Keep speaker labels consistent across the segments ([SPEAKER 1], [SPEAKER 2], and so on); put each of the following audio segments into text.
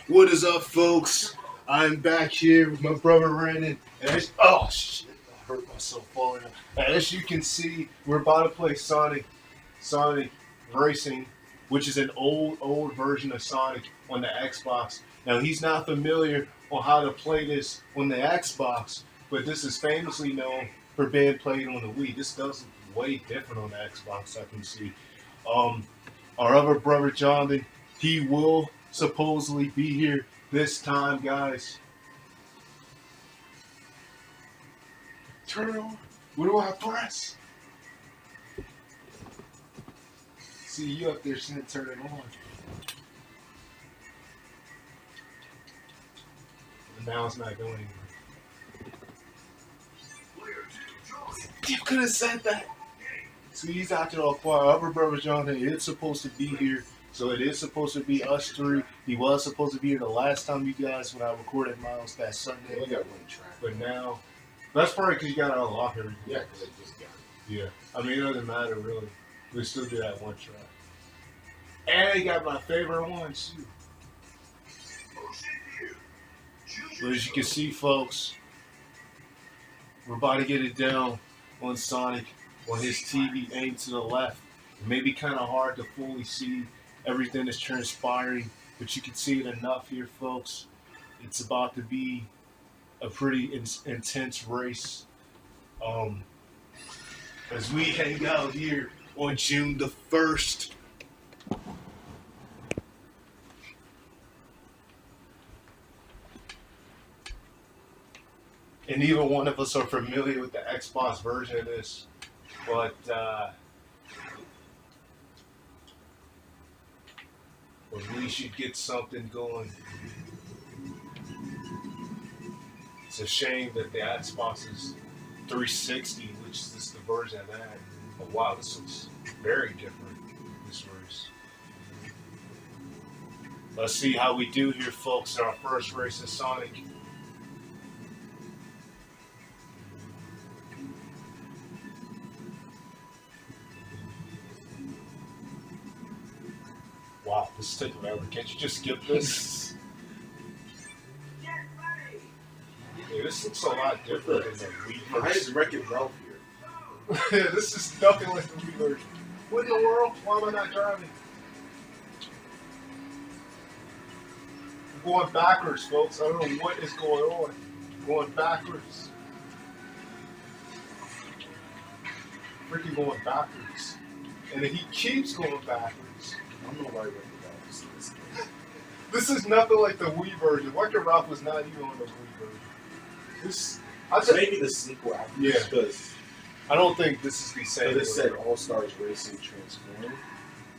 [SPEAKER 1] What is up, folks? I'm back here with my brother Brandon. And oh shit, I hurt myself falling. As you can see, we're about to play Sonic Racing, which is an old version of Sonic on the Xbox. Now he's not familiar on how to play this on the Xbox, but this is famously known for being played on the Wii. This does way different on the Xbox. I can see. Um, our other brother Jonathan, he will supposedly be here this time, guys. Turn it on. What do I press? See you up there saying turn it on. And now it's not going anywhere. You could have said that. So he's out there all quiet. Our other brother Jonathan is supposed to be here. So it is supposed to be us three. He was supposed to be here the last time you guys, when I recorded Miles that Sunday.
[SPEAKER 2] We got one track.
[SPEAKER 1] But now, that's probably because you got to unlock everything.
[SPEAKER 2] Yeah, because I just got it.
[SPEAKER 1] Yeah. I mean, it doesn't matter, really. We still do that one track. And he got my favorite one, too. But as you can see, folks, we're about to get it down on Sonic, on his TV aimed to the left. It may be kind of hard to fully see everything that's transpiring, but you can see it enough here, folks. It's about to be a pretty intense race. As we hang out here on June the 1st. And neither one of us are familiar with the Xbox version of this, but at least you get something going. It's a shame that the Xbox is 360, which is just the version of that. Oh wow, this looks very different, this race. Let's see how we do here, folks, in our first race of Sonic. Wow, this is taking forever. Can't you just skip this? Yeah, this looks a lot different than the Wii
[SPEAKER 2] Why
[SPEAKER 1] version.
[SPEAKER 2] is Wreck-It Ralph here?
[SPEAKER 1] Yeah, this is nothing like the Wii version. What in the world? Why am I not driving? I'm going backwards, folks. I don't know what is going on. I'm going backwards. Freaking going backwards. And he keeps going backwards.
[SPEAKER 2] I don't know why Wreck-It Ralph is in this game.
[SPEAKER 1] This is nothing like the Wii version. Wreck-It Ralph was not even on the Wii version. This,
[SPEAKER 2] Maybe the sequel after
[SPEAKER 1] Yeah.
[SPEAKER 2] because
[SPEAKER 1] I don't think this is the same.
[SPEAKER 2] it said All Stars Racing Transform,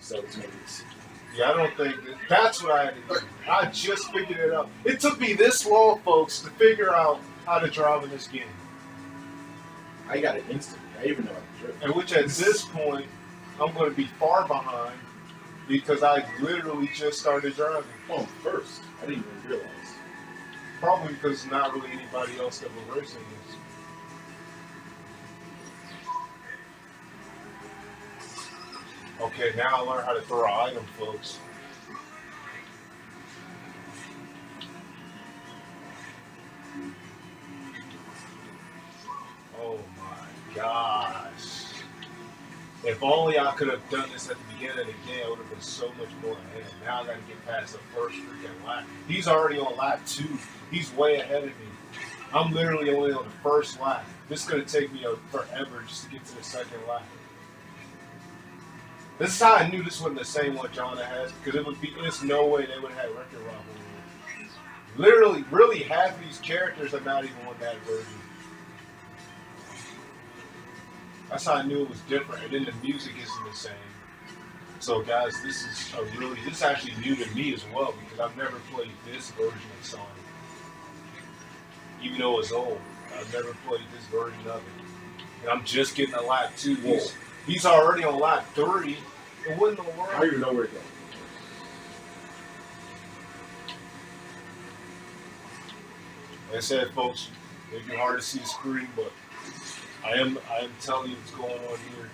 [SPEAKER 2] so it's maybe the sequel.
[SPEAKER 1] Yeah, I don't think that's what I had to do. I just figured it out. It took me this long, folks, to figure out how to drive in this game.
[SPEAKER 2] I got it instantly. I even know how to drift.
[SPEAKER 1] And which at this point, I'm going to be far behind because I literally just started driving.
[SPEAKER 2] Oh, first. I didn't even realize.
[SPEAKER 1] Probably because not really anybody else that was racing this. Okay, now I learned how to throw an item, folks. Oh my gosh. If only I could have done this at the beginning of the game, I would have been so much more ahead. Now I gotta get past the first freaking lap. He's already on lap 2. He's way ahead of me. I'm literally only on the first lap. This is gonna take me forever just to get to the second lap. This is how I knew this wasn't the same one John has, because it would be, there's no way they would have had Wreck-It Ralph on here. Literally, really half of these characters are not even on that version. That's how I knew it was different, and then the music isn't the same. So guys, this is actually new to me as well, because I've never played this version of Sonic. Even though it's old, I've never played this version of it. And I'm just getting to lap 2. He's already on lap 3. And what in the world?
[SPEAKER 2] I don't even know where to go.
[SPEAKER 1] Like I said, folks, it may be hard to see the screen, but I am telling you what's going on here.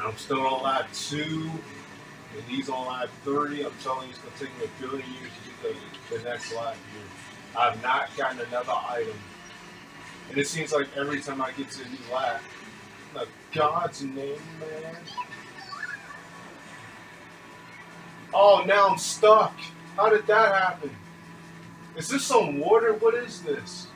[SPEAKER 1] I'm still on lap 2, and he's on lap 3. I'm telling you, it's going to take me a billion years to get the next lap here. I've not gotten another item. And it seems like every time I get to a new lap, like, God's name, man. Oh, now I'm stuck. How did that happen? Is this some water? What is this?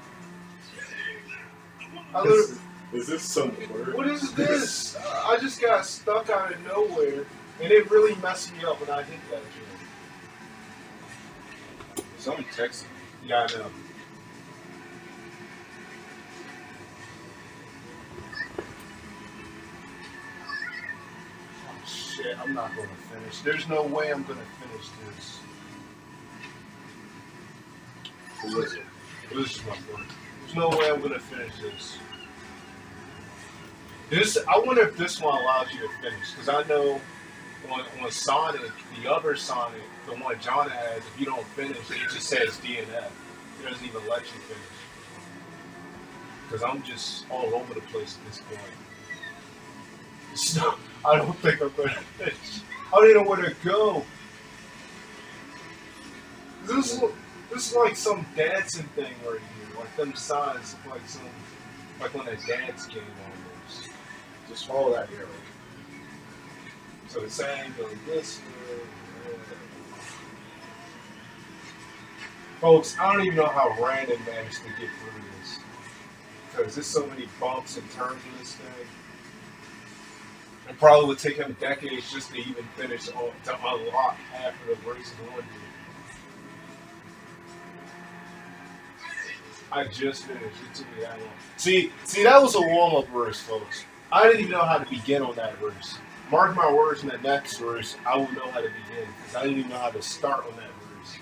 [SPEAKER 2] Is this some word?
[SPEAKER 1] What is this? I just got stuck out of nowhere, and it really messed me up when I hit that joint.
[SPEAKER 2] Someone texted me.
[SPEAKER 1] Yeah, I know. Oh, shit, I'm not going to finish. There's no way I'm going to finish this.
[SPEAKER 2] Who was it?
[SPEAKER 1] This is my fault. There's no way I'm going to finish this. I wonder if this one allows you to finish, because I know on Sonic, the other Sonic, the one John has, if you don't finish, it just says DNF. It doesn't even let you finish. Because I'm just all over the place at this point. So, I don't think I'm going to finish. I don't even know where to go. This is like some dancing thing right here. Like them signs, like on a dance game almost.
[SPEAKER 2] Just follow that arrow.
[SPEAKER 1] So it's saying go this way. Folks, I don't even know how Random managed to get through this. Because there's so many bumps and turns in this thing. It probably would take him decades just to even finish, to unlock half of the races on here. I just finished. It took me that long. See, that was a warm-up race, folks. I didn't even know how to begin on that race. Mark my words, in the next race, I will know how to begin, because I didn't even know how to start on that race.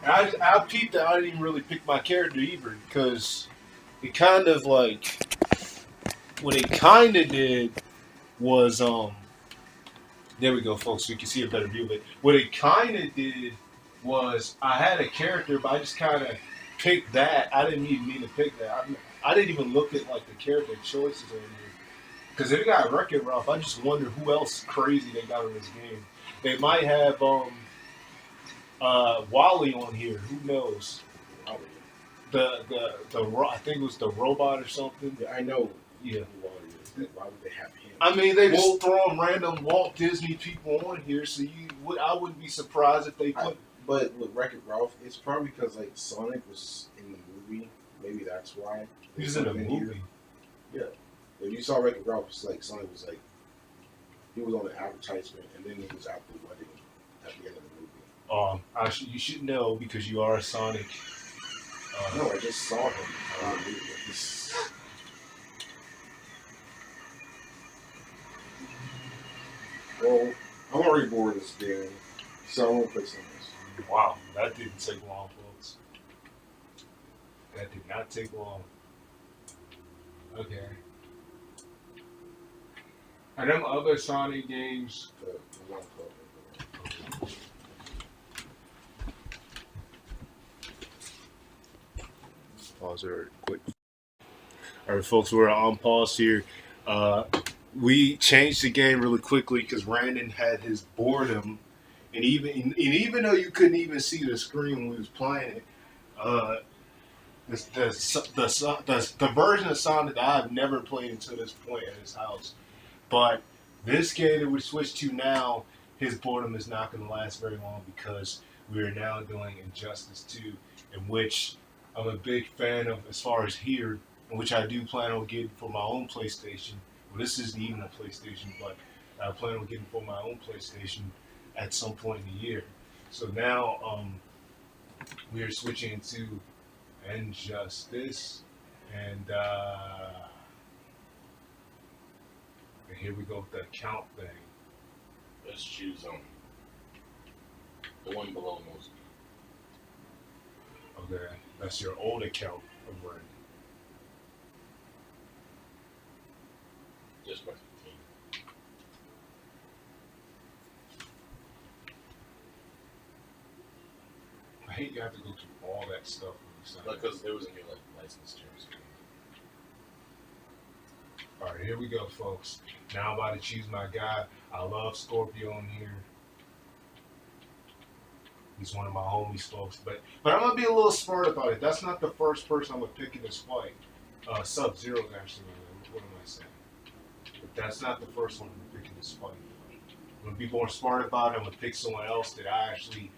[SPEAKER 1] And I peeped that I didn't even really pick my character either, because it kind of like, what it kind of did was, there we go, folks, so you can see a better view of it. What it kind of did was, I had a character, but I just kind of picked that. I didn't even mean to pick that. I didn't even look at like the character choices on here. Because if it got Wreck-It Ralph, I just wonder who else crazy they got in this game. They might have Wally on here. Who knows? I think it was the robot or something.
[SPEAKER 2] Yeah, I know.
[SPEAKER 1] Yeah.
[SPEAKER 2] Who Wally is. Why would they have him?
[SPEAKER 1] I mean, they just throwing random Walt Disney people on here, so I wouldn't be surprised if they put.
[SPEAKER 2] But with Wreck-It Ralph, it's probably because like Sonic was in the movie. Maybe that's why.
[SPEAKER 1] He's in a movie.
[SPEAKER 2] Yeah. If you saw Wreck-It Ralph, it's like Sonic was like, he was on the advertisement, and then he was at the wedding at the end of the movie.
[SPEAKER 1] You should know because you are a Sonic.
[SPEAKER 2] No, I just saw him. Well, I'm already bored of this game, so I won't play some of this.
[SPEAKER 1] Wow, that didn't take long, folks. That did not take long. Okay. And them other Sonic games.
[SPEAKER 2] The one club.
[SPEAKER 1] Pause there quick. All right, folks, we're on pause here. We changed the game really quickly because Brandon had his boredom, and even though you couldn't even see the screen when we was playing it, the version of Sonic that I've never played until this point at his house. But this game that we switched to now, his boredom is not going to last very long because we are now doing Injustice 2, in which I'm a big fan of as far as here, in which I do plan on getting for my own PlayStation. Well, this isn't even a PlayStation, but I plan on getting for my own PlayStation at some point in the year. So now we are switching to Injustice, and here we go with the account thing.
[SPEAKER 2] Let's choose the one below most.
[SPEAKER 1] Okay, that's your old account of Brandon.
[SPEAKER 2] Just my 15.
[SPEAKER 1] I hate you have to go through all that stuff when you sign up.
[SPEAKER 2] Because there was a new license terms.
[SPEAKER 1] All right, here we go, folks. Now I'm about to choose my guy. I love Scorpio in here. He's one of my homies, folks. But I'm gonna be a little smart about it. That's not the first person I'm gonna pick in this fight. Sub-Zero is actually. What am I saying? But that's not the first one I'm gonna pick in this fight. I'm gonna be more smart about it. I'm gonna pick someone else that I actually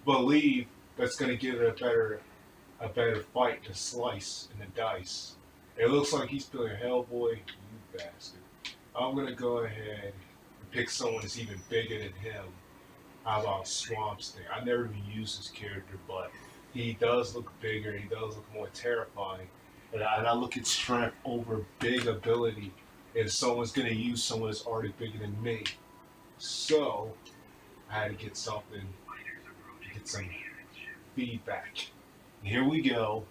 [SPEAKER 1] believe that's gonna give it a better fight to slice in the dice. It looks like he's playing Hellboy. You bastard. I'm gonna go ahead and pick someone that's even bigger than him. How about Swamp Thing? I never even used his character, but he does look bigger. He does look more terrifying. And I look at strength over big ability. And someone's going to use someone that's already bigger than me. So, I had to get something, get some feedback. And here we go.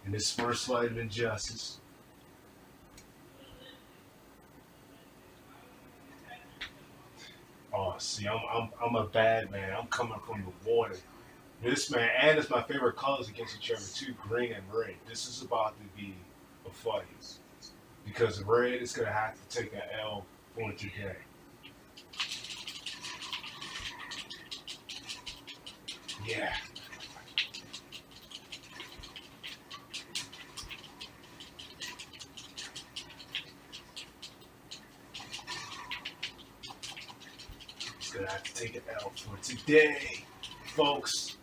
[SPEAKER 1] In this first fight of Injustice. Oh, see, I'm a bad man. I'm coming from the water. This man, and it's my favorite colors against each other too, green and red. This is about to be a fight because red is gonna have to take an L for today. Yeah. Gonna have to take an L for today, folks.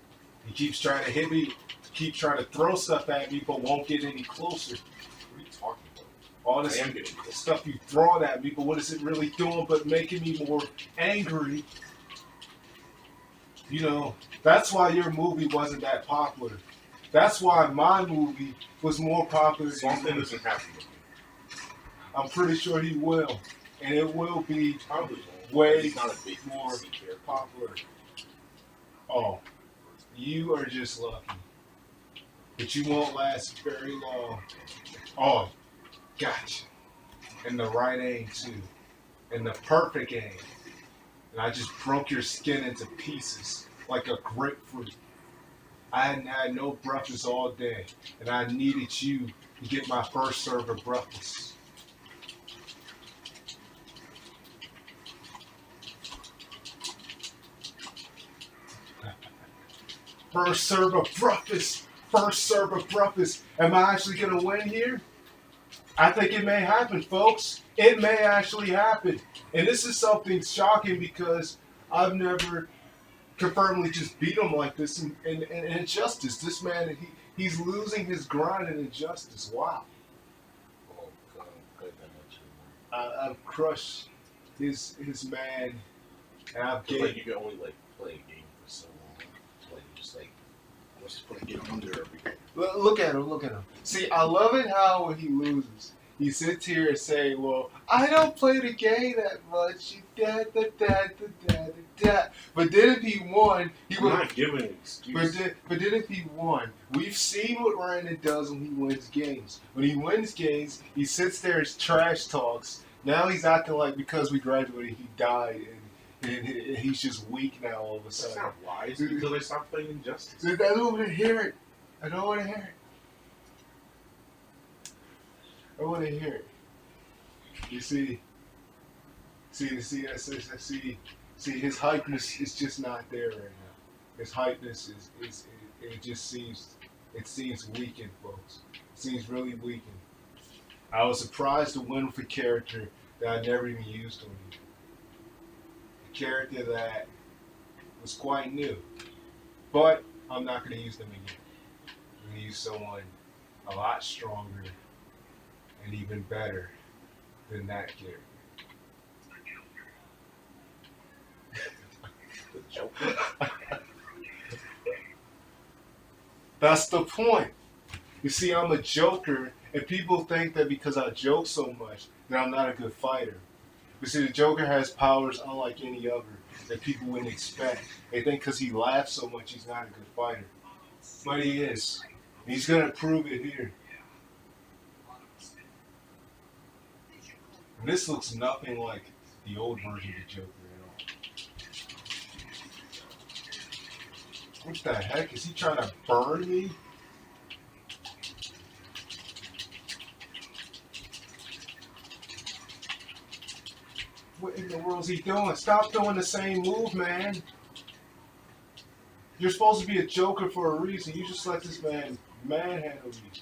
[SPEAKER 1] He keeps trying to hit me, keep trying to throw stuff at me, but won't get any closer.
[SPEAKER 2] What are you talking about?
[SPEAKER 1] All this stuff you throwing at me, but what is it really doing but making me more angry? You know, that's why your movie wasn't that popular. That's why my movie was more popular.
[SPEAKER 2] Something doesn't happen with me.
[SPEAKER 1] I'm pretty sure he will. And it will be
[SPEAKER 2] Probably
[SPEAKER 1] way
[SPEAKER 2] not a big
[SPEAKER 1] more
[SPEAKER 2] DC character.
[SPEAKER 1] popular. Oh, you are just lucky. But you won't last very long. Oh, gotcha. And the right aim, too. And the perfect aim. And I just broke your skin into pieces like a grapefruit. I hadn't had no breakfast all day, and I needed you to get my first serve of breakfast. First serve of breakfast. First serve of breakfast. Am I actually going to win here? I think it may happen, folks. It may actually happen. And this is something shocking because I've never confirmedly just beat him like this in Injustice. This man, he's losing his grind in Injustice. Wow.
[SPEAKER 2] Oh, God, I don't play that much anymore.
[SPEAKER 1] I've crushed his man. And I've
[SPEAKER 2] I feel like you can only like play a game for so long. Like you just like what's the point of getting under every day?
[SPEAKER 1] Look at him, look at him. See, I love it how when he loses, he sits here and say, well, I don't play the game that much. But then if he won, he
[SPEAKER 2] I'm
[SPEAKER 1] would.
[SPEAKER 2] not giving an excuse.
[SPEAKER 1] But then if he won, we've seen what Ryan does when he wins games. When he wins games, he sits there and trash talks. Now he's acting like because we graduated, he died, and he's just weak now all of a
[SPEAKER 2] That's
[SPEAKER 1] sudden.
[SPEAKER 2] not wise until they stop playing Injustice.
[SPEAKER 1] I don't want to hear it. I don't want to hear it. I want to hear it. You see, his hypeness is just not there right now. His hypeness is it just seems weakened, folks. It seems really weakened. I was surprised to win with a character that I never even used on you. A character that was quite new, but I'm not going to use them again. I'm going to use someone a lot stronger and even better than that character.
[SPEAKER 2] The Joker.
[SPEAKER 1] That's the point. You see, I'm a joker, and people think that because I joke so much that I'm not a good fighter. But see, the Joker has powers unlike any other that people wouldn't expect. They think because he laughs so much, he's not a good fighter. But he is. He's going to prove it here. And this looks nothing like the old version of the Joker at all. What the heck? Is he trying to burn me? in the world is he doing? Stop doing the same move, man. You're supposed to be a Joker for a reason. You just let this man manhandle you.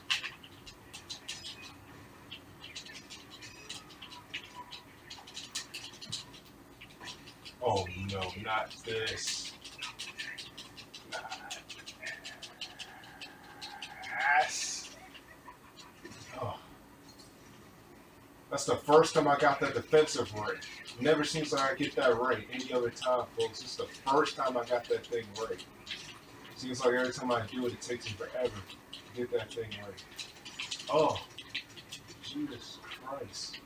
[SPEAKER 1] Oh no, not this. Not this. Oh. That's the first time I got that defensive right. Never seems like I get that right any other time, folks. It's the first time I got that thing right. Seems like every time I do it, it takes me forever to get that thing right. Oh, Jesus Christ.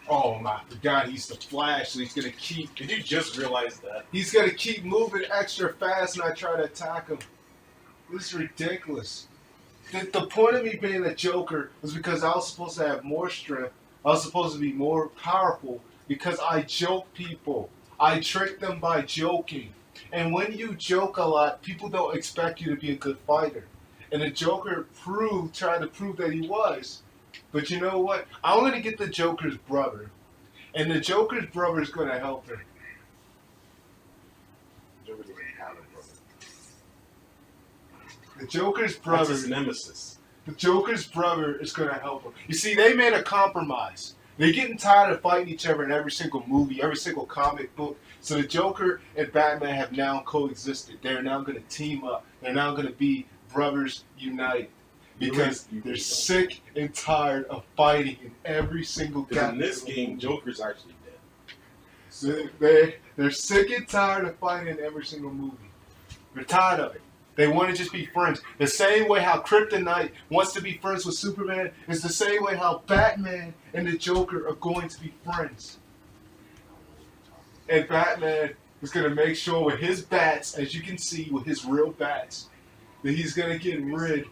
[SPEAKER 1] Oh my God, he's the Flash, so he's gonna keep.
[SPEAKER 3] Did you just realize that?
[SPEAKER 1] He's gonna keep moving extra fast when I try to attack him. This is ridiculous. The point of me being a Joker was because I was supposed to have more strength. I was supposed to be more powerful because I joke people. I trick them by joking. And when you joke a lot, people don't expect you to be a good fighter. And the Joker tried to prove that he was. But you know what? I'm going to get the Joker's brother. And the Joker's brother is going to help her.
[SPEAKER 2] Joker doesn't have a brother.
[SPEAKER 1] The Joker's
[SPEAKER 3] That's
[SPEAKER 1] brother.
[SPEAKER 3] his nemesis.
[SPEAKER 1] The Joker's brother is going to help him. You see, they made a compromise. They're getting tired of fighting each other in every single movie, every single comic book. So the Joker and Batman have now coexisted. They're now going to team up. They're now going to be brothers united. Because they're sick and tired of fighting in every single
[SPEAKER 3] Because
[SPEAKER 1] game.
[SPEAKER 3] in this game, Joker's actually dead.
[SPEAKER 1] So they're sick and tired of fighting in every single movie. They're tired of it. They want to just be friends. The same way how Kryptonite wants to be friends with Superman is the same way how Batman and the Joker are going to be friends. And Batman is going to make sure with his bats, as you can see with his real bats, that he's going to get rid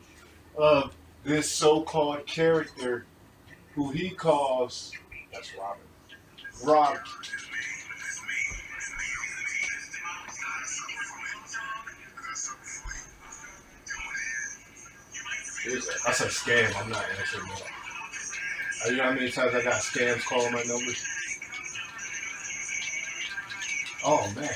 [SPEAKER 1] of this so-called character who he calls
[SPEAKER 2] That's Robin.
[SPEAKER 1] Robin. That's a scam. I'm not answering that. You know how many times I got scams calling my numbers? Oh, man.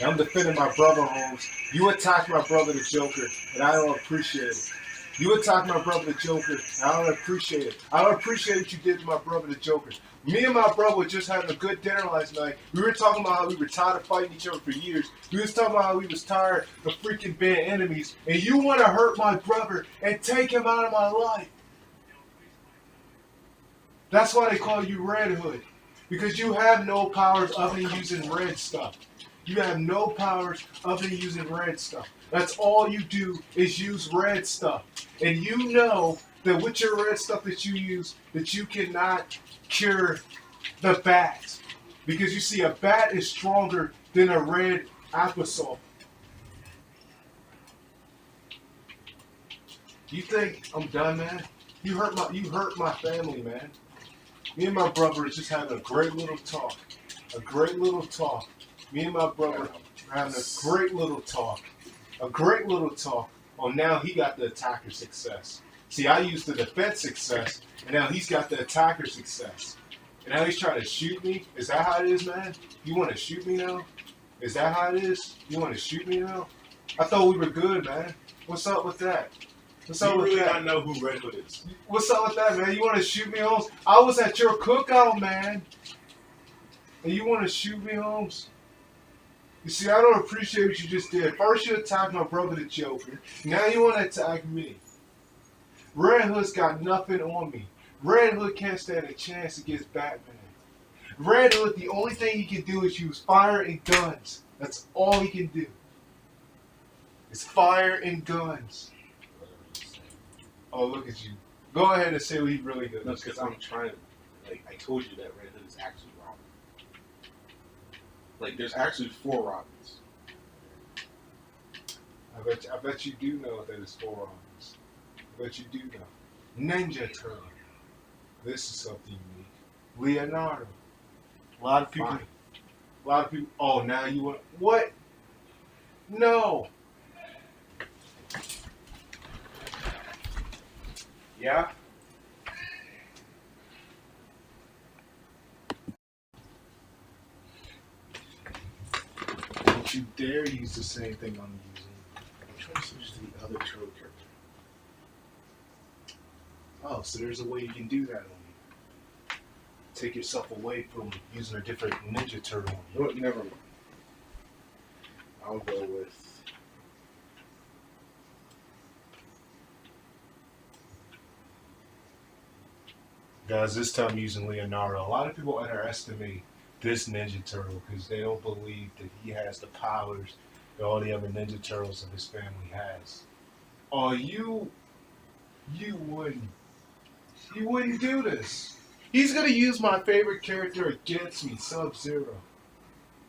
[SPEAKER 1] And I'm defending my brother, Holmes. You attacked my brother, the Joker, and I don't appreciate it. You attacked my brother, the Joker, and I don't appreciate it. I don't appreciate what you did to my brother, the Joker. Me and my brother were just having a good dinner last night. We were talking about how we were tired of fighting each other for years. We was talking about how we was tired of freaking being enemies. And you want to hurt my brother and take him out of my life. That's why they call you Red Hood. Because you have no powers other than using red stuff. You have no powers other than using red stuff. That's all you do is use red stuff. And you know that with your red stuff that you use, that you cannot cure the bat. Because you see, a bat is stronger than a red applesauce. You think I'm done, man? You hurt my family, man. Me and my brother is just having a great little talk. A great little talk. Me and my brother are having a great little talk. A great little talk. Oh, now he got the attacker success. See, I used the defense success, and now he's got the attacker success. And now he's trying to shoot me? Is that how it is, man? You want to shoot me now? Is that how it is? You want to shoot me now? I thought we were good, man. What's up with that? What's up
[SPEAKER 3] You
[SPEAKER 1] with
[SPEAKER 3] really
[SPEAKER 1] that?
[SPEAKER 3] don't know who Red Hood is.
[SPEAKER 1] What's up with that, man? You want to shoot me, Holmes? I was at your cookout, man. And you want to shoot me, Holmes? You see, I don't appreciate what you just did. First you attacked my brother, the Joker. Now you want to attack me. Red Hood's got nothing on me. Red Hood can't stand a chance against Batman. Red Hood, the only thing he can do is use fire and guns. That's all he can do. It's fire and guns. Oh, look at you. Go ahead and say what he really does.
[SPEAKER 3] No, because I'm trying to, I told you that Red Hood is actually Robin. There's actually 4 Robins.
[SPEAKER 1] I bet you do know that it's 4 Robins. I bet you do know. Ninja Turtle. This is something unique. Leonardo. A lot of people.
[SPEAKER 3] Fine.
[SPEAKER 1] A lot of people. Oh, now you want what? No. Yeah. Don't you dare use the same thing I'm using.
[SPEAKER 2] I'm trying to switch to the other turtle character.
[SPEAKER 1] Oh, so there's a way you can do that on you. Take yourself away from using a different Ninja Turtle on
[SPEAKER 2] You know what? Never mind. I'll go with.
[SPEAKER 1] Guys, this time I'm using Leonardo. A lot of people underestimate this Ninja Turtle because they don't believe that he has the powers that all the other Ninja Turtles of his family has. Oh, you wouldn't do this. He's gonna use my favorite character against me, Sub-Zero.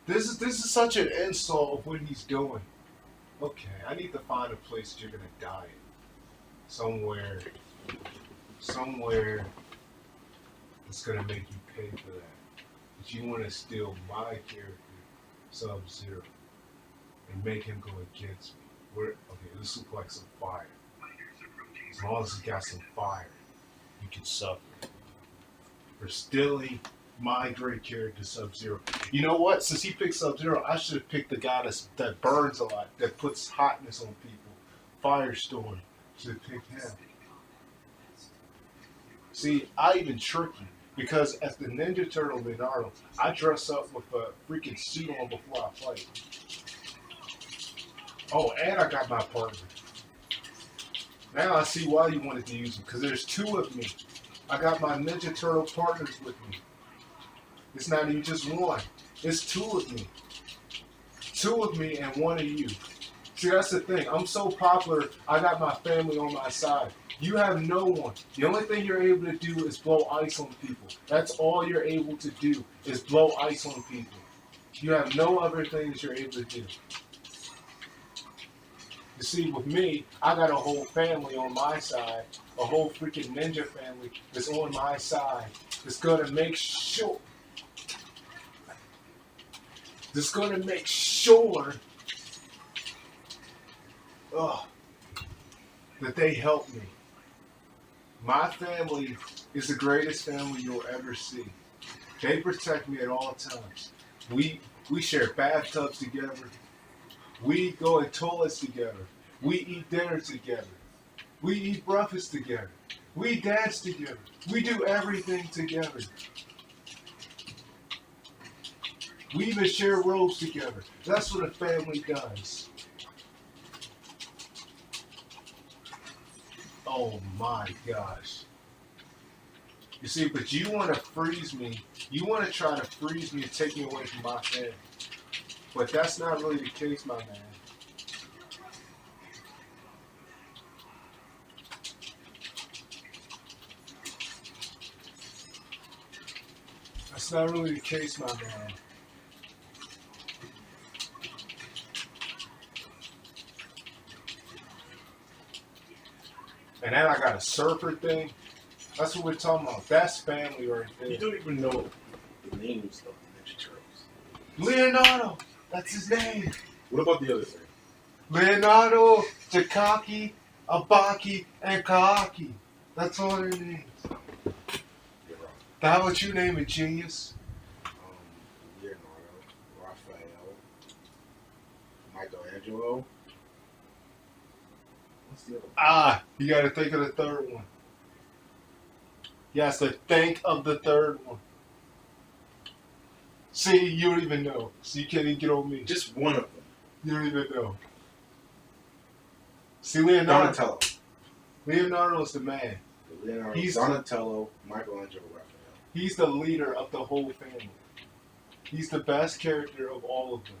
[SPEAKER 1] This is such an insult of what he's doing. Okay, I need to find a place that you're gonna die in. Somewhere it's gonna make you pay for that. But you want to steal my character, Sub-Zero, and make him go against me. This looks like some fire. As long as he got some fire, you can suffer. For stealing my great character, Sub-Zero. You know what? Since he picked Sub-Zero, I should have picked the guy that burns a lot, that puts hotness on people. Firestorm. Should have picked him. See, I even trick you. Because as the Ninja Turtle Leonardo, I dress up with a freaking suit on before I fight. Oh, and I got my partner. Now I see why you wanted to use him, because there's two of me. I got my Ninja Turtle partners with me. It's not even just one. It's two of me. Two of me and one of you. See, that's the thing. I'm so popular, I got my family on my side. You have no one. The only thing you're able to do is blow ice on people. That's all you're able to do is blow ice on people. You have no other things you're able to do. You see, with me, I got a whole family on my side, a whole freaking ninja family that's on my side. That's gonna make sure. That they help me. My family is the greatest family you'll ever see. They protect me at all times. We share bathtubs together. We go in toilets together. We eat dinner together. We eat breakfast together. We dance together. We do everything together. We even share robes together. That's what a family does. Oh my gosh. You see, but you want to freeze me. You want to try to freeze me and take me away from my family. But that's not really the case, my man. That's not really the case, my man. And then I got a surfer thing. That's what we're talking about. That's family right there.
[SPEAKER 2] You don't even know the names of the Ninja Turtles.
[SPEAKER 1] Leonardo! That's his name.
[SPEAKER 2] What about the other three?
[SPEAKER 1] Leonardo, Takaki, Abaki, and Kaaki. That's all their names.
[SPEAKER 2] You're wrong.
[SPEAKER 1] How about you name it, genius?
[SPEAKER 2] Leonardo, Raphael, Michelangelo. What's the other one?
[SPEAKER 1] Ah, you gotta think of the third one. You have to think of the third one. See, you don't even know. So you can't even get on me.
[SPEAKER 2] Just one of them.
[SPEAKER 1] You don't even know. See, Leonardo.
[SPEAKER 2] Donatello.
[SPEAKER 1] Leonardo's the man.
[SPEAKER 2] Leonardo,
[SPEAKER 1] He's
[SPEAKER 2] Donatello, Michelangelo, Raphael.
[SPEAKER 1] He's the leader of the whole family. He's the best character of all of them.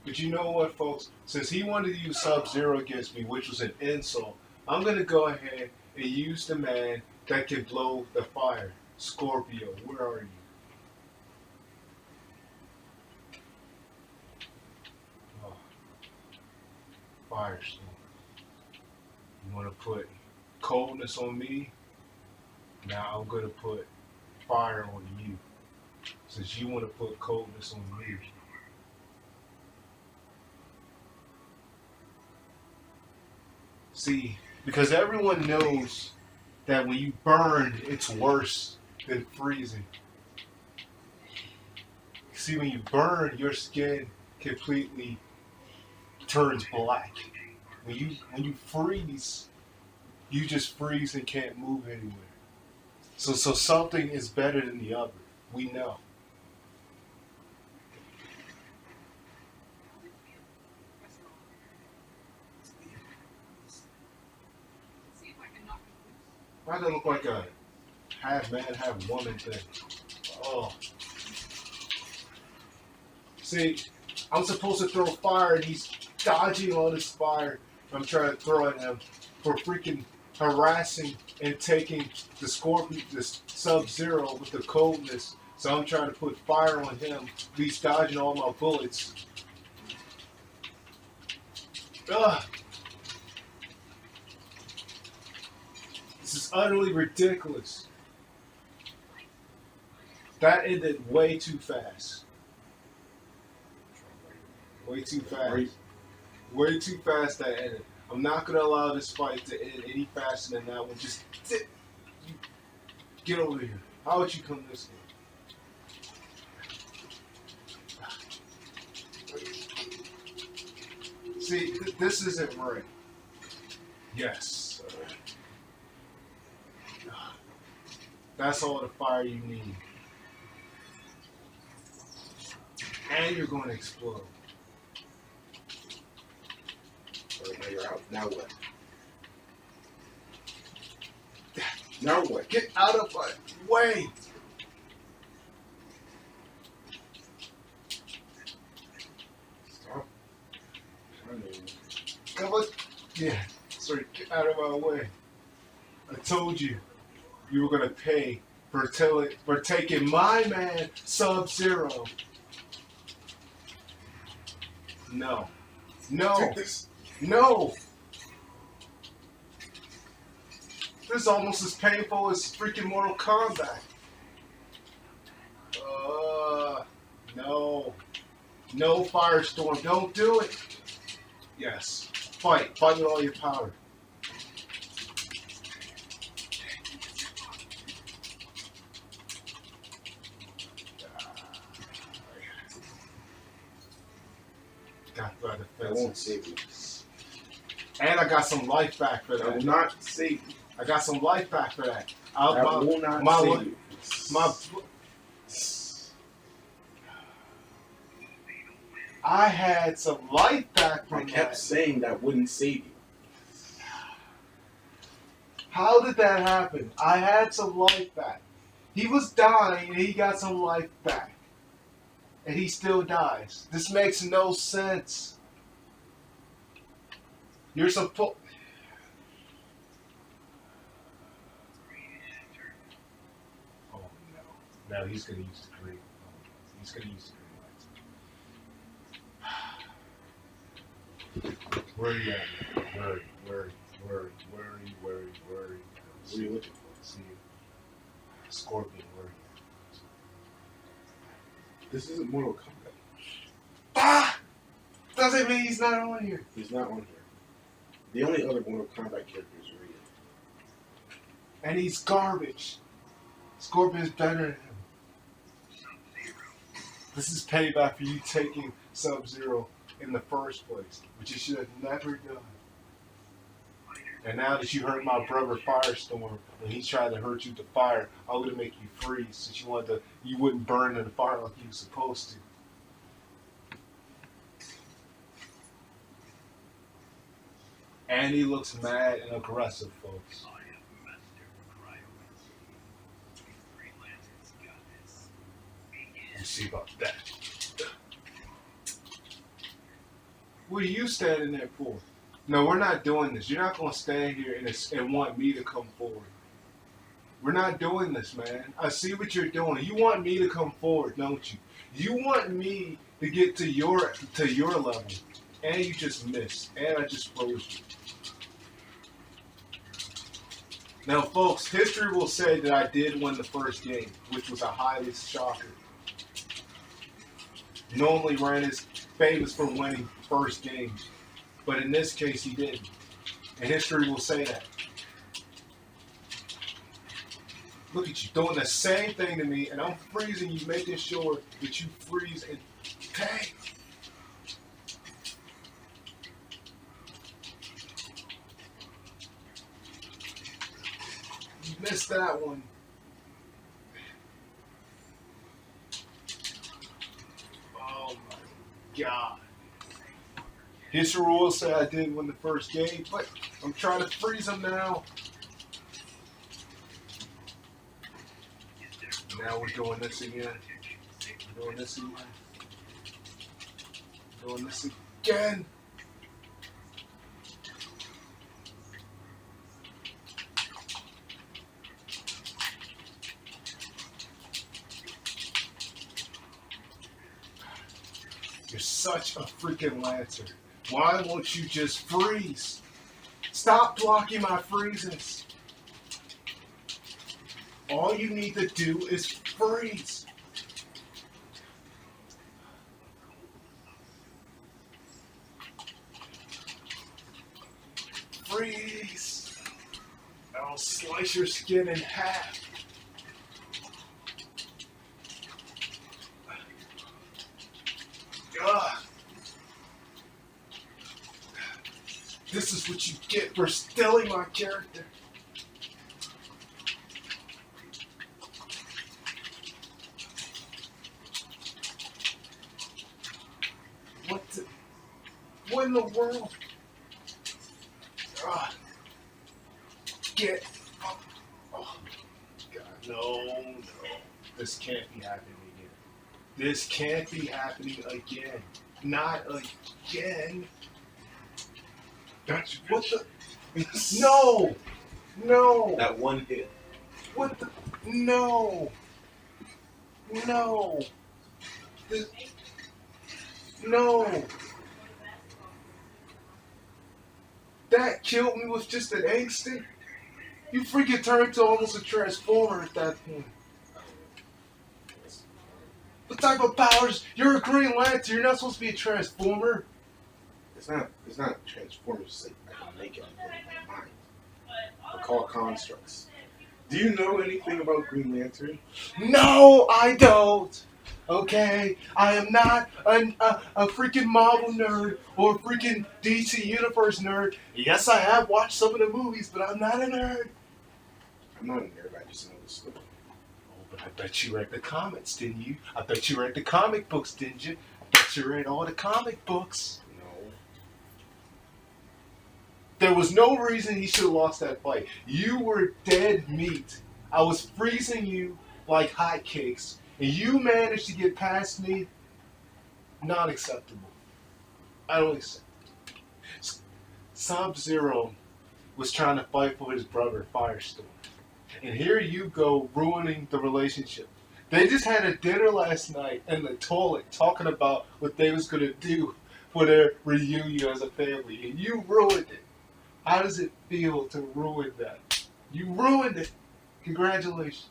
[SPEAKER 1] But you know what, folks? Since he wanted to use Sub-Zero against me, which was an insult, I'm going to go ahead and use the man that can blow the fire. Scorpio, where are you? Oh. Firestorm. You want to put coldness on me? Now I'm going to put fire on you. Since you want to put coldness on me. See, because everyone knows that when you burn, it's worse than freezing. See, when you burn, your skin completely turns black. When you freeze, you just freeze and can't move anywhere. So something is better than the other. We know. Why does it look like a half man, half woman thing? Oh. See, I'm supposed to throw fire and he's dodging all this fire I'm trying to throw at him for freaking harassing and taking the Scorpion, this Sub-Zero with the coldness. So I'm trying to put fire on him. He's dodging all my bullets. Ugh. This is utterly ridiculous. That ended way too fast. Way too fast. Way too fast that ended. I'm not going to allow this fight to end any faster than that one. Just get over here. How would you come this way? See, this isn't right. Yes. That's all the fire you need. And you're going to explode.
[SPEAKER 2] Now you're out. Now what? Now what?
[SPEAKER 1] Get out of my way!
[SPEAKER 2] Stop.
[SPEAKER 1] Come on. Yeah. Sorry, get out of my way. I told you you were gonna pay for taking my man Sub-Zero. No. No.
[SPEAKER 2] Take this.
[SPEAKER 1] No. This is almost as painful as freaking Mortal Kombat. No. No, Firestorm. Don't do it. Yes. Fight. Fight with all your power. Got by the
[SPEAKER 2] That
[SPEAKER 1] fence.
[SPEAKER 2] won't save you.
[SPEAKER 1] And I got some life back for
[SPEAKER 2] That will
[SPEAKER 1] that.
[SPEAKER 2] not save you.
[SPEAKER 1] I got some life back for that.
[SPEAKER 2] That will not save you.
[SPEAKER 1] I had some life back
[SPEAKER 2] I
[SPEAKER 1] from
[SPEAKER 2] kept
[SPEAKER 1] that.
[SPEAKER 2] saying that wouldn't save you.
[SPEAKER 1] How did that happen? I had some life back. He was dying and he got some life back. And he still dies. This makes no sense. You're supposed... Oh no. Now he's going to use the green. He's going to use the green lights. Where are you at? Where are you? Where are you? Where are you? Where are you? Where are you? Where are you?
[SPEAKER 2] What are you looking for?
[SPEAKER 1] See you. Scorpion, where are you?
[SPEAKER 2] This isn't Mortal Kombat.
[SPEAKER 1] Ah! Doesn't mean he's not on here.
[SPEAKER 2] He's not on here. The only other Mortal Kombat character is Ryu.
[SPEAKER 1] And he's garbage. Scorpion's better than him. This is payback for you taking Sub-Zero in the first place, which you should have never done. And now that you hurt my brother Firestorm, when he tried to hurt you with the fire, I would have make you freeze since you wouldn't burn in the fire like you were supposed to. And he looks mad and aggressive, folks. We'll see about that. What are you standing there for? No, we're not doing this. You're not going to stand here and want me to come forward. We're not doing this, man. I see what you're doing. You want me to come forward, don't you? You want me to get to your level, and you just missed, and I just froze you. Now, folks, history will say that I did win the first game, which was a highly shocker. Normally, Ryan is famous for winning first games, but in this case, he didn't. And history will say that. Look at you doing the same thing to me, and I'm freezing you, making sure that you freeze and dang. Missed that one. Oh my god. History will say I did win the first game, but I'm trying to freeze him now. Now we're doing this again. We're doing this again. Doing this again. You're such a freaking lancer. Why won't you just freeze? Stop blocking my freezes. All you need to do is freeze. Freeze. I'll slice your skin in half. Ugh. This is what you get for stealing my character. What in the world? Ugh. Get up. Oh, God, no. This can't be happening again. This can't be happening again. Not again.
[SPEAKER 3] That's
[SPEAKER 1] What the? No! No!
[SPEAKER 3] that one hit.
[SPEAKER 1] What the? No! No! This, no! That killed me with just an instinct? You freaking turned to almost a transformer at that point. What type of powers? You're a Green Lantern. You're not supposed to be a transformer.
[SPEAKER 2] It's not Transformers. It's like I can make anything in my mind. They're called constructs. Do you know anything about Green Lantern?
[SPEAKER 1] No, I don't. Okay, I am not a freaking Marvel nerd or a freaking DC Universe nerd. Yes, I have watched some of the movies, but I'm not a nerd.
[SPEAKER 2] I'm not a nerd. I just know the story.
[SPEAKER 1] Oh, but I bet you read the comics, didn't you? I bet you read the comic books, didn't you? I bet you read all the comic books.
[SPEAKER 2] No.
[SPEAKER 1] There was no reason he should have lost that fight. You were dead meat. I was freezing you like hotcakes, and you managed to get past me. Not acceptable. I don't accept it. Sub-Zero was trying to fight for his brother, Firestorm. And here you go, ruining the relationship. They just had a dinner last night in the toilet talking about what they was going to do for their reunion as a family. And you ruined it. How does it feel to ruin that? You ruined it. Congratulations.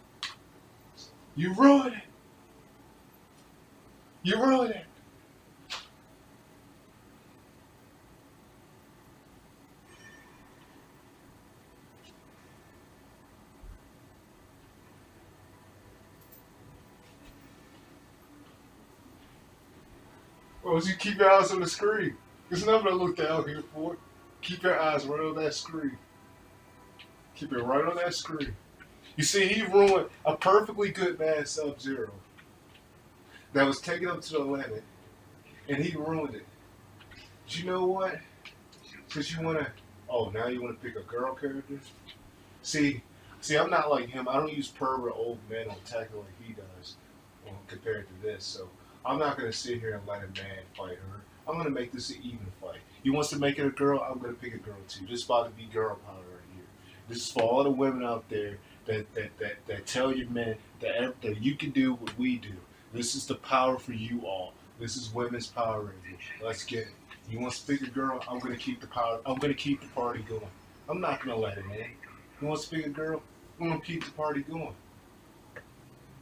[SPEAKER 1] You ruined it. You ruined it. Well, you keep your eyes on the screen. There's nothing to look down here for. Keep your eyes right on that screen. Keep it right on that screen. You see, he ruined a perfectly good man, Sub-Zero, that was taken up to the limit, and he ruined it. But you know what? Because you want to, now you want to pick a girl character? See, I'm not like him. I don't use pervert old men on tackle like he does compared to this, so I'm not going to sit here and let a man fight her. I'm going to make this an even fight. He wants to make it a girl, I'm going to pick a girl too. This is about to be girl power right here. This is for all the women out there that tell your men that you can do what we do. This is the power for you all. This is women's power right here. Let's get it. He wants to pick a girl, I'm going to keep the power. I'm going to keep the party going. I'm not going to let him in. He wants to pick a girl, I'm going to keep the party going.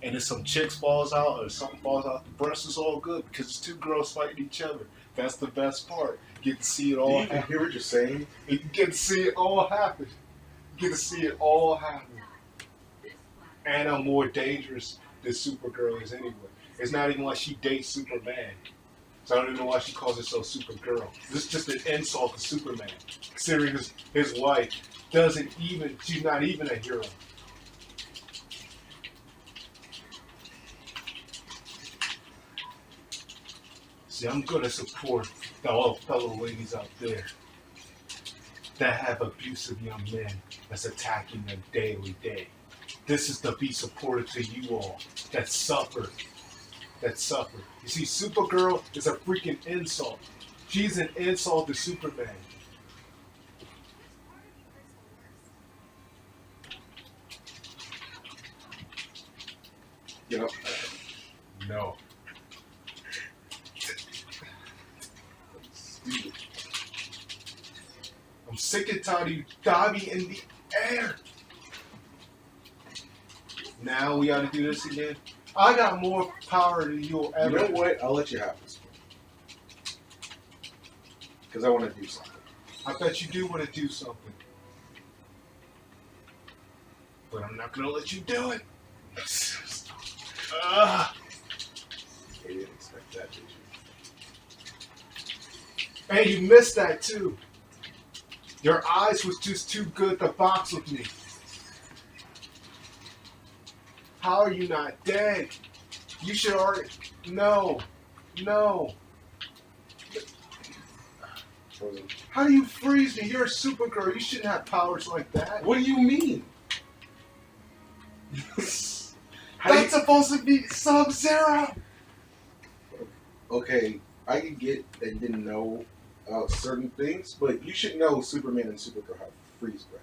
[SPEAKER 1] And if some chicks falls out or something falls out, the breast is all good because it's two girls fighting each other. That's the best part. Get to see it all
[SPEAKER 2] Do you even
[SPEAKER 1] happen.
[SPEAKER 2] hear what you're saying?
[SPEAKER 1] You get to see it all happen. You get to see it all happen. And I'm more dangerous than Supergirl is anyway. It's not even like she dates Superman. So I don't even know why she calls herself Supergirl. This is just an insult to Superman. Considering his wife she's not even a hero. See, I'm gonna support the all fellow ladies out there that have abusive young men that's attacking them daily day. This is to be supportive to you all that suffer. That suffer. You see, Supergirl is a freaking insult. She's an insult to Superman.
[SPEAKER 2] You know,
[SPEAKER 1] No.
[SPEAKER 2] stupid.
[SPEAKER 1] I'm sick and tired of you diving in the air. Now we gotta do this again. I got more power than you'll
[SPEAKER 2] You
[SPEAKER 1] ever.
[SPEAKER 2] know what? I'll let you have this one. Because I want to do something.
[SPEAKER 1] I bet you do want to do something. But I'm not gonna let you do it.
[SPEAKER 2] You didn't expect that, did you?
[SPEAKER 1] And you missed that too. Your eyes was just too good to box with me. How are you not dead? You should already. No.
[SPEAKER 2] Frozen.
[SPEAKER 1] How do you freeze me? You're a Supergirl. You shouldn't have powers like that.
[SPEAKER 2] What do you mean?
[SPEAKER 1] That's supposed to be Sub-Zero.
[SPEAKER 2] Okay, I can get that you didn't know certain things, but you should know Superman and Supergirl have freeze breath.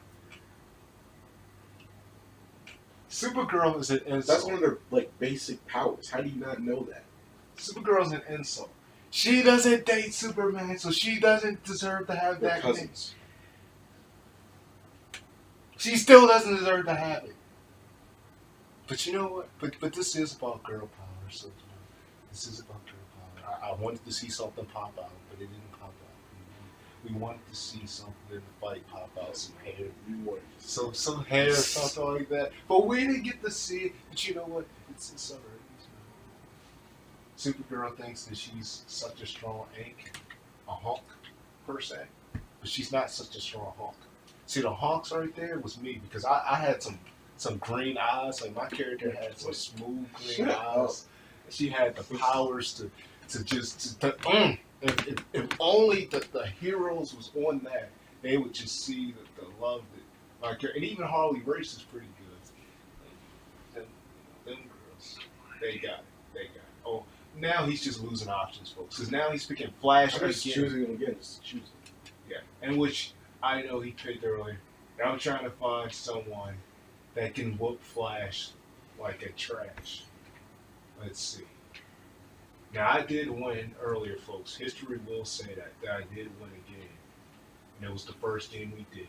[SPEAKER 1] Supergirl is an insult.
[SPEAKER 2] That's one of their like basic powers. How do you not know that?
[SPEAKER 1] Supergirl's an insult. She doesn't date Superman, so she doesn't deserve to have
[SPEAKER 2] They're
[SPEAKER 1] that.
[SPEAKER 2] cousins.
[SPEAKER 1] She still doesn't deserve to have it. But you know what? But this is about girl power. So this is about girl power. I wanted to see something pop out, but it didn't pop out. We wanted to see something in the fight pop out, some hair.
[SPEAKER 2] You wanted to see
[SPEAKER 1] Some hair or something like that. But we didn't get to see it. But you know what? It's alright. Supergirl thinks that she's such a strong ink, a hawk, per se. But she's not such a strong hawk. See, the hawks right there was me because I had some green eyes. Like my character had some smooth green
[SPEAKER 2] Shut up.
[SPEAKER 1] eyes. She had the powers to just if only the heroes was on that, they would just see the love that my character, and even Harley Race is pretty good. Them girls, they got it. Oh, now he's just losing options, folks. Because now he's picking Flash
[SPEAKER 2] I'm just
[SPEAKER 1] again.
[SPEAKER 2] choosing him again. Just choosing.
[SPEAKER 1] Yeah, and which I know he picked earlier. And I'm trying to find someone that can whoop Flash like a trash. Let's see. Now I did win earlier, folks. History will say that I did win a game. And it was the first game we did.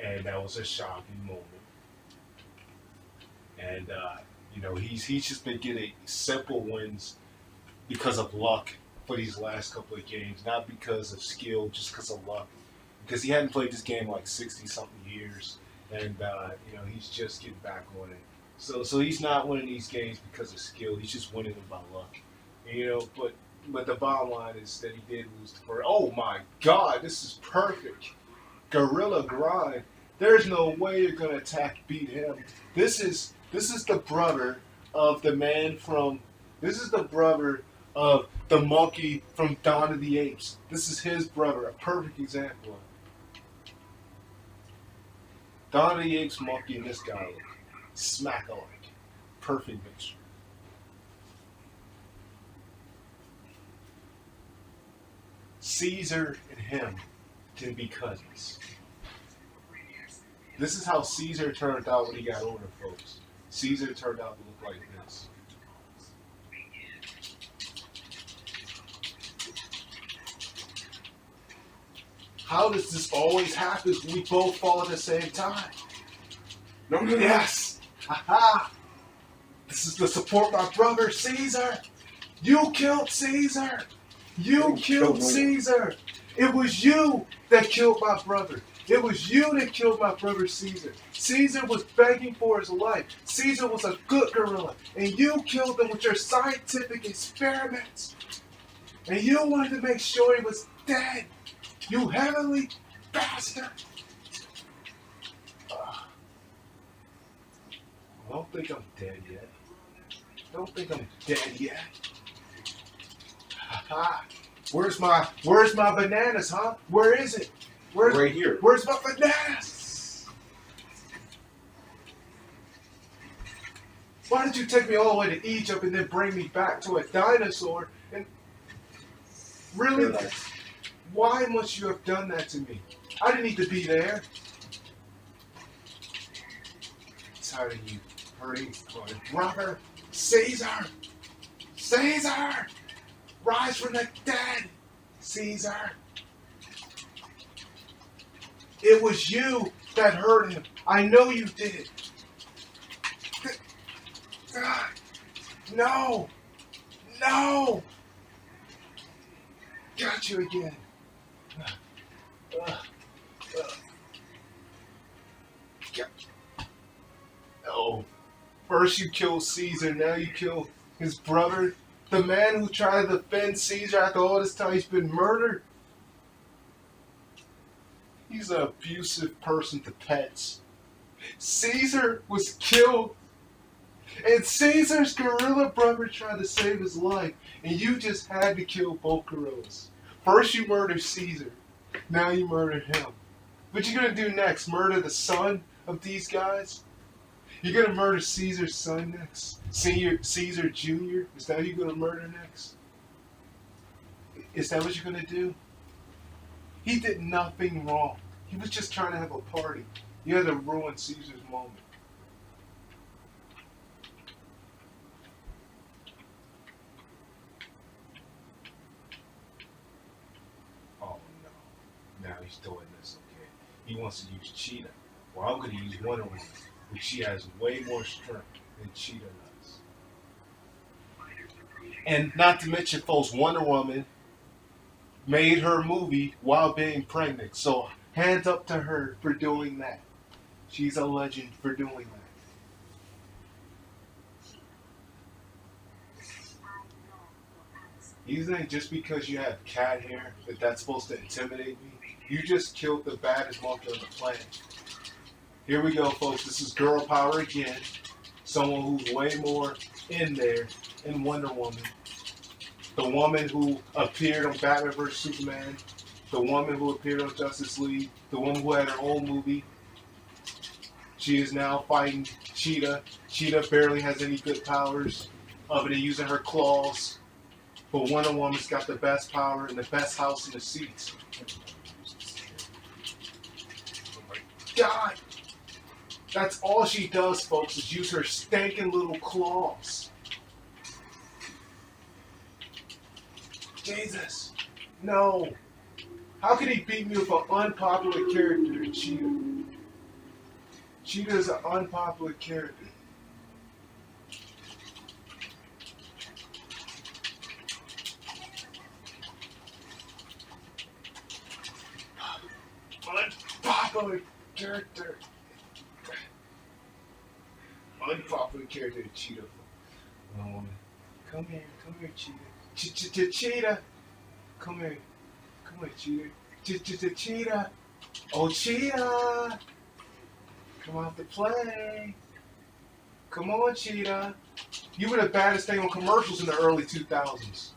[SPEAKER 1] And that was a shocking moment. And you know, he's just been getting simple wins because of luck for these last couple of games, not because of skill, just because of luck. Because he hadn't played this game like 60-something years, and you know, he's just getting back on it. So he's not winning these games because of skill. He's just winning them by luck. And, you know, but the bottom line is that he did lose the first. Oh my God, this is perfect. Gorilla Grind. There's no way you're gonna beat him. This is the brother of the man from. This is the brother of the monkey from Dawn of the Apes. This is his brother, a perfect example of it. Dawn of the Apes monkey and this guy look smack alike. Perfect mixture. Caesar and him can be cousins. This is how Caesar turned out when he got older, folks. Caesar turned out to look like this. How does this always happen when we both fall at the same time?
[SPEAKER 2] No.
[SPEAKER 1] Yes! Haha! This is to support my brother, Caesar! You killed Caesar! You killed Caesar! It was you that killed my brother. It was you that killed my brother Caesar. Caesar was begging for his life. Caesar was a good gorilla. And you killed him with your scientific experiments. And you wanted to make sure he was dead. You heavenly bastard. I don't think I'm dead yet. I don't think I'm dead yet. Ha! Where's my bananas, huh? Where is it?
[SPEAKER 2] Right here.
[SPEAKER 1] Where's my bananas? Why did you take me all the way to Egypt and then bring me back to a dinosaur? And really,
[SPEAKER 2] Relax.
[SPEAKER 1] why must you have done that to me? I didn't need to be there. I'm tired of you hurting my brother. Caesar! Caesar! Rise from the dead! Caesar! It was you that hurt him. I know you did. God. No! No! Got you again. No. First you kill Caesar, now you kill his brother. The man who tried to defend Caesar after all this time he's been murdered. He's an abusive person to pets. Caesar was killed. And Caesar's gorilla brother tried to save his life. And you just had to kill both gorillas. First you murdered Caesar. Now you murdered him. What you gonna do next? Murder the son of these guys? You're gonna murder Caesar's son next? Caesar Jr.? Is that who you're gonna murder next? Is that what you're gonna do? He did nothing wrong. He was just trying to have a party. You had to ruin Caesar's moment. Oh no. Now he's doing this, okay? He wants to use Cheetah. Well, I'm gonna use Wonder Woman. But she has way more strength than Cheetah does. And not to mention, folks, Wonder Woman made her movie while being pregnant. So hands up to her for doing that. She's a legend for doing that. You think just because you have cat hair that that's supposed to intimidate me? You just killed the baddest monkey on the planet. Here we go, folks. This is girl power again. Someone who's way more in there in Wonder Woman. The woman who appeared on Batman vs. Superman. The woman who appeared on Justice League. The woman who had her own movie. She is now fighting Cheetah. Cheetah barely has any good powers other than using her claws. But Wonder Woman's got the best power and the best house in the seats. God! That's all she does, folks, is use her stinking little claws. Jesus. No. How could he beat me with an unpopular character, Cheetah? Cheetah is an unpopular character. Unpopular character. Unpopular character, Cheetah. Come here, Cheetah. Cheetah. Come here, Cheetah. Cheetah. Oh, Cheetah. Come out to play. Come on, Cheetah. You were the baddest thing on commercials in the early 2000s.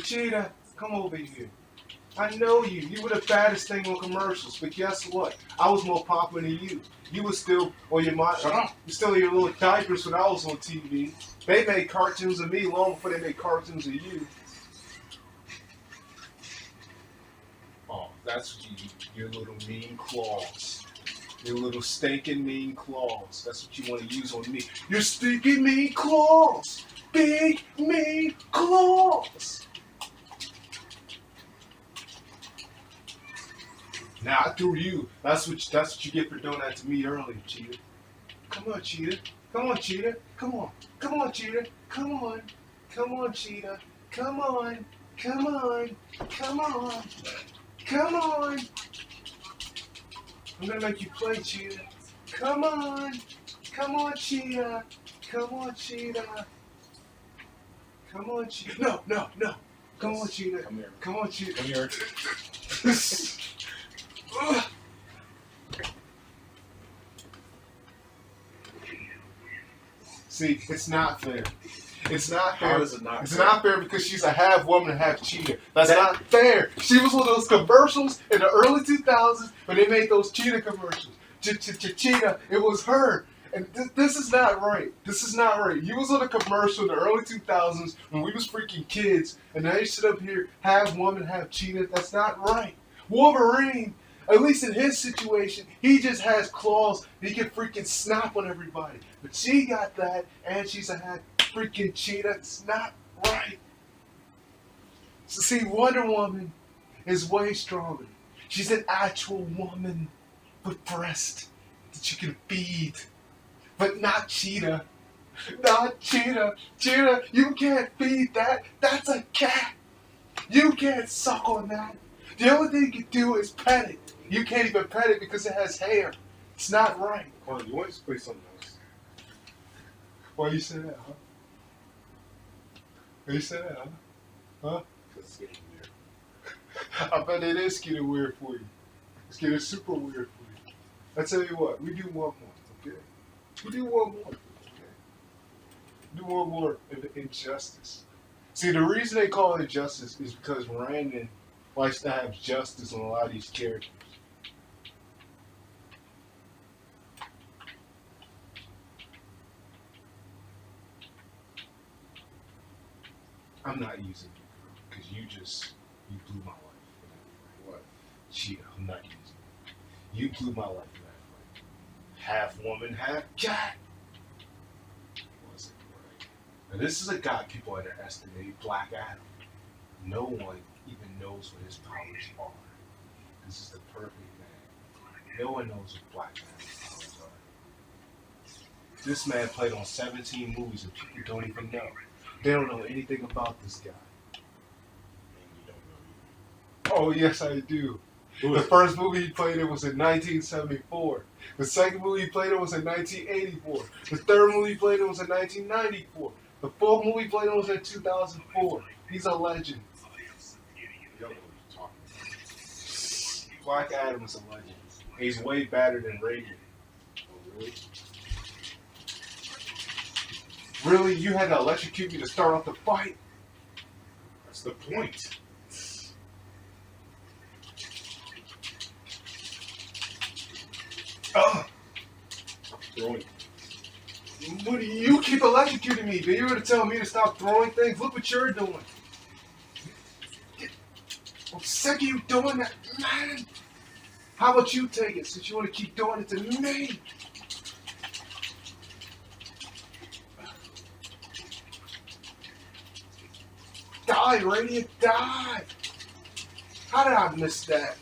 [SPEAKER 1] Cheetah, come over here. I know you. You were the baddest thing on commercials, but guess what? I was more popular than you. You were still on your mind.
[SPEAKER 2] Shut up.
[SPEAKER 1] You still in your little diapers when I was on TV. They made cartoons of me long before they made cartoons of you. Oh, that's what you. Your little mean claws. Your little stinking mean claws. That's what you want to use on me. Your stinking mean claws. Big mean claws. Not through you. That's what you get for doing that to me earlier, Cheetah. Come on, Cheetah. Come on, Cheetah. Come on. Come on, Cheetah. Come on. Come on, Cheetah. Come on. Come on. Come on. Come on. I'm gonna make you play, Cheetah. Come on. Come on, Cheetah. Come on, Cheetah. Come on, Cheetah. No, no, no. Come on, Cheetah.
[SPEAKER 2] Come here.
[SPEAKER 1] Come on, Cheetah.
[SPEAKER 2] Come here.
[SPEAKER 1] See, it's not fair. It's not
[SPEAKER 3] How
[SPEAKER 1] fair.
[SPEAKER 3] is it not
[SPEAKER 1] It's
[SPEAKER 3] fair?
[SPEAKER 1] not fair because she's a half woman, half cheetah. That's not fair. She was one of those commercials in the early 2000s when they made those cheetah commercials. Cheetah, it was her. And this is not right. This is not right. You was on a commercial in the early 2000s when we was freaking kids, and now you sit up here, half woman, half cheetah. That's not right. Wolverine, at least in his situation, he just has claws. He can freaking snap on everybody. But she got that, and she's a half freaking cheetah. It's not right. So see, Wonder Woman is way stronger. She's an actual woman with breasts that you can feed. But not Cheetah. Not Cheetah. Cheetah, you can't feed that. That's a cat. You can't suck on that. The only thing you can do is pet it. You can't even pet it because it has hair. It's not right.
[SPEAKER 2] Come on, you want to just play something else?
[SPEAKER 1] Why you say that, huh? Why you say that, huh? Huh?
[SPEAKER 2] Because it's getting weird.
[SPEAKER 1] I bet it is getting weird for you. It's getting super weird for you. I tell you what, we do one more, okay? We do one more, okay? Do one more in the injustice. See, the reason they call it injustice is because Brandon likes to have justice on a lot of these characters. I'm not using you, because you blew my life.
[SPEAKER 2] What?
[SPEAKER 1] Cheetah, I'm not using you. You blew my life in that fight. Half woman, half cat. Was it right? Now this is a guy people underestimate, Black Adam. No one even knows what his powers are. This is the perfect man. No one knows what Black Adam's powers are. This man played on 17 movies and people don't even know. They don't know anything about this guy.
[SPEAKER 2] And you don't know
[SPEAKER 1] Oh, yes, I do.
[SPEAKER 2] Who
[SPEAKER 1] The
[SPEAKER 2] is it?
[SPEAKER 1] first movie he played in was in 1974. The second movie he played in was in 1984. The third movie he played in was in 1994. The fourth movie he played in was in 2004. He's a legend.
[SPEAKER 2] You don't know what you're talking about.
[SPEAKER 1] Black Adam is a legend. He's way better than Reagan.
[SPEAKER 2] Oh, really?
[SPEAKER 1] Really? You had to electrocute me to start off the fight?
[SPEAKER 2] That's the point.
[SPEAKER 1] Ugh!
[SPEAKER 2] Throwing.
[SPEAKER 1] What do you keep electrocuting me? Then you're going to tell me to stop throwing things? Look what you're doing. I'm sick of you doing that, man. How about you take it since you want to keep doing it to me? Die, Radiant, die! How did I miss that?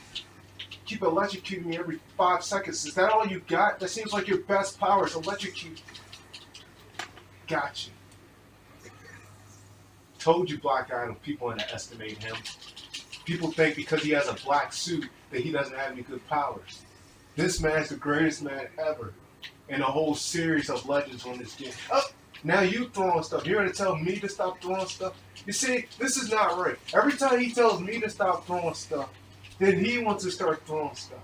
[SPEAKER 1] Keep electrocuting me every 5 seconds. Is that all you got? That seems like your best power is electrocute. Got you. Told you, Black Adam, people underestimate him. People think because he has a black suit that he doesn't have any good powers. This man's the greatest man ever in a whole series of legends on this game. Oh, now you throwing stuff. You're going to tell me to stop throwing stuff? You see, this is not right. Every time he tells me to stop throwing stuff, then he wants to start throwing stuff.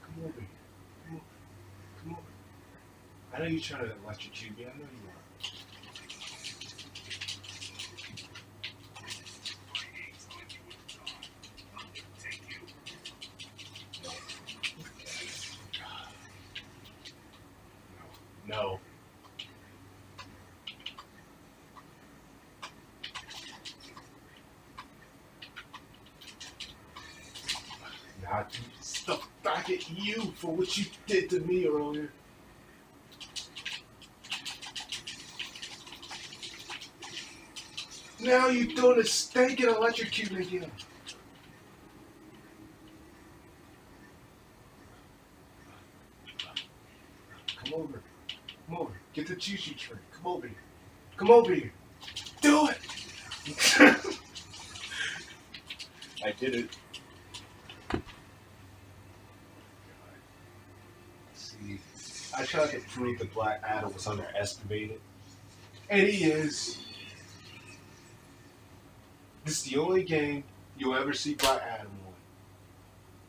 [SPEAKER 1] Come over here. Come over. Come over. I know you're trying to electrocute me. I know you are. No. Now I do stuff back at you for what you did to me earlier. Now you're doing the steak and electrocuting again. Come over. Come over. Get the choo-choo train. Come over here. Come over here. Do it!
[SPEAKER 3] I did it.
[SPEAKER 1] See, I tried to prove that Black Adam was underestimated. And he is. This is the only game you'll ever see Black Adam win.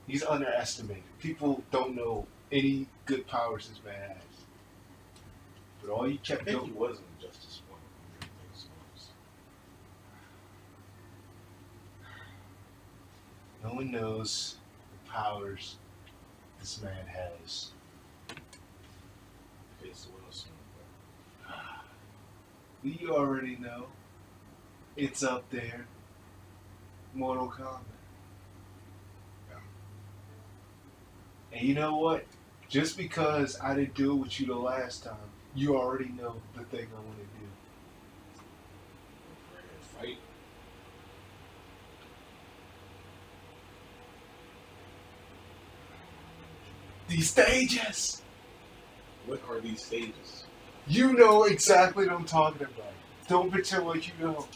[SPEAKER 1] He's underestimated. People don't know any good powers this man has. But all he
[SPEAKER 2] I
[SPEAKER 1] kept
[SPEAKER 2] think
[SPEAKER 1] doing.
[SPEAKER 2] he was in Justice One.
[SPEAKER 1] No one knows the powers this man has.
[SPEAKER 2] Okay, so what else?
[SPEAKER 1] You already know. It's up there. Mortal Kombat. And you know what? Just because I didn't do it with you the last time, you already know the thing I want to do.
[SPEAKER 2] Fight.
[SPEAKER 1] These stages!
[SPEAKER 2] What are these stages?
[SPEAKER 1] You know exactly what I'm talking about. Don't pretend like you know.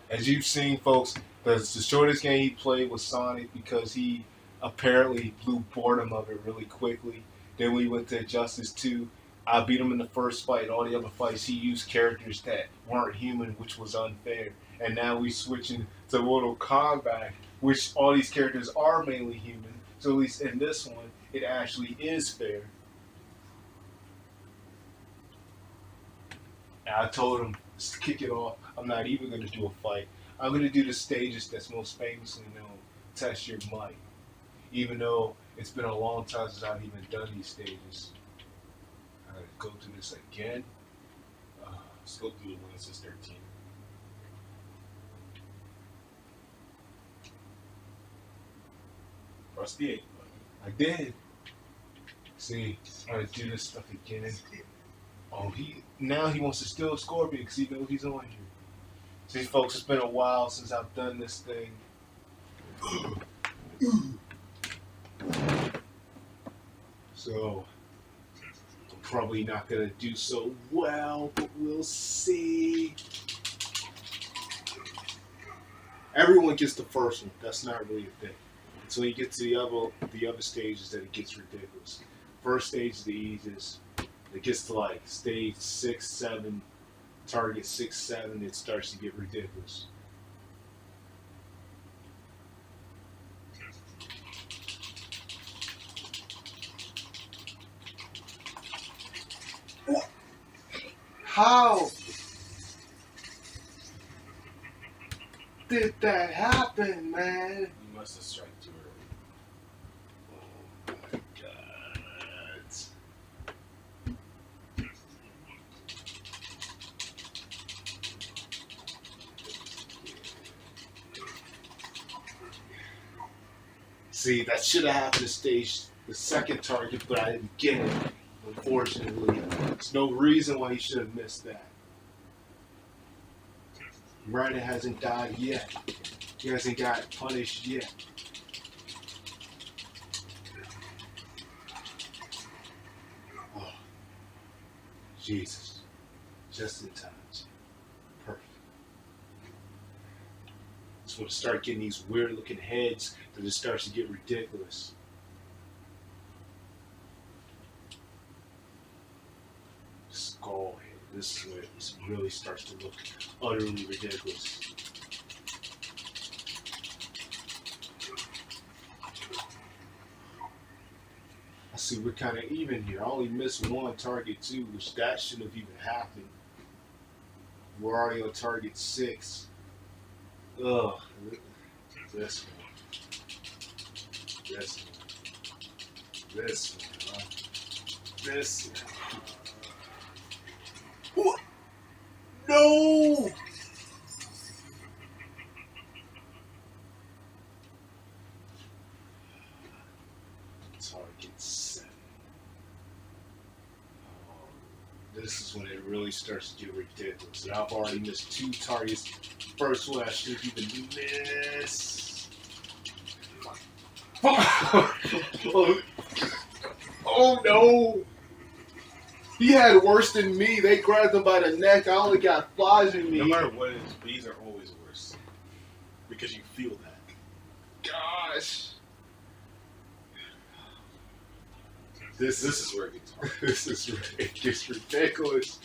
[SPEAKER 1] As you've seen, folks, that's the shortest game he played was Sonic because he apparently blew boredom of it really quickly. Then we went to Justice 2. I beat him in the first fight. All the other fights, he used characters that weren't human, which was unfair. And now we switching to Mortal Kombat, which all these characters are mainly human. So at least in this one, it actually is fair. And I told him, to kick it off, I'm not even going to do a fight. I'm going to do the stages that's most famously known, test your might. Even though it's been a long time since I've even done these stages. I gotta go through this again.
[SPEAKER 2] Let's go through the one that says 13. Press the 8 button.
[SPEAKER 1] I did. See, I gotta do this stuff again. Oh, now he wants to steal Scorpion because he knows he's on here. See, folks, it's been a while since I've done this thing. So, I'm probably not going to do so well, but we'll see. Everyone gets the first one. That's not really a thing. Until you get to the other stages that it gets ridiculous. First stage is the easiest. It gets to like stage 6, 7, target 6, 7, it starts to get ridiculous. How did that happen, man?
[SPEAKER 2] You must have struck too early.
[SPEAKER 1] Oh my God. See, that should have happened to stage the second target, but I didn't get it. Unfortunately, there's no reason why he should have missed that. Ryder hasn't died yet. He hasn't got punished yet. Oh, Jesus. Just in time. Perfect. Just want to start getting these weird looking heads that it starts to get ridiculous. Skull head. This is where this really starts to look utterly ridiculous. I see we're kind of even here. I only missed one target too, which that shouldn't have even happened. We're already on target 6. Ugh. This one. This one. This one. This one. What? No! Target 7. This is when it really starts to get ridiculous. And I've already missed 2 targets. First one I should even miss. Oh no! He had worse than me. They grabbed him by the neck. I only got flies in me.
[SPEAKER 2] No matter what it is, B's are always worse. Because you feel that.
[SPEAKER 1] Gosh.
[SPEAKER 2] This is where it gets hard.
[SPEAKER 1] This is it gets ridiculous.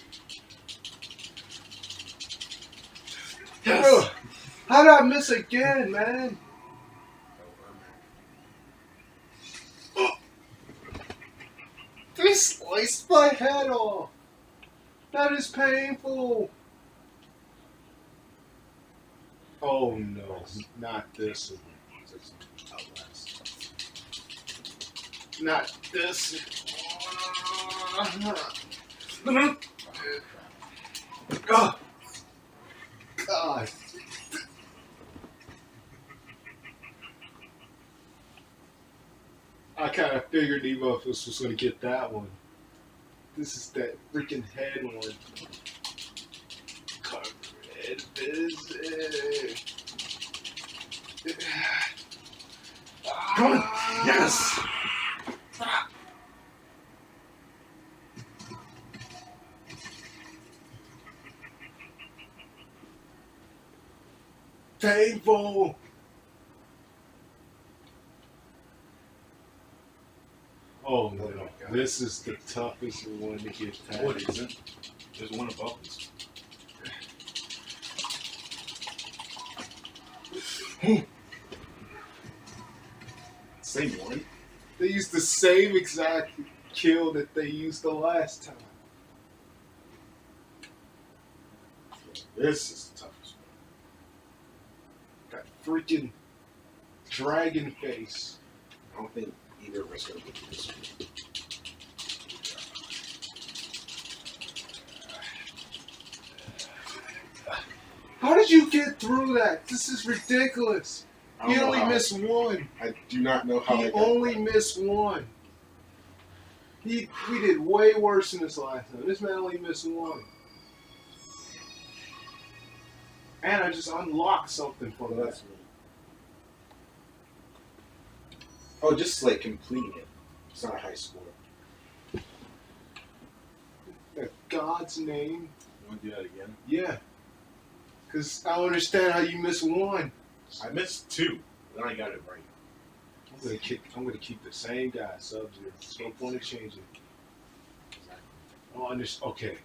[SPEAKER 1] How did I miss again, man? They sliced my head off. That is painful. Oh no, not this one. Not this. Oh, God. I kind of figured Evo was going to get that one. This is that freaking head one. Covered busy.
[SPEAKER 2] Come on. Yes.
[SPEAKER 1] Painful. Oh no, this is the toughest one to get past.
[SPEAKER 3] What is it? There's one above this.
[SPEAKER 2] Same one.
[SPEAKER 1] They used the same exact kill that they used the last time.
[SPEAKER 2] This is the toughest one.
[SPEAKER 1] That freaking dragon face.
[SPEAKER 2] I don't think either of us are going to get this one.
[SPEAKER 1] How did you get through that? This is ridiculous.
[SPEAKER 2] I
[SPEAKER 1] He
[SPEAKER 2] don't know
[SPEAKER 1] only
[SPEAKER 2] how.
[SPEAKER 1] missed one.
[SPEAKER 2] I do not know how.
[SPEAKER 1] He
[SPEAKER 2] I got
[SPEAKER 1] only
[SPEAKER 2] that.
[SPEAKER 1] missed one. We did way worse than this last time. This man only missed one. And I just unlocked something from
[SPEAKER 2] Well,
[SPEAKER 1] that.
[SPEAKER 2] that's me. Oh, just like completing it. It's not a high score.
[SPEAKER 1] In God's name.
[SPEAKER 3] You want to do that again?
[SPEAKER 1] Yeah. Because I don't understand how you missed one.
[SPEAKER 3] I missed two. Then I got it right.
[SPEAKER 1] I'm gonna keep the same guy, Sub-Zero. There's no point in changing. Okay.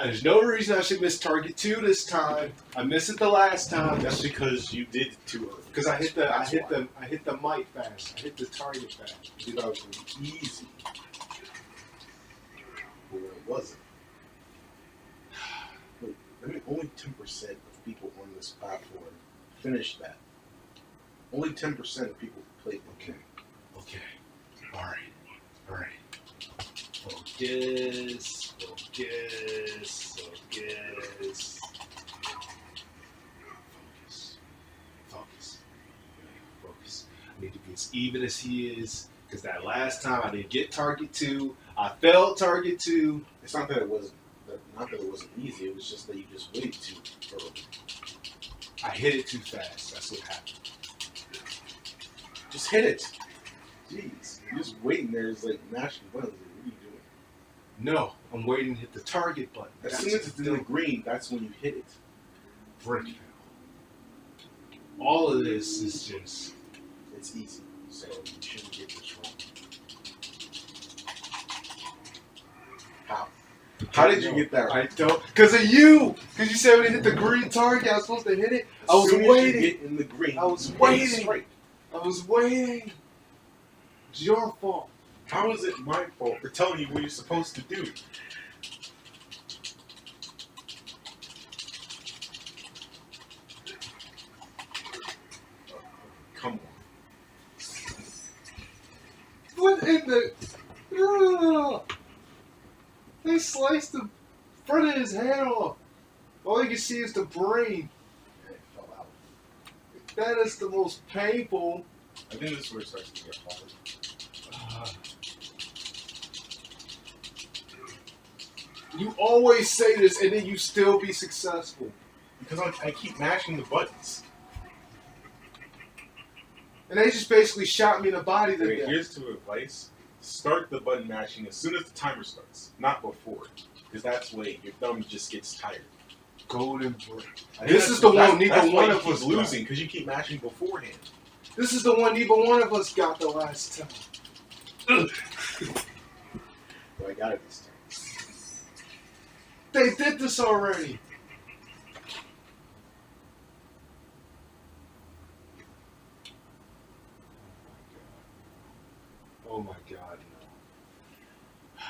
[SPEAKER 1] There's no reason I should miss target 2 this time. I missed it the last time.
[SPEAKER 3] That's because you did it too early.
[SPEAKER 1] Because I hit the
[SPEAKER 3] That's why.
[SPEAKER 1] I hit the mic fast. I hit the target fast.
[SPEAKER 2] You thought it was gonna be easy. But it wasn't. Wait, I mean, only 10% of people on this platform finished that. Only 10% of people played the game.
[SPEAKER 1] Okay. Alright. Alright. Focus. Focus. Focus. Focus. Focus. Focus. I need to be as even as he is. Because that last time I didn't get target 2. I failed target 2.
[SPEAKER 2] It's not that it wasn't. Not that it wasn't easy. It was just that you just waited too early.
[SPEAKER 1] I hit it too fast. That's what happened.
[SPEAKER 2] Just hit it. Jeez, you're just waiting there. It's like mashing buttons. Like, what are you doing?
[SPEAKER 1] No, I'm waiting to hit the target button.
[SPEAKER 2] As
[SPEAKER 1] That's
[SPEAKER 2] soon as it's in the green, that's when you hit it.
[SPEAKER 1] brick. All of this is just.
[SPEAKER 2] It's easy, so you shouldn't get this wrong. How? How did you get that right?
[SPEAKER 1] I don't. Because of you! Because you said when it hit the green target, I was supposed to hit it. I was
[SPEAKER 2] As soon as
[SPEAKER 1] waiting.
[SPEAKER 2] you get in the green,
[SPEAKER 1] I was
[SPEAKER 2] you hit it
[SPEAKER 1] waiting.
[SPEAKER 2] straight.
[SPEAKER 1] I was waiting. It's your fault.
[SPEAKER 3] How is it my fault for telling you what you're supposed to do? Come on.
[SPEAKER 1] What in the. Ugh. They sliced the front of his head off. All you can see is the brain.
[SPEAKER 2] And it fell out.
[SPEAKER 1] That is the most painful.
[SPEAKER 3] I think this is where it starts to get hard.
[SPEAKER 1] You always say this and then you still be successful.
[SPEAKER 3] Because I keep mashing the buttons.
[SPEAKER 1] And they just basically shot me in the body to
[SPEAKER 3] Okay,
[SPEAKER 1] death.
[SPEAKER 3] here's to advice. Start the button mashing as soon as the timer starts, not before. Because that's way your thumb just gets tired.
[SPEAKER 1] Golden brick.
[SPEAKER 3] I think
[SPEAKER 1] This
[SPEAKER 3] that's-
[SPEAKER 1] is the one
[SPEAKER 3] that's
[SPEAKER 1] neither
[SPEAKER 3] why
[SPEAKER 1] one
[SPEAKER 3] you
[SPEAKER 1] of
[SPEAKER 3] keep
[SPEAKER 1] us got.
[SPEAKER 3] losing, because you keep mashing beforehand.
[SPEAKER 1] This is the one neither one of us got the last time.
[SPEAKER 2] But I got it this time.
[SPEAKER 1] They did this already. Oh my God, no.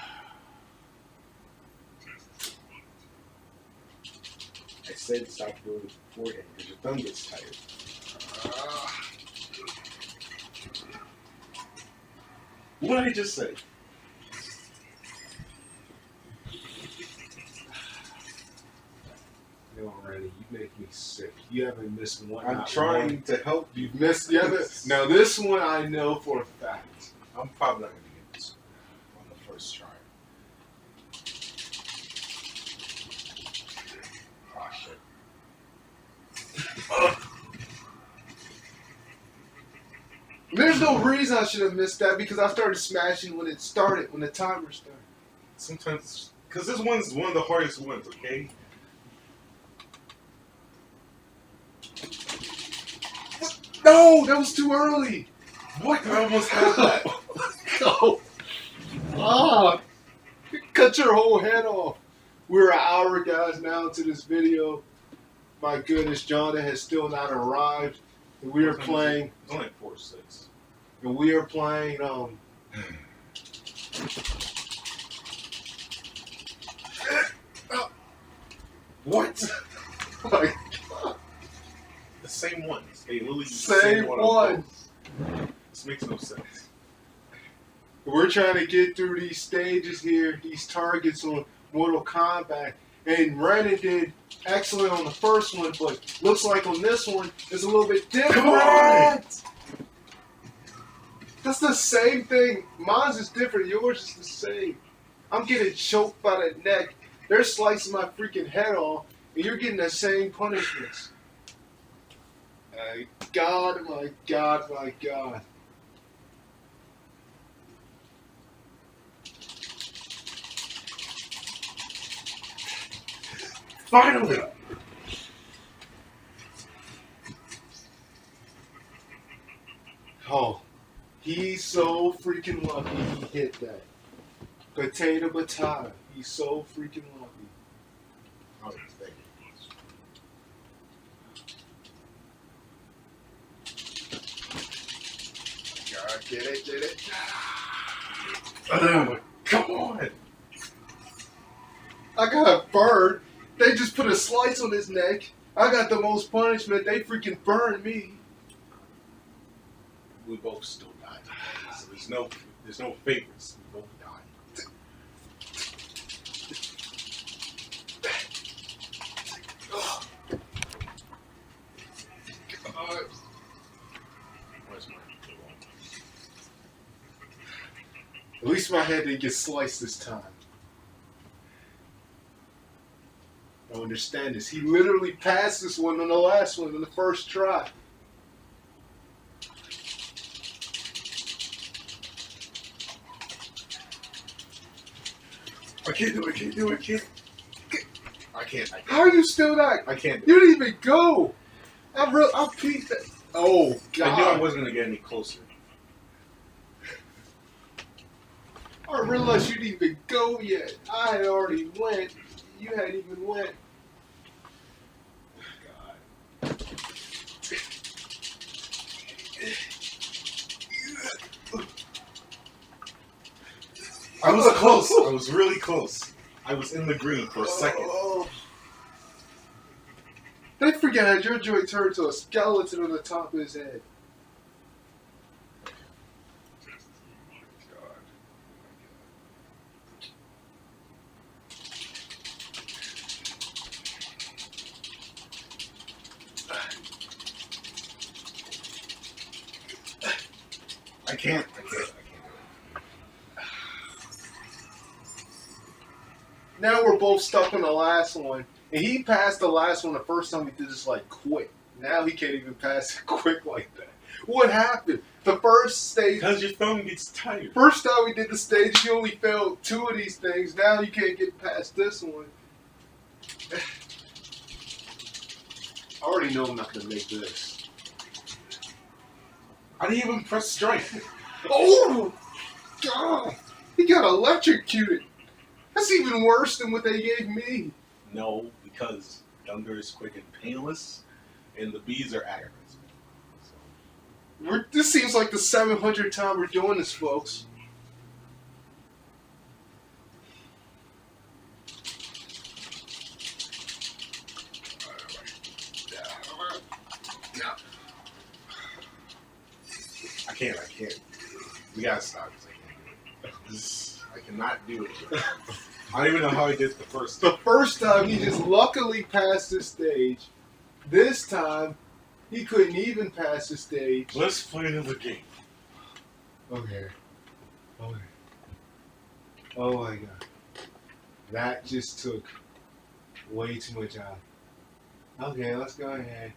[SPEAKER 2] I said stop doing it beforehand because your thumb gets tired. What did I just say?
[SPEAKER 1] No, Randy, you make me sick. You haven't missed one.
[SPEAKER 2] I'm
[SPEAKER 1] not
[SPEAKER 2] trying
[SPEAKER 1] one.
[SPEAKER 2] to help you.
[SPEAKER 1] You've missed the other. Now this one I know for a fact.
[SPEAKER 3] I'm probably not gonna get this
[SPEAKER 2] On the first try. Oh shit.
[SPEAKER 1] There's no reason I should have missed that because I started smashing when it started, when the timer started.
[SPEAKER 3] sometimes because this one's one of the hardest ones. Okay.
[SPEAKER 1] No, that was too early.
[SPEAKER 3] What? I almost had that.
[SPEAKER 1] No. Ah, cut your whole head off. We're an hour, guys, now into this video. My goodness, Jonathan has still not arrived. And we are playing.
[SPEAKER 3] It's only like 4 or 6.
[SPEAKER 1] And we are playing. What? Like,
[SPEAKER 3] The same ones. They literally use the
[SPEAKER 1] same
[SPEAKER 3] one.
[SPEAKER 1] one.
[SPEAKER 3] This makes no sense.
[SPEAKER 1] We're trying to get through these stages here, these targets on Mortal Kombat. And Brandon did excellent on the first one, but looks like on this one it's a little bit different.
[SPEAKER 3] Come on!
[SPEAKER 1] That's the same thing. Mine's is different. Yours is the same. I'm getting choked by the neck. They're slicing my freaking head off, and you're getting the same punishments. My God, my God, my God.
[SPEAKER 3] Finally!
[SPEAKER 1] Oh, he's so freaking lucky he hit that. Potato batata. He's so freaking lucky.
[SPEAKER 2] I was expecting.
[SPEAKER 1] God, get it.
[SPEAKER 3] Come on!
[SPEAKER 1] I got burned. They just put a slice on his neck. I got the most punishment. They freaking burned me.
[SPEAKER 3] We both still died. So there's no favorites. We both died. Where's my
[SPEAKER 1] At least my head didn't get sliced this time. I understand this. He literally passed this one on the last one on the first try.
[SPEAKER 3] I can't do it. I can't.
[SPEAKER 1] How are you still not?
[SPEAKER 3] I can't do it.
[SPEAKER 1] You didn't even go. I peeked that. Oh, God.
[SPEAKER 3] I knew I wasn't going to get any closer.
[SPEAKER 1] I realized you didn't even go yet. I had already went. You hadn't even went. God.
[SPEAKER 3] I was close. I was really close. I was in the green for a second.
[SPEAKER 1] Oh. They forgot your joint turned to a skeleton on the top of his head.
[SPEAKER 3] I can't do it.
[SPEAKER 1] Now we're both stuck on the last one. And he passed the last one the first time he did this like quick. Now he can't even pass it quick like that. What happened? The first stage.
[SPEAKER 3] Because your thumb gets tired.
[SPEAKER 1] First time we did the stage, you only failed 2 of these things. Now you can't get past this one. I already know I'm not going to make this.
[SPEAKER 3] I didn't even press strike.
[SPEAKER 1] Oh! God! He got electrocuted. That's even worse than what they gave me.
[SPEAKER 3] No, because Younger is quick and painless, and the bees are aggravating. So,
[SPEAKER 1] This seems like the 700th time we're doing this, folks.
[SPEAKER 2] can't. We gotta stop this. I cannot do it. I don't even know how he did the first.
[SPEAKER 1] The first time he just luckily passed the stage. This time he couldn't even pass the stage.
[SPEAKER 3] Let's play another game.
[SPEAKER 1] Okay. Okay. Oh my god. That just took way too much out. Okay, let's go ahead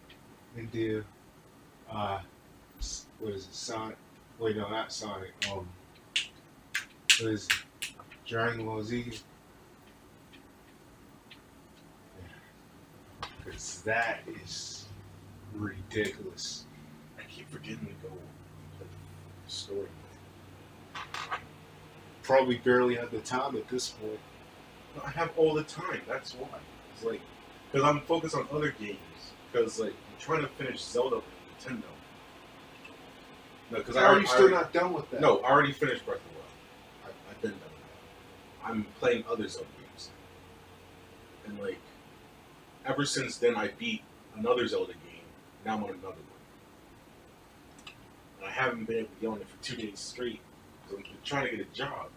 [SPEAKER 1] and do what is it? Sonic. Wait, no, not Sonic. What is it? Dragon Ball Z. Because that is ridiculous.
[SPEAKER 3] I keep forgetting to go play the story.
[SPEAKER 1] Probably barely have the time at this point.
[SPEAKER 3] No, I have all the time. That's why. It's like, because I'm focused on other games. Because like I'm trying to finish Zelda with Nintendo. No, because
[SPEAKER 1] How are you still not done with that?
[SPEAKER 3] No, I already finished Breath of the Wild. I've been done with that. I'm playing other Zelda games. And like, ever since then, I beat another Zelda game. Now I'm on another one. And I haven't been able to get on it for 2 days straight. Because I'm trying to get a job.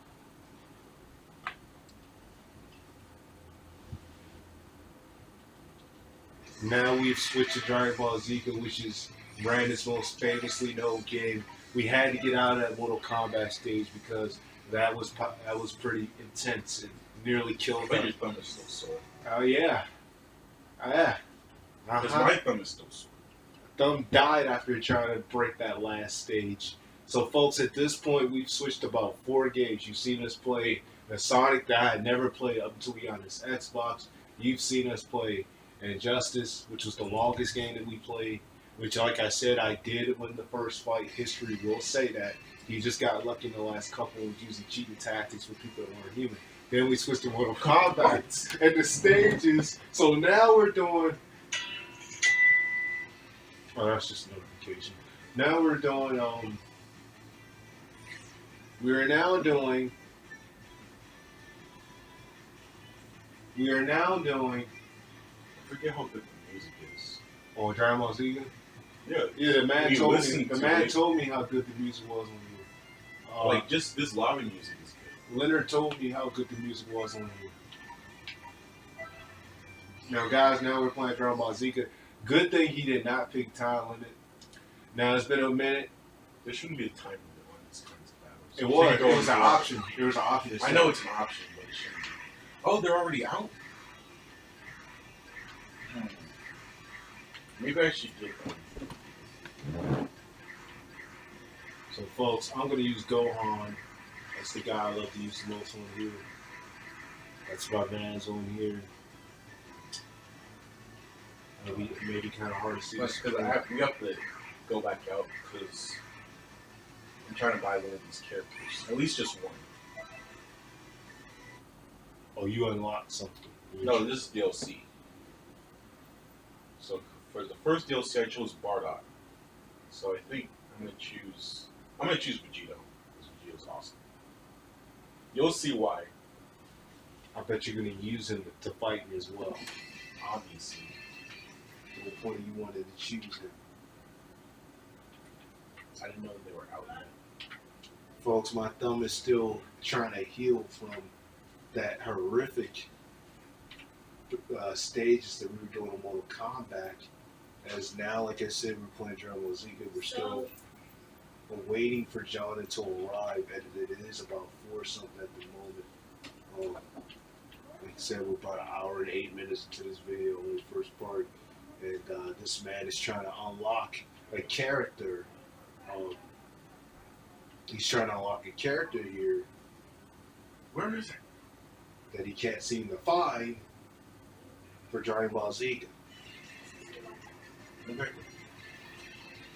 [SPEAKER 1] Now we've switched to Dragon Ball Z, which is Brandon's most famously known game. We had to get out of that Mortal Kombat stage because that was pretty intense and nearly killed
[SPEAKER 3] But
[SPEAKER 1] us.
[SPEAKER 3] your thumb is still sore.
[SPEAKER 1] Oh yeah, yeah.
[SPEAKER 3] Because
[SPEAKER 1] Uh-huh.
[SPEAKER 3] my thumb is still sore.
[SPEAKER 1] Thumb died after trying to break that last stage. So, folks, at this point, we've switched about 4 games. You've seen us play the Sonic that I had never played up until we got this Xbox. You've seen us play Injustice, which was the longest game that we played. Which, like I said, I did win the first fight. History will say that. You just got lucky in the last couple of using cheating tactics for people that weren't human. Then we switched to Mortal Kombat and the stages. So now we're doing. Oh, that's just a notification. Now we're doing. We are now doing.
[SPEAKER 3] I forget how good the music is.
[SPEAKER 1] Oh, Dragon Ball Z.
[SPEAKER 3] Yeah.
[SPEAKER 1] Yeah, the man
[SPEAKER 3] We
[SPEAKER 1] told me.
[SPEAKER 3] listened
[SPEAKER 1] The
[SPEAKER 3] to
[SPEAKER 1] man
[SPEAKER 3] it.
[SPEAKER 1] told me how good the music was when we were.
[SPEAKER 3] Like, just this lobby music is good.
[SPEAKER 1] Leonard told me how good the music was on here. Now, guys, now we're playing Dragon Ball Z. Good thing he did not pick time limit. Now, it's been a minute.
[SPEAKER 3] There shouldn't be a time limit on these kinds of battles.
[SPEAKER 1] It
[SPEAKER 3] You
[SPEAKER 1] was.
[SPEAKER 3] can't go
[SPEAKER 1] It was an
[SPEAKER 3] into it.
[SPEAKER 1] option. There was an option.
[SPEAKER 3] I know it's an option, but it shouldn't be. Oh, they're already out? Maybe I should get them.
[SPEAKER 1] So, folks, I'm going to use Gohan. That's the guy I love to use the most on here. That's my man's on here. Maybe kind of hard to see.
[SPEAKER 3] Because we have to go back out because I'm trying to buy one of these characters. At least just one.
[SPEAKER 1] Oh, you unlocked something.
[SPEAKER 3] No, this is DLC. So for the first DLC, I chose Bardock. So I think I'm gonna choose Vegito. Because Vegito's awesome. You'll see why.
[SPEAKER 1] I bet you're going to use him to fight me as well.
[SPEAKER 3] Obviously.
[SPEAKER 1] To the point you wanted to choose him.
[SPEAKER 3] I didn't know they were out yet.
[SPEAKER 1] Folks, my thumb is still trying to heal from that horrific stages that we were doing in Mortal Kombat. As now, like I said, we're playing Dragon Ball Z. We're waiting for Jonathan to arrive, and it is about 4 something at the moment. Like I said, we're about 1 hour and 8 minutes into this video, in the first part, and this man is trying to unlock a character. He's trying to unlock a character here
[SPEAKER 3] Where is it?
[SPEAKER 1] that he can't seem to find for Dragon Ball Z.
[SPEAKER 3] Okay. There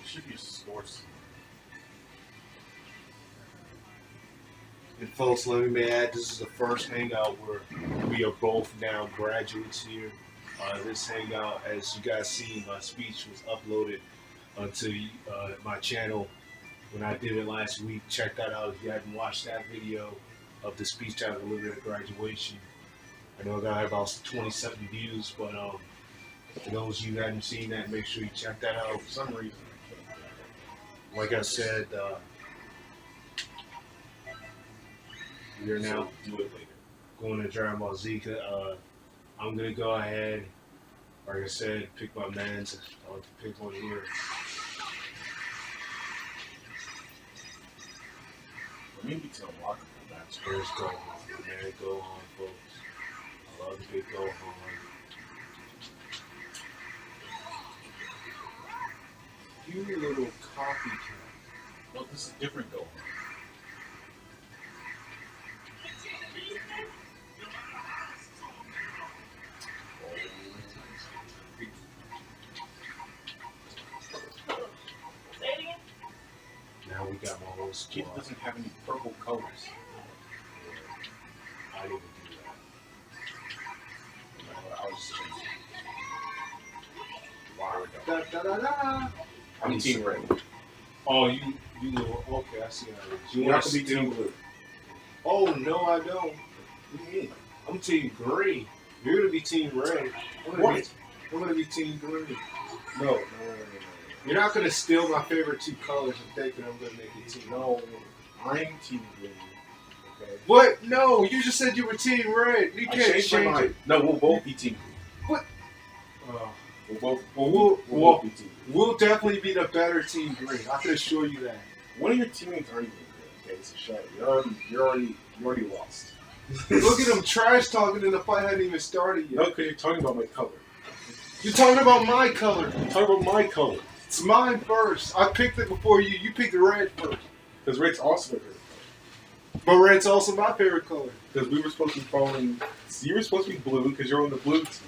[SPEAKER 3] should be a source.
[SPEAKER 1] And folks, let me add, this is the first hangout where we are both now graduates here. This hangout, as you guys see, my speech was uploaded to my channel when I did it last week. Check that out if you haven't watched that video of the speech I delivered at graduation. I know I got about 27 views, but for those of you who haven't seen that, make sure you check that out.
[SPEAKER 3] For some reason, I can't get it.
[SPEAKER 1] like I said, we are now
[SPEAKER 3] So do it later.
[SPEAKER 1] going to Dragon Ball Z. I'm gonna go ahead, like I said, pick my mans. I'll pick one here.
[SPEAKER 3] Or maybe to unlock the match.
[SPEAKER 1] Here's Gohan. Man, Gohan, folks. I love the big Gohan. You little copycat.
[SPEAKER 3] No, this is different though.
[SPEAKER 1] Now we got my whole
[SPEAKER 3] Kid
[SPEAKER 1] squad.
[SPEAKER 3] doesn't have any purple colors.
[SPEAKER 1] I didn't do that.
[SPEAKER 3] I was just changing.
[SPEAKER 1] Wow. Da, da, da, da.
[SPEAKER 3] I'm team red.
[SPEAKER 1] Oh, you little. Okay, I see how it is. You
[SPEAKER 3] You
[SPEAKER 1] want
[SPEAKER 3] have
[SPEAKER 1] to
[SPEAKER 3] to be team blue.
[SPEAKER 1] Oh, no, I don't. What do you mean? I'm team green. You're going to be team red. I'm gonna be team green. No. You're not gonna steal my favorite two colors and thinking I'm gonna make it team.
[SPEAKER 3] No, I'm team green. Okay.
[SPEAKER 1] What? No, you just said you were team red. You
[SPEAKER 3] I
[SPEAKER 1] can't
[SPEAKER 3] changed my
[SPEAKER 1] change
[SPEAKER 3] mind.
[SPEAKER 1] it.
[SPEAKER 3] No, we'll both be team green. We'll both.
[SPEAKER 1] We'll
[SPEAKER 3] both be team green.
[SPEAKER 1] we'll definitely be the better team green. I can assure you that.
[SPEAKER 3] One of your teammates aren't even good. Okay, so shut up. You already lost.
[SPEAKER 1] Look at him trash talking and the fight hadn't even started
[SPEAKER 3] No,
[SPEAKER 1] yet.
[SPEAKER 3] because you're talking about my color.
[SPEAKER 1] You're talking about my color.
[SPEAKER 3] You're talking about my color.
[SPEAKER 1] It's mine first. I picked it before you. You picked the red first.
[SPEAKER 3] Because red's also my favorite color.
[SPEAKER 1] But red's also my favorite color.
[SPEAKER 3] Because we were supposed to be following. You were supposed to be blue because you're on the blue team.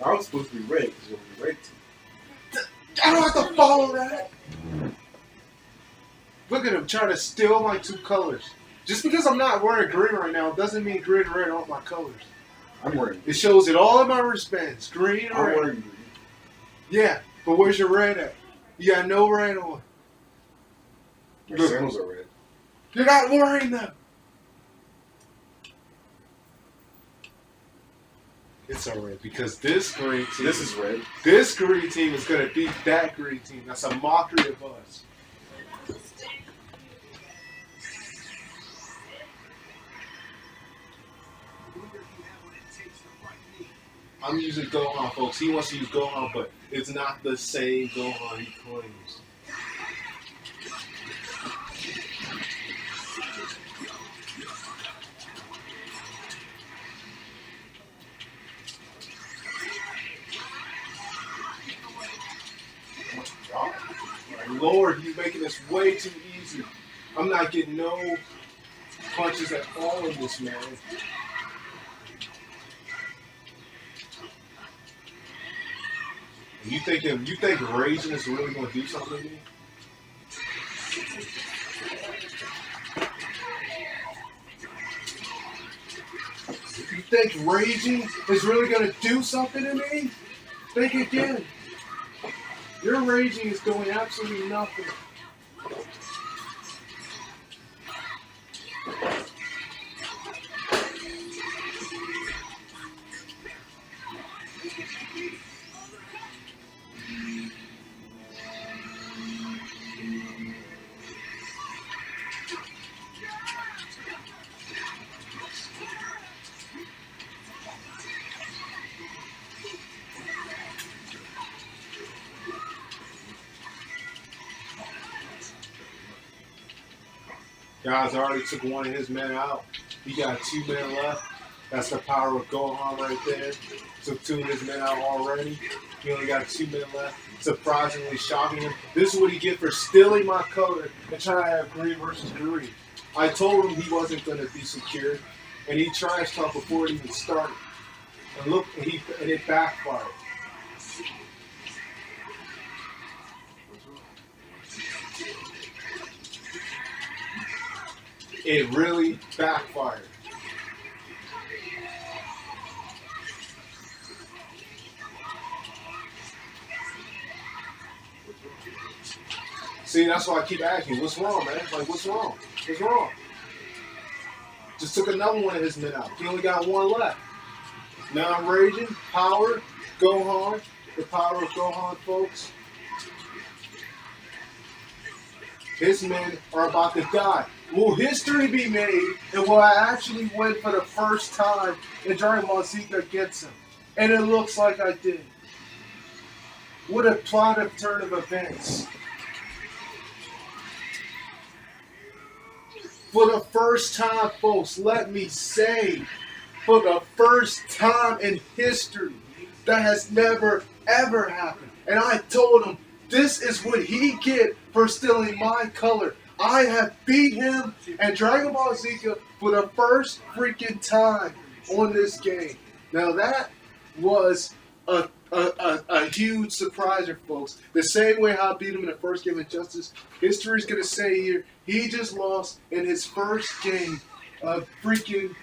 [SPEAKER 3] I was supposed to be red because you're on the red team.
[SPEAKER 1] I don't have to follow that. Look at him trying to steal my two colors. Just because I'm not wearing green right now doesn't mean green and red aren't my colors.
[SPEAKER 3] I'm wearing.
[SPEAKER 1] It shows it all in my wristbands. Green and
[SPEAKER 3] I'm
[SPEAKER 1] red.
[SPEAKER 3] wearing green.
[SPEAKER 1] Yeah, but where's your red at? You got no red on.
[SPEAKER 3] My
[SPEAKER 1] Look.
[SPEAKER 3] sandals are red.
[SPEAKER 1] You're not wearing them. It's alright because this green team,
[SPEAKER 3] This is red.
[SPEAKER 1] this green team is gonna beat that green team. That's a mockery of us. I'm using Gohan, folks. He wants to use Gohan, but it's not the same Gohan he claims. My Lord, he's making this way too easy. I'm not getting no punches at all in this, man. You think raging is really gonna do something to me? You think raging is really gonna do something to me? Think again. Your raging is doing absolutely nothing. Guys, I already took one of his men out. He got 2 men left. That's the power of Gohan right there. Took 2 of his men out already. He only got 2 men left. Surprisingly shocking him. This is what he get for stealing my color and trying to have green versus green. I told him he wasn't going to be secured, and he trash talked before it even started. And look, and it backfired. It really backfired. See, that's why I keep asking, what's wrong, man? Like, what's wrong? What's wrong? Just took another one of his men out. He only got 1 left. Now I'm raging. Power. Gohan. The power of Gohan, folks. His men are about to die. Will history be made, and will I actually win for the first time in Dragon Ball Z against him? And it looks like I did. What a plotted turn of events. For the first time, folks, let me say, for the first time in history, that has never, ever happened. And I told him, this is what he get for stealing my color. I have beat him and Dragon Ball Z for the first freaking time on this game. Now that was a huge surprise, folks. The same way how I beat him in the first game of Justice, history's gonna say here, he just lost in his first game of freaking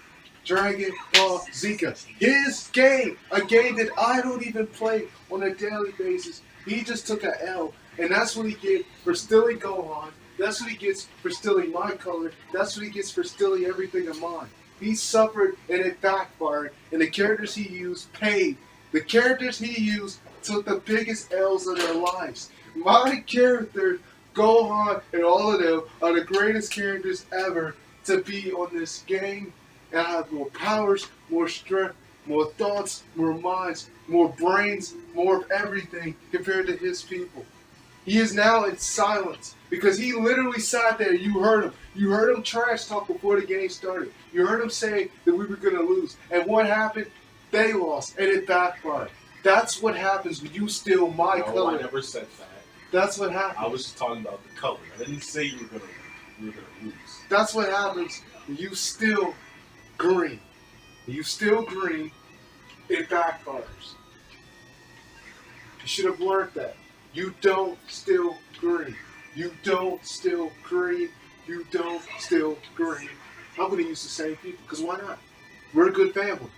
[SPEAKER 1] Dragon Ball Z. His game, a game that I don't even play on a daily basis. He just took an L, and that's what he gets for stealing Gohan. That's what he gets for stealing my color. That's what he gets for stealing everything of mine. He suffered and it backfired, and the characters he used paid. The characters he used took the biggest L's of their lives. My characters, Gohan and all of them, are the greatest characters ever to be on this game. And I have more powers, more strength, more thoughts, more minds, more brains, more of everything compared to his people. He is now in silence because he literally sat there. You heard him. You heard him trash talk before the game started. You heard him say that we were going to lose. And what happened? They lost, and it backfired. That's what happens when you steal my color.
[SPEAKER 3] I never said that.
[SPEAKER 1] That's what happens.
[SPEAKER 3] I was just talking about the color. I didn't say you were gonna lose.
[SPEAKER 1] That's what happens when you steal green. When you steal green, it backfires. You should have learned that. You don't steal green. You don't steal green. You don't steal green. I'm going to use the same people, because why not? We're a good family.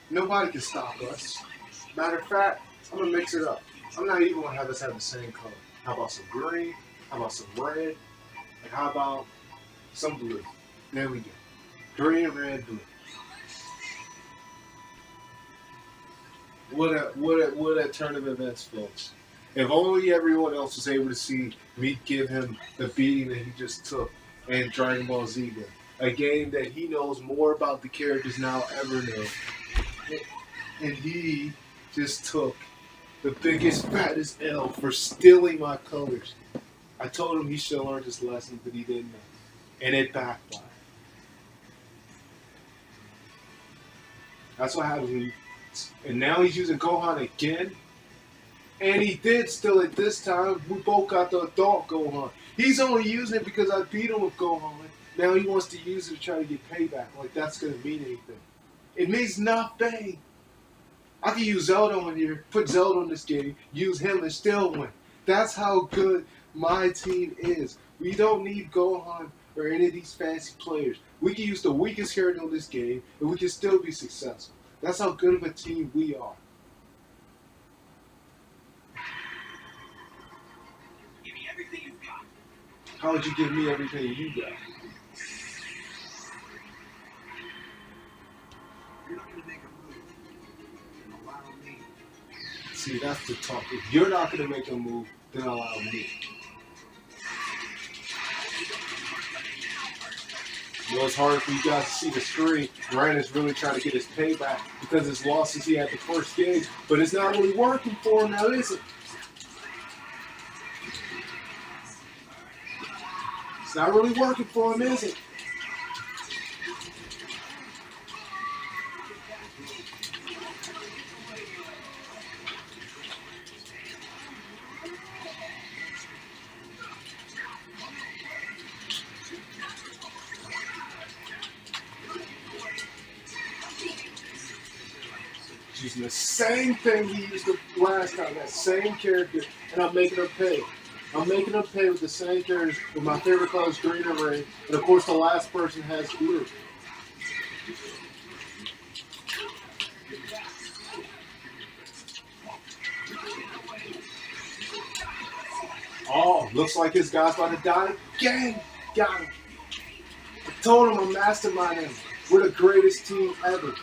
[SPEAKER 1] Nobody can stop us. Matter of fact, I'm going to mix it up. I'm not even going to have us have the same color. How about some green? How about some red? And how about some blue? There we go. Green, red, blue. What a turn of events, folks. If only everyone else was able to see me give him the beating that he just took in Dragon Ball Z, a game that he knows more about the characters now ever know. And he just took the biggest, fattest L for stealing my colors. I told him he should have learned his lesson, but he didn't know. And it backfired. That's what happens when you... And now he's using Gohan again. And he did steal it this time. We both got the adult Gohan. He's only using it because I beat him with Gohan. Now he wants to use it to try to get payback. Like that's going to mean anything. It means nothing. I can use Zelda on here, put Zelda on this game, use him and still win. That's how good my team is. We don't need Gohan or any of these fancy players. We can use the weakest character on this game and we can still be successful. That's how good of a team we are.
[SPEAKER 4] Give me everything you've got.
[SPEAKER 1] How would you give me everything you got?
[SPEAKER 4] You're not going to make a move. Allow me.
[SPEAKER 1] See, that's the talk. If you're not going to make a move, then allow me. You know, it's hard for you guys to see the screen. Ryan is really trying to get his payback because his losses he had the first game, but it's not really working for him now, is it? It's not really working for him, is it? Using the same thing he used the last time, that same character, and I'm making her pay. I'm making her pay with the same characters, with my favorite colors, green and red, and of course the last person has blue. Oh, looks like his guy's about to die again. Got him. I told him I'm masterminding. We're the greatest team ever.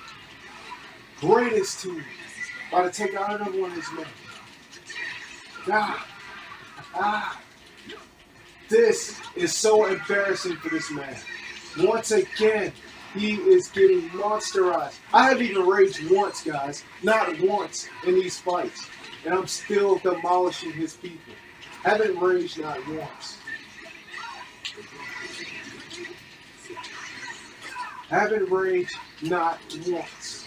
[SPEAKER 1] Greatest team. About to take out another one of his men. This is so embarrassing for this man. Once again, he is getting monsterized. I haven't even raged once, guys. Not once in these fights. And I'm still demolishing his people. Haven't raged not once. Haven't raged not once.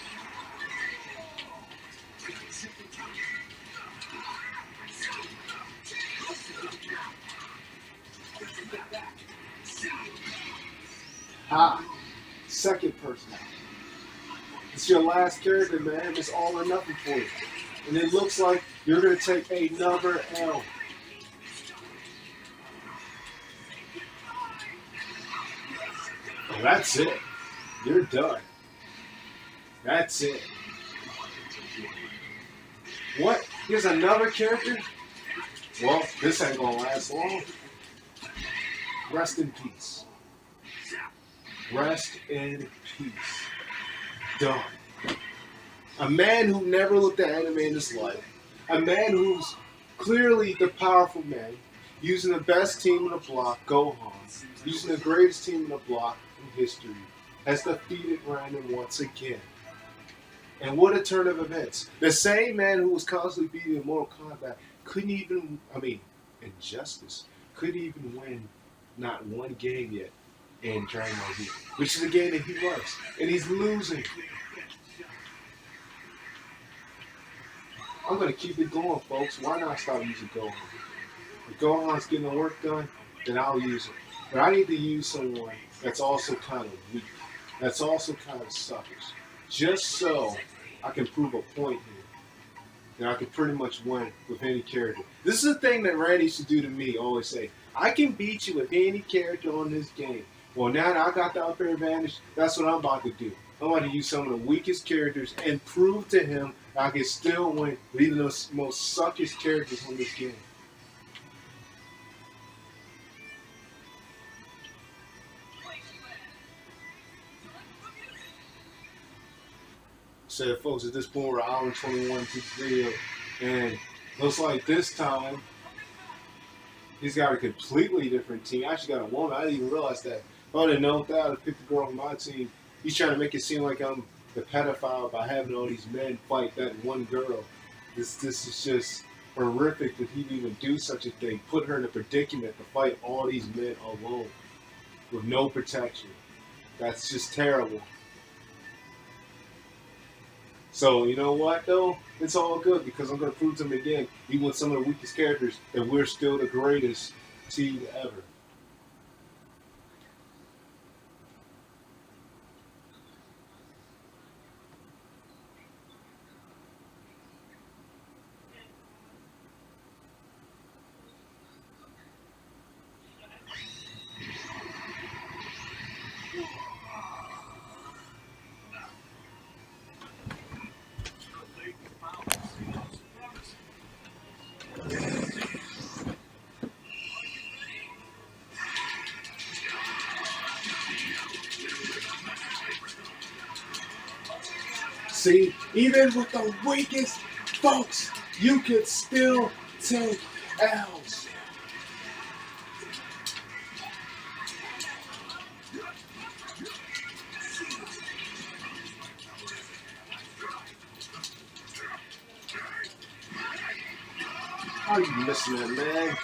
[SPEAKER 1] Second person. It's your last character, man. It's all or nothing for you. And it looks like you're going to take another L. And that's it. You're done. That's it. What? Here's another character? Well, this ain't going to last long. Rest in peace. Rest in peace. Done. A man who never looked at anime in his life. A man who's clearly the powerful man, using the best team in the block, Gohan, using the greatest team in the block in history, has defeated Random once again. And what a turn of events. The same man who was constantly beating in Mortal Kombat couldn't even, Injustice, couldn't even win not one game yet in Dragon Ball Z, which is a game that he loves. And he's losing. I'm going to keep it going, folks. Why not stop using Gohan? If Gohan's getting the work done, then I'll use it. But I need to use someone that's also kind of weak, that's also kind of suckers, just so I can prove a point here. And I can pretty much win with any character. This is the thing that Randy used to do to me, always say, I can beat you with any character on this game. Well, now that I got the unfair advantage, that's what I'm about to do. I'm about to use some of the weakest characters and prove to him I can still win with even those most suckiest characters on this game. So, folks, at this point, we're hour and 21 into the video, and looks like this time he's got a completely different team. I actually got a woman. I didn't even realize that. If I didn't know that, I'd have picked a girl from my team. He's trying to make it seem like I'm the pedophile by having all these men fight that one girl. This is just horrific that he'd even do such a thing. Put her in a predicament to fight all these men alone with no protection. That's just terrible. So, you know what, though? It's all good because I'm going to prove to him again, even with some of the weakest characters, that we're still the greatest team ever. See, even with the weakest folks, you can still take L's. How are you missing that, man?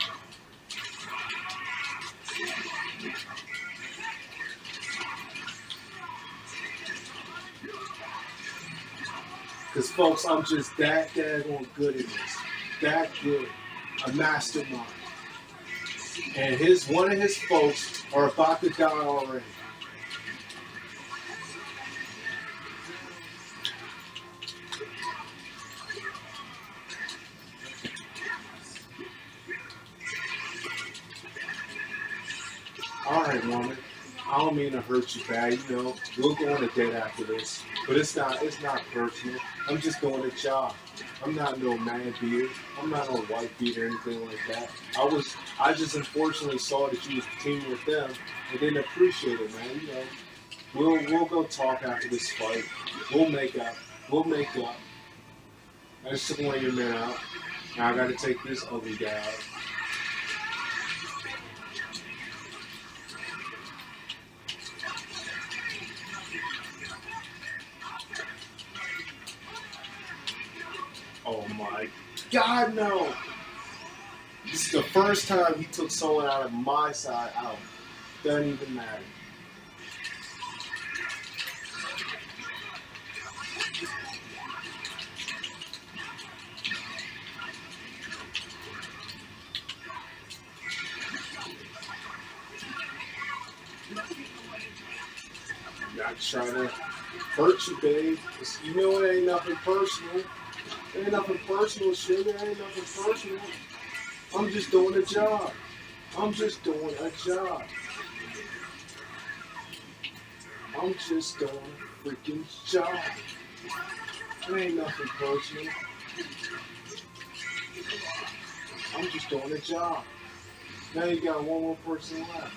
[SPEAKER 1] Because, folks, I'm just that daggone good at this. That good. A mastermind. And one of his folks are about to die already. Alright, woman. I don't mean to hurt you bad, we'll go on a date after this. But it's not personal. I'm just doing a job. I'm not no man beater. I'm not no white beater or anything like that. I just unfortunately saw that you was teaming with them and didn't appreciate it, man. We'll go talk after this fight. We'll make up. I just took one of your men out. Now I gotta take this ugly guy out. God, no. This is the first time he took someone out of my side out. Doesn't even matter. Not trying to hurt you, babe. You know it ain't nothing personal. It ain't nothing personal, sugar. It ain't nothing personal. I'm just doing a job. I'm just doing a job. I'm just doing a freaking job. It ain't nothing personal. I'm just doing a job. Now you got one more person left.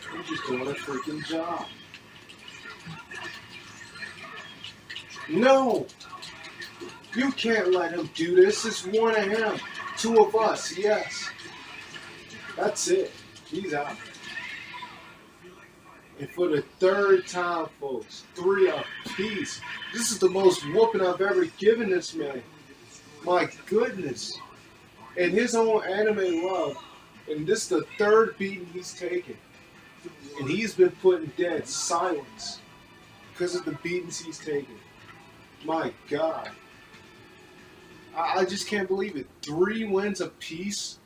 [SPEAKER 1] I'm just doing a freaking job. No! You can't let him do this. It's one of him. Two of us, yes. That's it. He's out. And for the third time, folks, 3 apiece. This is the most whooping I've ever given this man. My goodness. And his own anime love. And this is the third beating he's taken. And he's been put in dead silence because of the beatings he's taken. My God. I just can't believe it. 3 wins apiece?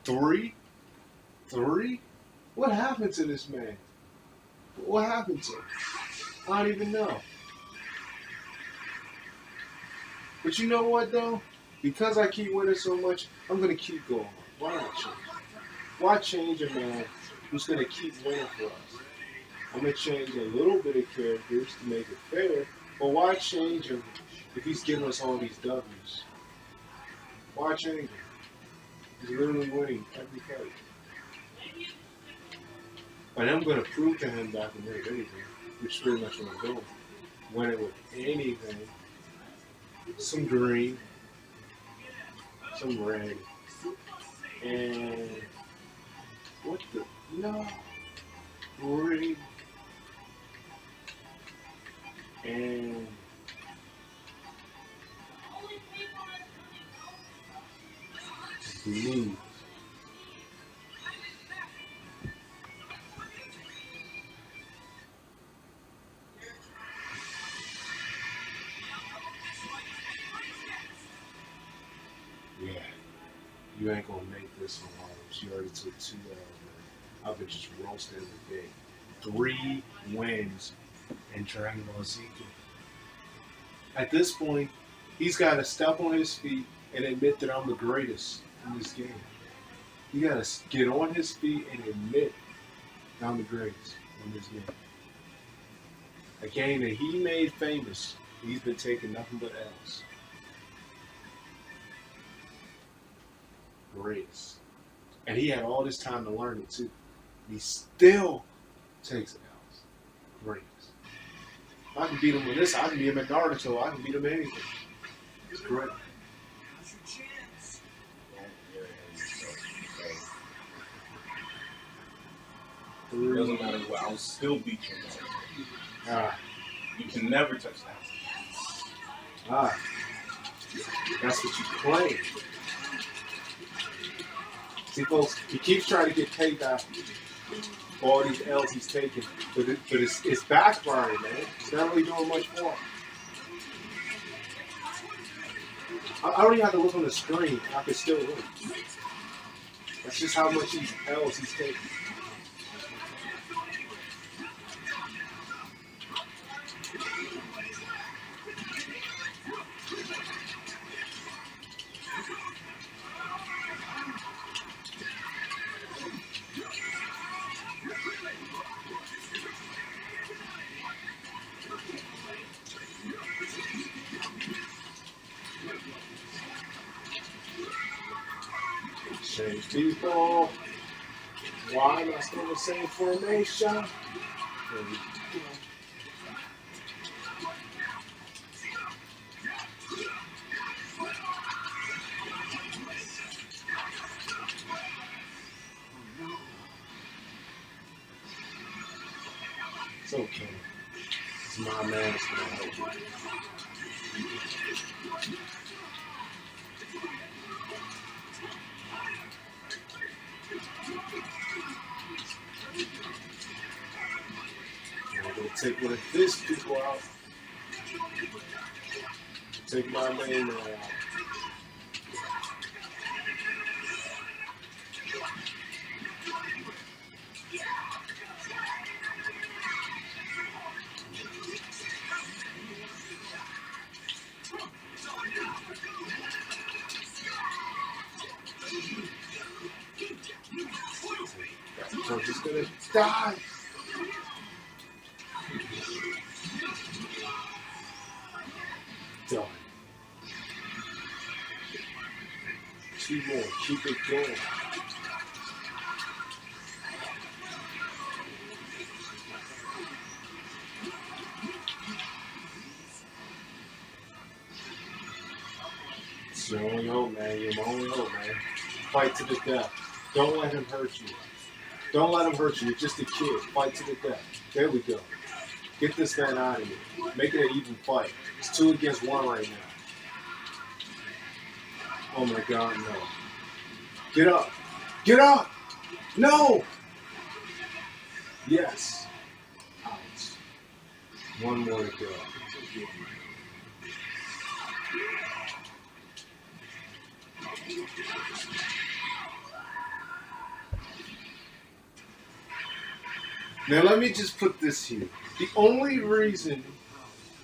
[SPEAKER 1] 3? 3? What happened to this man? What happened to him? I don't even know. But you know what, though? Because I keep winning so much, I'm going to keep going. Why not change? Why change a man who's going to keep winning for us? I'm going to change a little bit of characters to make it fair, but why change him if he's giving us all these W's? Why change him? He's literally winning every fight. And I'm going to prove to him that I can win anything, which is pretty much what I'm doing. Win it with anything. Some green, some red, and what the, no, green, and blue. Yeah, you ain't gonna make this one home. She already took 2 L's, man. I've been just roasting the day. 3 wins in Dragon Ball Z. At this point, he's got to step on his feet and admit that I'm the greatest in this game. He got to get on his feet and admit that I'm the greatest in this game. A game that he made famous, he's been taking nothing but L's. Greatest. And he had all this time to learn it too. He still takes L's. Greatest. I can beat him with this. I can beat him at Naruto. I can beat him at anything. It's great.
[SPEAKER 3] It doesn't matter what, I'll still beat you. You can never touch that.
[SPEAKER 1] That's what you claim. See, folks, he keeps trying to get paid back for all these L's he's taking, but it's backfiring, man. It's not really doing much for him. I don't even have to look on the screen. I can still win. That's just how much L's he's taking. Same people. Why am I still in the same formation?
[SPEAKER 2] It's okay. It's my man. It's gonna help you. I'm gonna take one of his people out. Take my main man out. I'm just gonna die. Done. 2 more. Keep it going. It's your only hope, man. You're my only hope, man. Fight to the death. Don't let him hurt you. Don't let him hurt you. You're just a kid. Fight to the death. There we go. Get this man out of here. Make it an even fight. It's 2 against 1 right now. Oh my God, no. Get up. Get up. No. Yes. Out. 1 more to go. Now let me just put this here. The only reason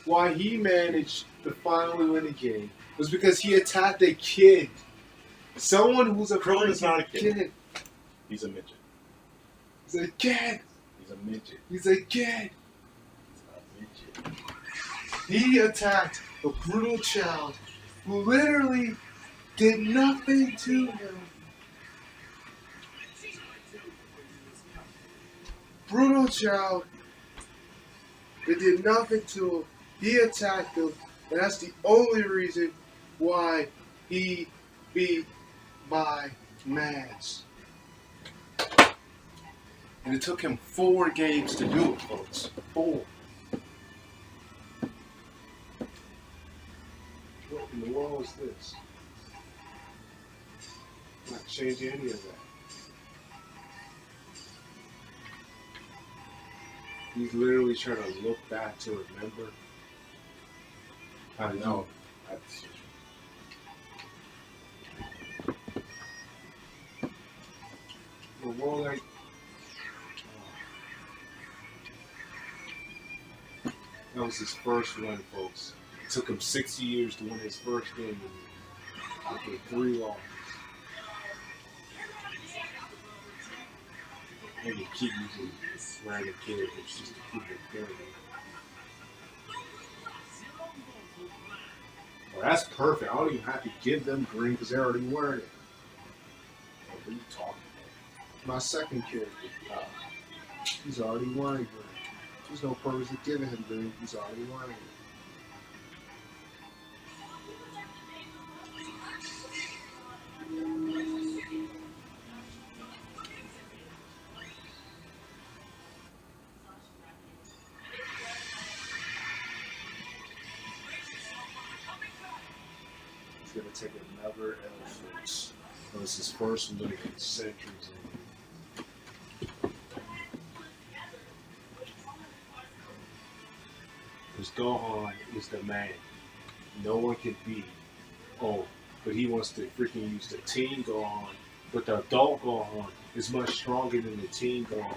[SPEAKER 2] why he managed to finally win the game was because he attacked a kid. Someone who's a
[SPEAKER 3] Krillin is not a kid.
[SPEAKER 2] kid.
[SPEAKER 3] He's a midget.
[SPEAKER 2] He's a kid.
[SPEAKER 3] He's a midget.
[SPEAKER 2] He's a kid.
[SPEAKER 3] He's a midget.
[SPEAKER 2] He attacked a brutal child who literally did nothing to him. Brutal child that did nothing to him. He attacked him, and that's the only reason why he beat my Mads. And it took him 4 games to do it, folks. 4. What in the world is this? I'm not changing any of that. He's literally trying to look back to remember.
[SPEAKER 3] I know. That's
[SPEAKER 2] The world like that was his first win, folks. It took him 60 years to win his first game after 3 losses. And you keep using random kids, it's just to keep it going. Well, that's perfect. I don't even have to give them green because they're already wearing it.
[SPEAKER 3] what are you talking
[SPEAKER 2] My second character, he's already wearing green. There's no purpose of giving him green. He's already wearing it. He's gonna take another L, folks. That was his first win in centuries. Because Gohan is the man. No one can beat. Oh, but he wants to freaking use the teen Gohan. But the adult Gohan is much stronger than the teen Gohan.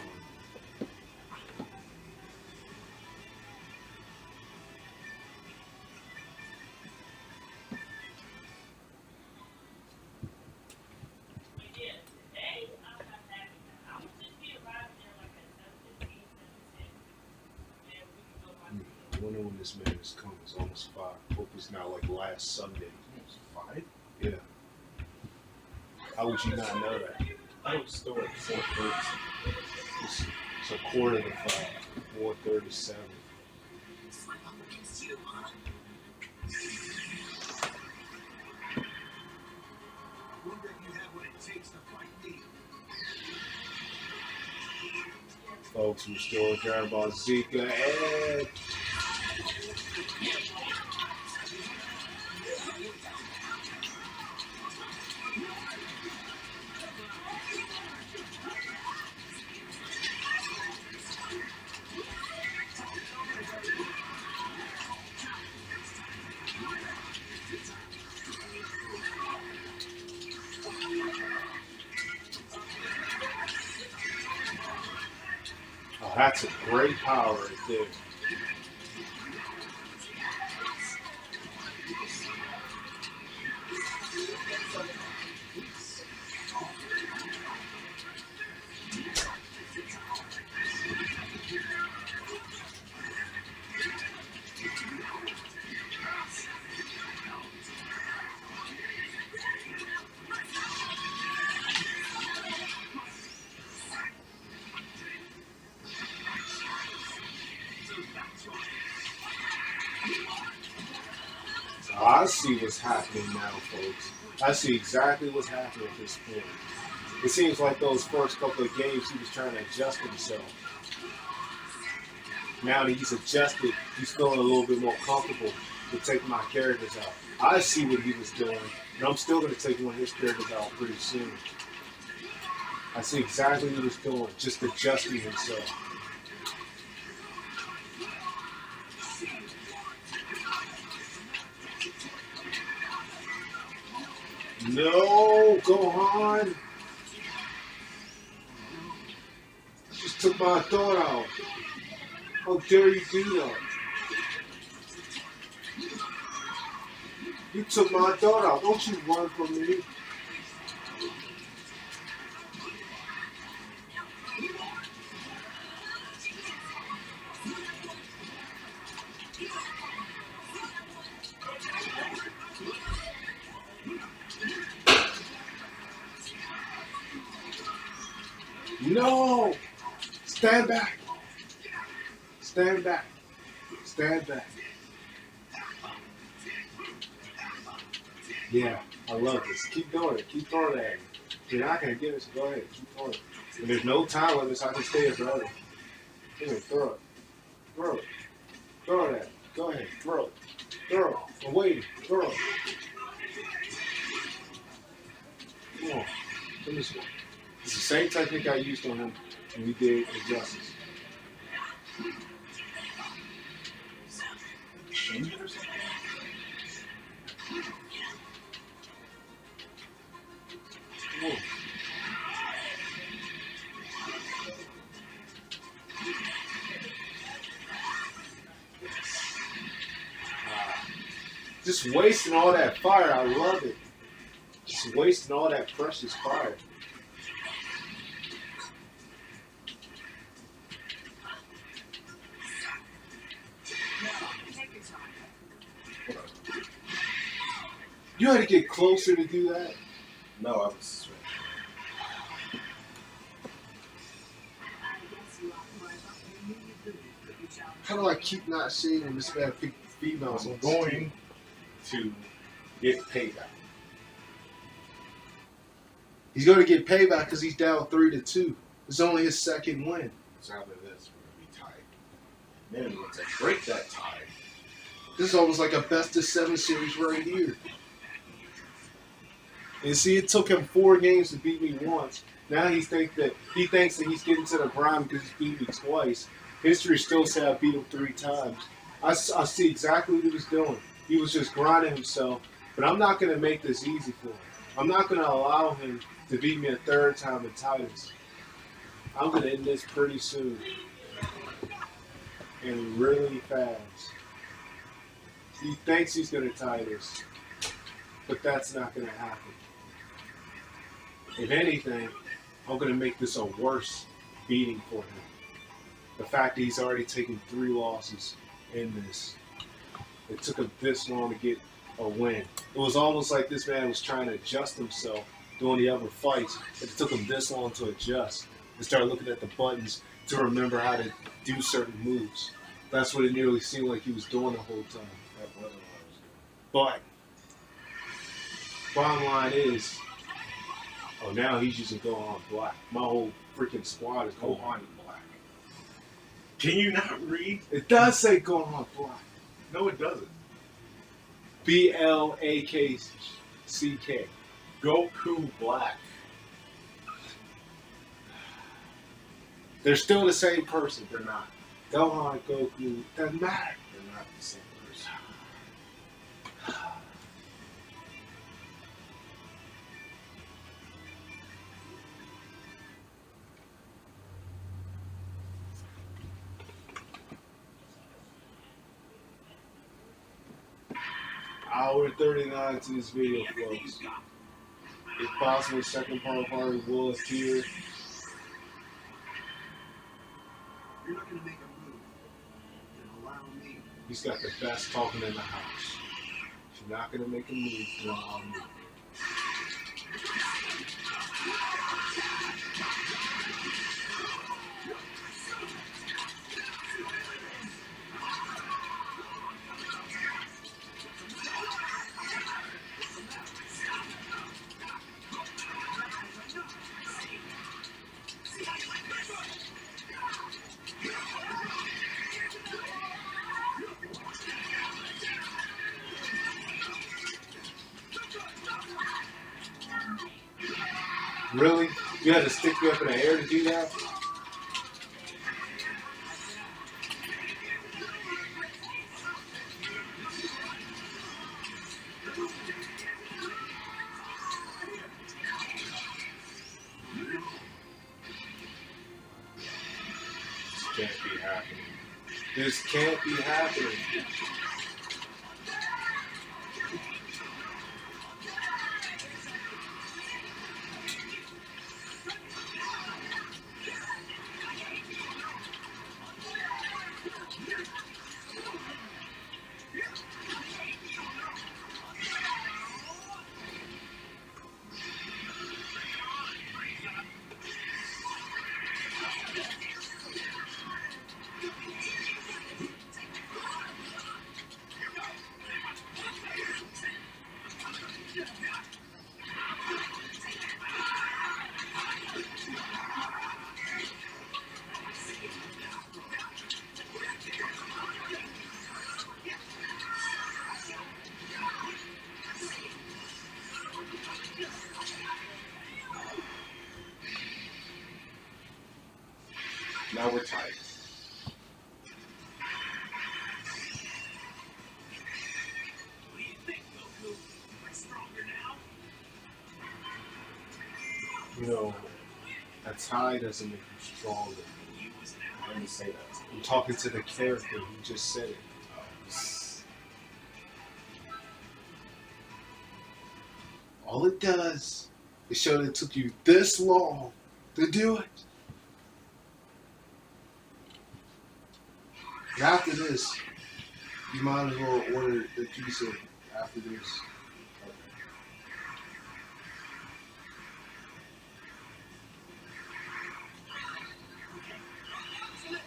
[SPEAKER 2] I wonder when this man is coming. It's almost 5. Hope it's not like last Sunday.
[SPEAKER 3] about? 5?
[SPEAKER 2] Yeah. How would you not know that?
[SPEAKER 3] I was still at 4:30.
[SPEAKER 2] It's a quarter to 5. 4:37.
[SPEAKER 4] Wonder if you have what it takes to fight me.
[SPEAKER 2] folks. We're still in Dragon Ball Zika, and oh, that's a great power right there. I see what's happening now, folks. I see exactly what's happening at this point. It seems like those first couple of games he was trying to adjust himself. Now that he's adjusted, he's feeling a little bit more comfortable to take my characters out. I see what he was doing, and I'm still going to take one of his characters out pretty soon. I see exactly what he was doing, just adjusting himself. No, Gohan! You just took my thought out. How dare you do that? You took my thought out. Don't you run from me. No! Stand back! Stand back! Stand back! Yeah, I love this. Keep doing it. Keep throwing it at me. You're not going to get it, so go ahead. Keep throwing it. And there's no time limit, so I can stay as early. Here, throw it. Throw it. Throw it at me. Go ahead. Throw it. Throw it. I'm waiting. Throw it. Come on. Come this way. It's the same technique I used on him when we did Injustice.
[SPEAKER 3] Change it or something?
[SPEAKER 2] Come on. Just wasting all that fire. I love it. Just wasting all that precious fire. You had to get closer to do that.
[SPEAKER 3] No, I was.
[SPEAKER 2] How do I keep not seeing this man pick females
[SPEAKER 3] I'm
[SPEAKER 2] on
[SPEAKER 3] going to get payback.
[SPEAKER 2] He's going to get payback because he's down 3-2. It's only his second win.
[SPEAKER 3] So after this, we're going to be tied. And then once I break that tie,
[SPEAKER 2] This is almost like a best of 7 series right here. And see, it took him 4 games to beat me once. Now he thinks that he's getting to the prime because he's beat me twice. History still said I beat him 3 times. I see exactly what he was doing. He was just grinding himself. But I'm not going to make this easy for him. I'm not going to allow him to beat me a 3rd time in Titans. I'm going to end this pretty soon. And really fast. He thinks he's going to tie this. But that's not going to happen. If anything, I'm going to make this a worse beating for him. The fact that he's already taken 3 losses in this. It took him this long to get a win. It was almost like this man was trying to adjust himself during the other fights. It took him this long to adjust and start looking at the buttons to remember how to do certain moves. That's what it nearly seemed like he was doing the whole time.
[SPEAKER 3] that wasn't what I was doing.
[SPEAKER 2] But bottom line is, oh, now he's using Gohan Black. My whole freaking squad is Gohan.
[SPEAKER 3] Gohan Black. Can you not read?
[SPEAKER 2] It does say Gohan Black.
[SPEAKER 3] No, it doesn't.
[SPEAKER 2] BLAKCK.
[SPEAKER 3] Goku Black.
[SPEAKER 2] They're still the same person. They're not. Gohan, Goku, doesn't matter.
[SPEAKER 3] They're not the same person.
[SPEAKER 2] Hour 39 to this video, folks. If possible, second part will appear.
[SPEAKER 4] You're not going to make a move. Then allow me.
[SPEAKER 2] He's got the best talking in the house. If you're not going to make a move, then allow me. Really? You had to stick me up in the air to do that?
[SPEAKER 3] This can't be happening.
[SPEAKER 2] This can't be happening.
[SPEAKER 3] Now we're tied.
[SPEAKER 2] You know, a tie doesn't make you stronger.
[SPEAKER 3] I didn't say that.
[SPEAKER 2] I'm talking to the character who just said it. All it does is show that it took you this long to do it. And after this, you might as well order the pizza after this.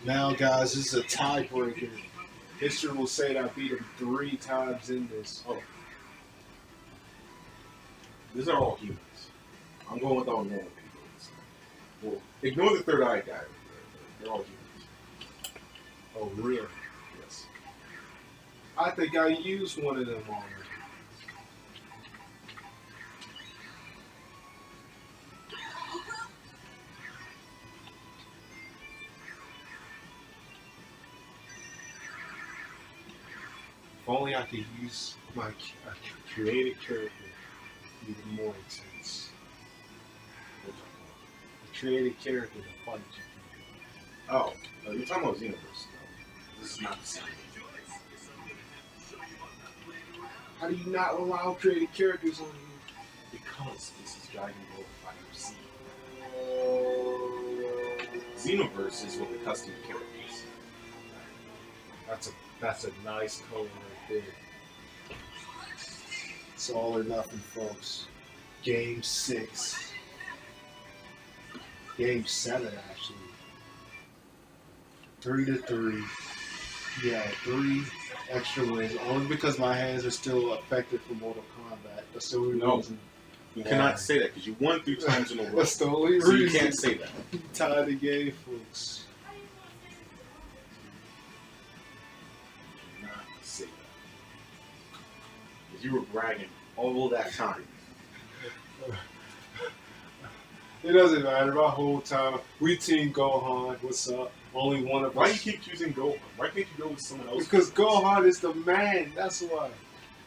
[SPEAKER 2] Now, guys, this is a tiebreaker. History will say that I beat him 3 times in this.
[SPEAKER 3] Oh. These are all humans. I'm going with all normal people. Well, ignore the third eye guy. They're all humans.
[SPEAKER 2] Oh, really?
[SPEAKER 3] Yes.
[SPEAKER 2] I think I used one of them on her. If only I could use my created character even more intense. A created character to fight you.
[SPEAKER 3] Oh, you're talking about Xenoverse. No, this is not the same.
[SPEAKER 2] How do you not allow created characters on here?
[SPEAKER 3] Because this is Dragon Ball FighterZ. Xenoverse is with the custom characters.
[SPEAKER 2] That's a nice color right there. It's all or nothing, folks. Game 6. Game 7, actually. 3-3. Yeah, 3 extra wins. Only because my hands are still affected from Mortal Kombat. That's the only
[SPEAKER 3] No.
[SPEAKER 2] reason.
[SPEAKER 3] You cannot say that because you won 3 times in a row.
[SPEAKER 2] That's the only
[SPEAKER 3] So you
[SPEAKER 2] reason.
[SPEAKER 3] can't say that.
[SPEAKER 2] Tie the game, folks.
[SPEAKER 3] because you were bragging all that time.
[SPEAKER 2] It doesn't matter. My whole time, we team Gohan. What's up? Only one of
[SPEAKER 3] Why
[SPEAKER 2] us.
[SPEAKER 3] do you keep choosing Gohan? Why can't you go with someone else?
[SPEAKER 2] Because Gohan is the man. That's why.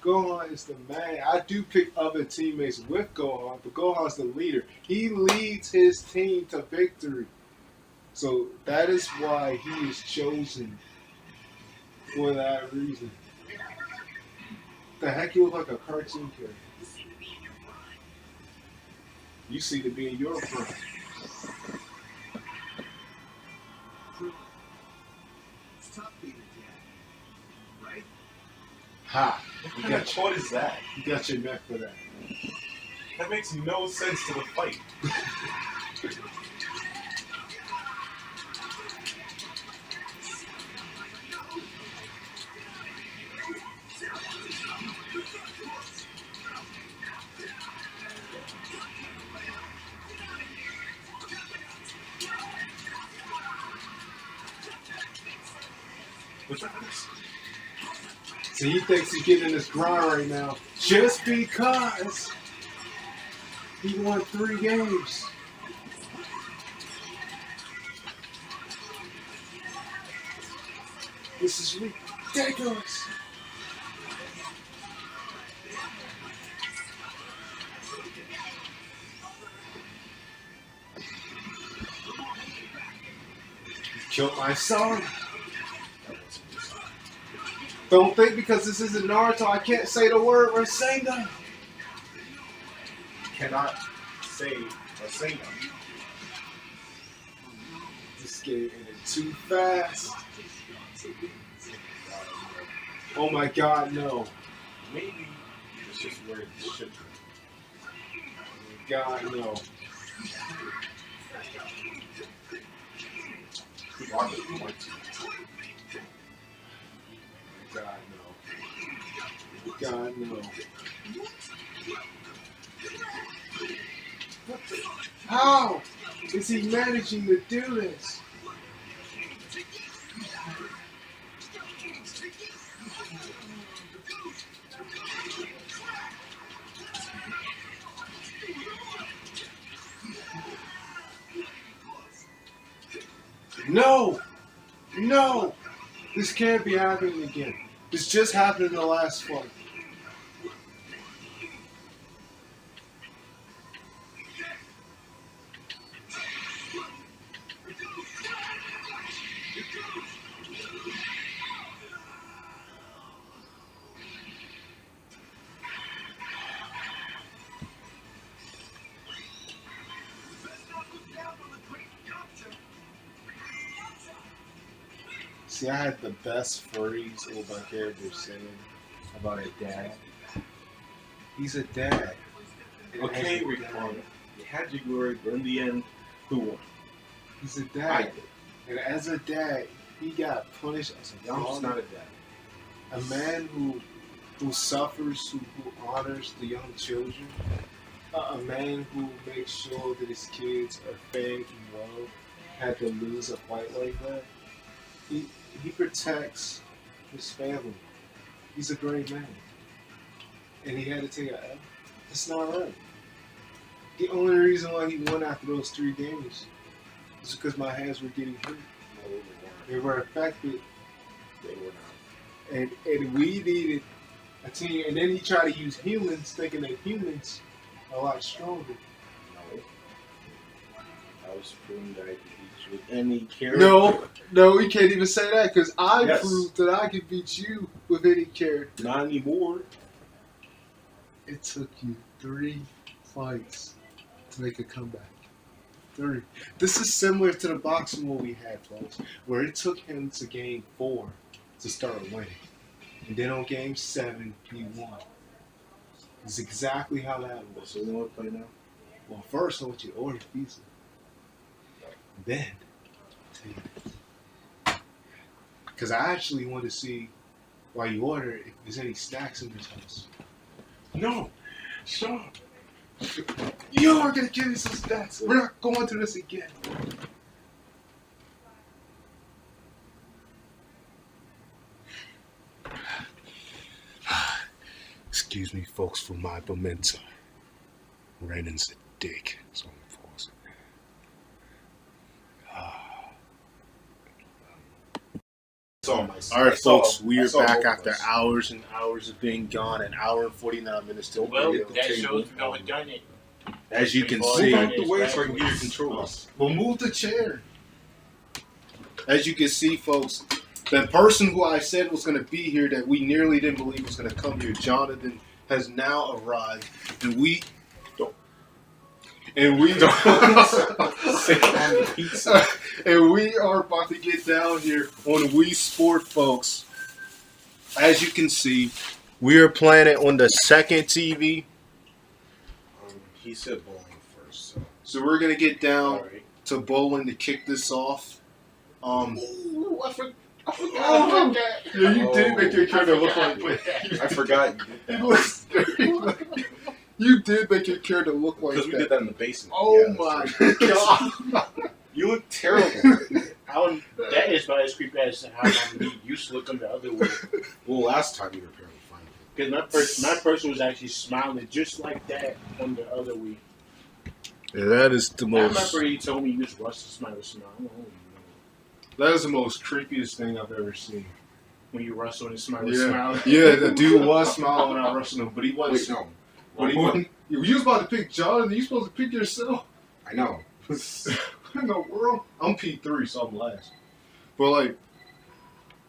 [SPEAKER 2] Gohan is the man. I do pick other teammates with Gohan, but Gohan's the leader. He leads his team to victory. So that is why he is chosen for that reason. The heck, you look like a cartoon character. You seem to be in your prime.
[SPEAKER 4] It's tough being a dad, right?
[SPEAKER 2] Ha!
[SPEAKER 3] What
[SPEAKER 2] You
[SPEAKER 3] kind of
[SPEAKER 2] got,
[SPEAKER 3] thought is that?
[SPEAKER 2] you got your neck for that.
[SPEAKER 3] That makes no sense to the fight. What's that?
[SPEAKER 2] So he thinks he's getting in this grind right now just because he won 3 games. This is ridiculous. Killed my son. Don't think because this isn't Naruto, I can't say the word Rasengan.
[SPEAKER 3] Cannot say Rasengan.
[SPEAKER 2] This game ended too fast. Oh my god, no.
[SPEAKER 3] Maybe it's just where it should be.
[SPEAKER 2] Oh my god, no.
[SPEAKER 3] People are going to point
[SPEAKER 2] God, no. God, no. What the? How is he managing to do this? No! No! This can't be happening again. This just happened in the last fight. See, I had the best phrase Obaka ever said about a dad. He's a dad.
[SPEAKER 3] Okay,
[SPEAKER 2] As a
[SPEAKER 3] Rick
[SPEAKER 2] dad,
[SPEAKER 3] Fong, you had your glory, but in the end, who won?
[SPEAKER 2] He's a
[SPEAKER 3] I
[SPEAKER 2] dad.
[SPEAKER 3] did.
[SPEAKER 2] And as a dad, he got punished as a
[SPEAKER 3] I'm just
[SPEAKER 2] father.
[SPEAKER 3] not a dad.
[SPEAKER 2] A man who suffers, who honors the young children. A man who makes sure that his kids are fed and loved. Had to lose a fight like that. He protects his family. He's a great man. And he had to take a L. That's not right. The only reason why he won after those 3 games is because my hands were getting hurt.
[SPEAKER 3] No, they weren't.
[SPEAKER 2] They were affected.
[SPEAKER 3] They were not.
[SPEAKER 2] And we needed a team. And then he tried to use humans, thinking that humans are a lot stronger.
[SPEAKER 3] No. I was proving that I could beat you with any character.
[SPEAKER 2] No, we can't even say that because I
[SPEAKER 3] Yes.
[SPEAKER 2] proved that I could beat you with any character.
[SPEAKER 3] Not anymore.
[SPEAKER 2] It took you 3 fights to make a comeback. 3. This is similar to the boxing war we had, folks, where it took him to game 4 to start winning. And then on game 7, he won. It's exactly how that was.
[SPEAKER 3] So you know what play now?
[SPEAKER 2] Well, first I want you to order pizza. Then, because I actually want to see while you order if there's any snacks in this house.
[SPEAKER 3] No. Stop.
[SPEAKER 2] You are gonna give me some snacks. We're not going through this again.
[SPEAKER 1] Excuse me, folks, for my pimento. Brandon's a dick. So I'm pausing.
[SPEAKER 3] All
[SPEAKER 1] Alright, folks, we are back after hours and hours of being gone. An hour and 49 minutes till
[SPEAKER 5] Well,
[SPEAKER 1] video.
[SPEAKER 5] that shows we know it done it.
[SPEAKER 1] As you can
[SPEAKER 5] Move
[SPEAKER 1] see,
[SPEAKER 3] Move out the way so I can get your controls.
[SPEAKER 1] we'll move the chair. As you can see, folks, the person who I said was going to be here that we nearly didn't believe was going to come here, Jonathan, has now arrived, and we
[SPEAKER 3] Sit on the pizza.
[SPEAKER 1] and we are about to get down here on Wii Sport, folks. As you can see, we are playing it on the second TV,
[SPEAKER 3] He said bowling first, so.
[SPEAKER 1] so we're gonna get down
[SPEAKER 5] Alright.
[SPEAKER 1] to bowling to kick this off.
[SPEAKER 5] Ooh, I forgot
[SPEAKER 1] Oh,
[SPEAKER 5] about that.
[SPEAKER 1] Yeah, you did
[SPEAKER 3] Oh.
[SPEAKER 1] make your character look like
[SPEAKER 3] I forgot you did
[SPEAKER 1] It
[SPEAKER 3] that.
[SPEAKER 1] looks very. You did make your character look like
[SPEAKER 3] Because we
[SPEAKER 1] that.
[SPEAKER 3] did that in the basement.
[SPEAKER 1] Oh
[SPEAKER 3] Yeah,
[SPEAKER 1] my
[SPEAKER 3] so-
[SPEAKER 1] god!
[SPEAKER 3] You look terrible.
[SPEAKER 5] That is about as creepy as how my meat used to look on the other way.
[SPEAKER 3] Well, last time you were apparently fine.
[SPEAKER 5] Because my person was actually smiling just like that on the other way.
[SPEAKER 1] Yeah, that is the
[SPEAKER 5] I
[SPEAKER 1] most.
[SPEAKER 5] remember he told me you was Russ to smile with smile. I'm like, oh,
[SPEAKER 1] That is the most creepiest thing I've ever seen.
[SPEAKER 5] when you wrestle and smile with
[SPEAKER 1] Yeah,
[SPEAKER 5] smile.
[SPEAKER 1] yeah. The dude was smiling when I wrestled him, but he
[SPEAKER 3] Wait,
[SPEAKER 1] wasn't.
[SPEAKER 3] no.
[SPEAKER 1] But he wasn't. You was about to pick Jonathan. You supposed to pick yourself.
[SPEAKER 3] I know.
[SPEAKER 1] What in the world? I'm P3, so I'm last. But like,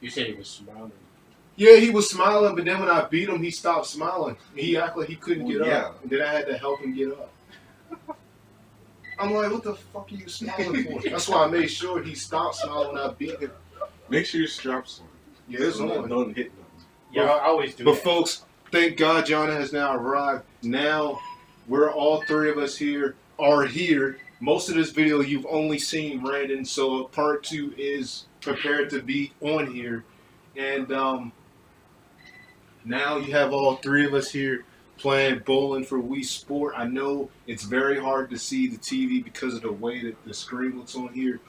[SPEAKER 5] You said he was smiling.
[SPEAKER 1] yeah, he was smiling, but then when I beat him, he stopped smiling. He acted like he couldn't
[SPEAKER 3] Well,
[SPEAKER 1] get
[SPEAKER 3] yeah.
[SPEAKER 1] up, and then I had to help him get up. I'm like, what the fuck are you smiling for? That's why I made sure he stopped smiling when I beat him.
[SPEAKER 3] Make sure your strap's on.
[SPEAKER 1] Yeah, it's
[SPEAKER 3] So that
[SPEAKER 1] on.
[SPEAKER 3] don't hit nothing.
[SPEAKER 5] Yeah, I always do
[SPEAKER 1] But
[SPEAKER 5] that.
[SPEAKER 1] folks, thank God Jonathan has now arrived. Now we're all three of us are here. Most of this video you've only seen Brandon, so part 2 is prepared to be on here. And now you have all three of us here playing bowling for Wii Sport. I know it's very hard to see the TV because of the way that the screen looks on here,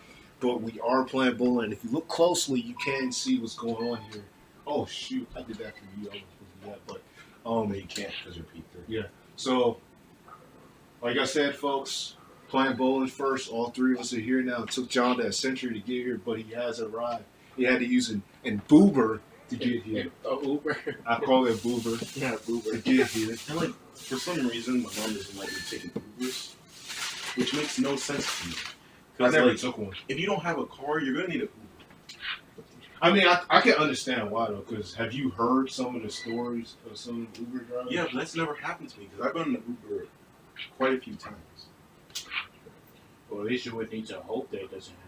[SPEAKER 1] but we are playing bowling. If you look closely, you can see what's going on here. Oh shoot, I did that for you. I was supposed to do that, but
[SPEAKER 3] No, you can't because you're P3.
[SPEAKER 1] so like I said, folks, playing bowling first. All three of us are here now. It took John a century to get here, but he has arrived. He had to use an boober to get here.
[SPEAKER 5] Uber.
[SPEAKER 1] I call it a boober
[SPEAKER 5] Yeah,
[SPEAKER 1] to
[SPEAKER 5] Uber.
[SPEAKER 1] get here.
[SPEAKER 3] And like, for some reason, my mom doesn't like me taking Ubers, which makes no sense to me.
[SPEAKER 1] I
[SPEAKER 3] Because
[SPEAKER 1] never
[SPEAKER 3] like,
[SPEAKER 1] took one.
[SPEAKER 3] if you don't have a car, you're gonna need a Uber.
[SPEAKER 1] I mean, I can understand why though, because have you heard some of the stories of some Uber drivers?
[SPEAKER 3] Yeah, but that's never happened to me because I've been in an Uber quite a few times.
[SPEAKER 5] Well, at least you would need to hope that it doesn't happen.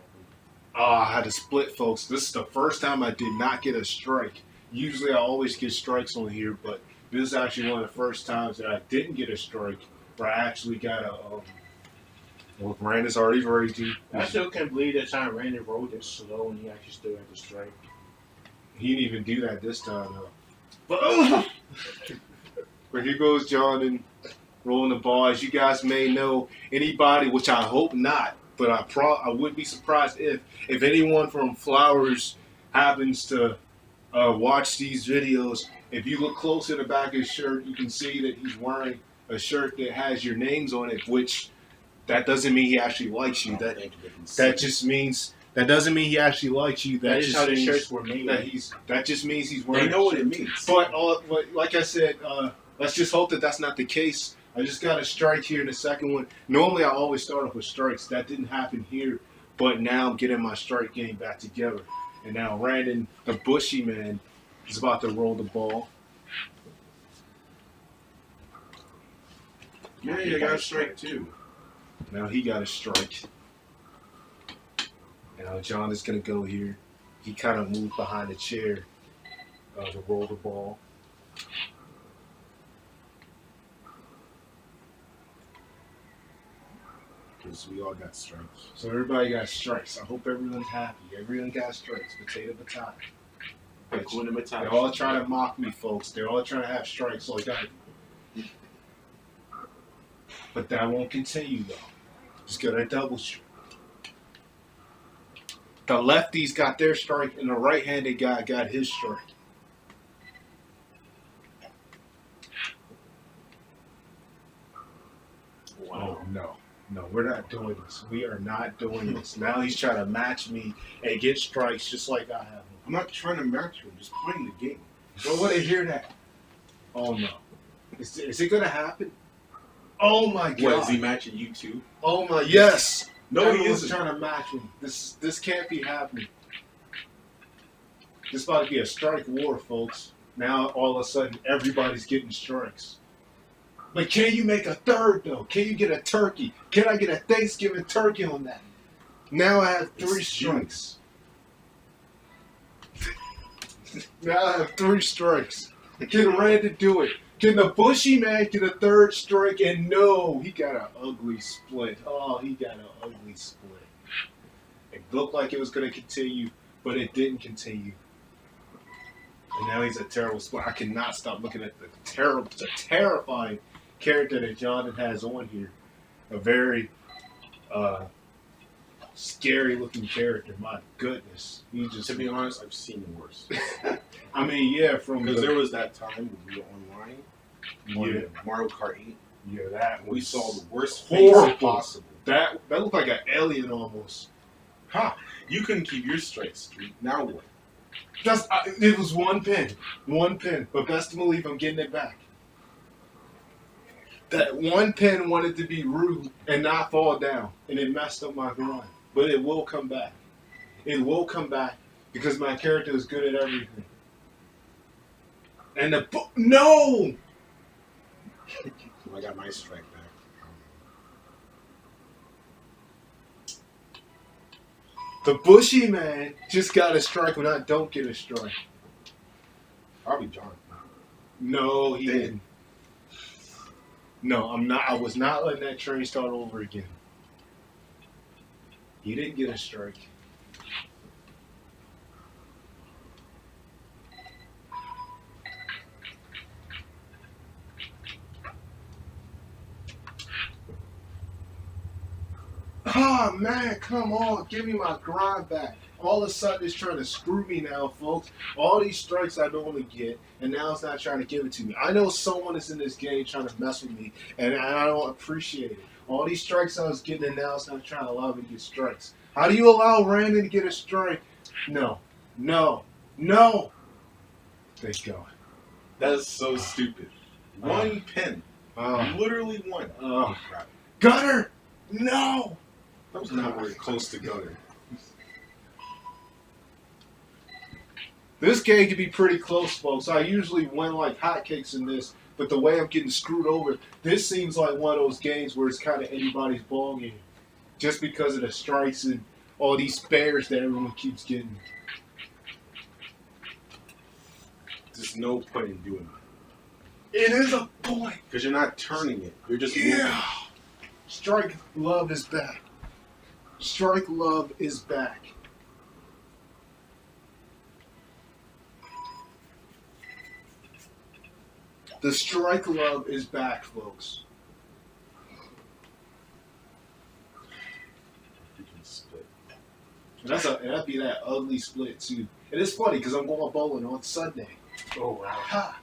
[SPEAKER 1] Oh, I had to split, folks. This is the first time I did not get a strike. Usually I always get strikes on here, but this is actually one of the first times that I didn't get a strike, where I actually got a. Well, Brandon's already ready.
[SPEAKER 5] I still can't believe that time Randy rode this slow and he actually still had to strike.
[SPEAKER 1] He didn't even do that this time, though. But here goes Jordan rolling the ball. As you guys may know, anybody, which I hope not, but I would be surprised if anyone from Flowers happens to watch these videos. If you look close at the back of his shirt, you can see that he's wearing a shirt that has your names on it, which that doesn't mean he actually likes you. That just means that doesn't mean he actually likes you.
[SPEAKER 5] That is
[SPEAKER 1] just
[SPEAKER 5] how the
[SPEAKER 1] means
[SPEAKER 5] shirts were made.
[SPEAKER 1] that just means he's wearing.
[SPEAKER 3] They know
[SPEAKER 1] a
[SPEAKER 3] what
[SPEAKER 1] shirt.
[SPEAKER 3] it means.
[SPEAKER 1] But like I said, let's just hope that that's not the case. I just got a strike here in the second one. Normally, I always start off with strikes. That didn't happen here, but now I'm getting my strike game back together. And now Brandon, the bushy man, is about to roll the ball.
[SPEAKER 3] Yeah, you got a strike too.
[SPEAKER 1] Now he got a strike. Now John is going to go here. He kind of moved behind the chair to roll the ball.
[SPEAKER 3] Because we all got strikes.
[SPEAKER 1] So everybody got strikes. I hope everyone's happy. Everyone got strikes. Potato, potato. They're all trying to mock me, folks. They're all trying to have strikes like I do. But that won't continue, though. Just got a double strike. The lefties got their strike, and the right-handed guy got his strike. No, we're not doing this. We are not doing this. Now he's trying to match me and get strikes just like I have.
[SPEAKER 3] I'm not trying to match you. I'm just playing the game.
[SPEAKER 1] Don't want to hear that. Oh no. Is it gonna happen? Oh my god.
[SPEAKER 3] What, is he matching you too?
[SPEAKER 1] Oh my yes.
[SPEAKER 3] No, he
[SPEAKER 1] Everyone's
[SPEAKER 3] isn't.
[SPEAKER 1] trying to match me. This can't be happening. This about to be a strike war, folks. Now all of a sudden everybody's getting strikes. But can you make a third though? Can you get a turkey? Can I get a Thanksgiving turkey on that? Now I have 3 strikes. Now I have 3 strikes. Can Randy do it? Can the bushy man get a 3rd strike? And no, he got an ugly split. Oh, he got an ugly split. It looked like it was going to continue, but it didn't continue. And now he's a terrible split. I cannot stop looking at the terrifying character that Jonathan has on here. A very scary looking character. My goodness. He just.
[SPEAKER 3] To be honest, I've seen worse.
[SPEAKER 1] I mean, yeah, from
[SPEAKER 3] Because
[SPEAKER 1] the,
[SPEAKER 3] there was that time when we were online,
[SPEAKER 1] yeah,
[SPEAKER 3] on Mario Kart 8,
[SPEAKER 1] yeah, that
[SPEAKER 3] we
[SPEAKER 1] was
[SPEAKER 3] saw the worst
[SPEAKER 1] horrible.
[SPEAKER 3] face possible.
[SPEAKER 1] That looked like an alien almost.
[SPEAKER 3] Ha! You couldn't keep your strike streak. Now what?
[SPEAKER 1] It was one pin, but best to believe I'm getting it back. That one pin wanted to be rude and not fall down, and it messed up my grind. But it will come back. It will come back because my character is good at everything. And no.
[SPEAKER 3] I got my strike back.
[SPEAKER 1] The bushy man just got a strike when I don't get a strike.
[SPEAKER 3] Probably John.
[SPEAKER 1] No, he
[SPEAKER 3] Damn.
[SPEAKER 1] didn't. No, I'm not. I was not letting that train start over again. He didn't get a strike. Ah, man, come on. Give me my grind back. All of a sudden, it's trying to screw me now, folks. All these strikes I normally get, and now it's not trying to give it to me. I know someone is in this game trying to mess with me, and I don't appreciate it. All these strikes I was getting, and now it's not trying to allow me to get strikes. How do you allow Brandon to get a strike? No. No. No. Thank God.
[SPEAKER 3] That is so stupid. One pin. Literally one.
[SPEAKER 1] Oh.
[SPEAKER 3] Crap.
[SPEAKER 1] Gutter! No!
[SPEAKER 3] That was not very close to gutter.
[SPEAKER 1] This game can be pretty close, folks. I usually win like hotcakes in this, but the way I'm getting screwed over, this seems like one of those games where it's kind of anybody's ball game. Just because of the strikes and all these spares that everyone keeps getting.
[SPEAKER 3] There's no point in doing that.
[SPEAKER 1] It is a point.
[SPEAKER 3] Because you're not turning it. You're just moving.
[SPEAKER 1] Yeah. Strike love is back. Strike love is back. The strike love is back, folks.
[SPEAKER 3] You can split.
[SPEAKER 1] And that'd be that ugly split too. And it's funny because I'm going bowling on Sunday.
[SPEAKER 3] Oh, wow.
[SPEAKER 1] Ha!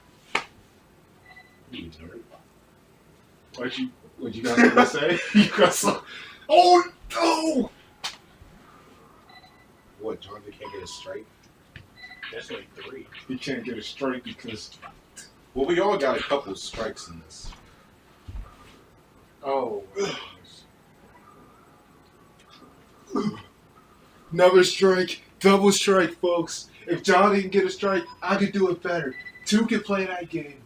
[SPEAKER 3] You nerd.
[SPEAKER 1] What you got something to say? You got some. Oh no!
[SPEAKER 3] What, John, they can't get a strike?
[SPEAKER 5] That's like 3.
[SPEAKER 1] You can't get a strike because.
[SPEAKER 3] Well, we all got a couple of strikes in this.
[SPEAKER 5] Oh.
[SPEAKER 1] Another strike, double strike, folks. If John didn't get a strike, I could do it better. 2 can play that game.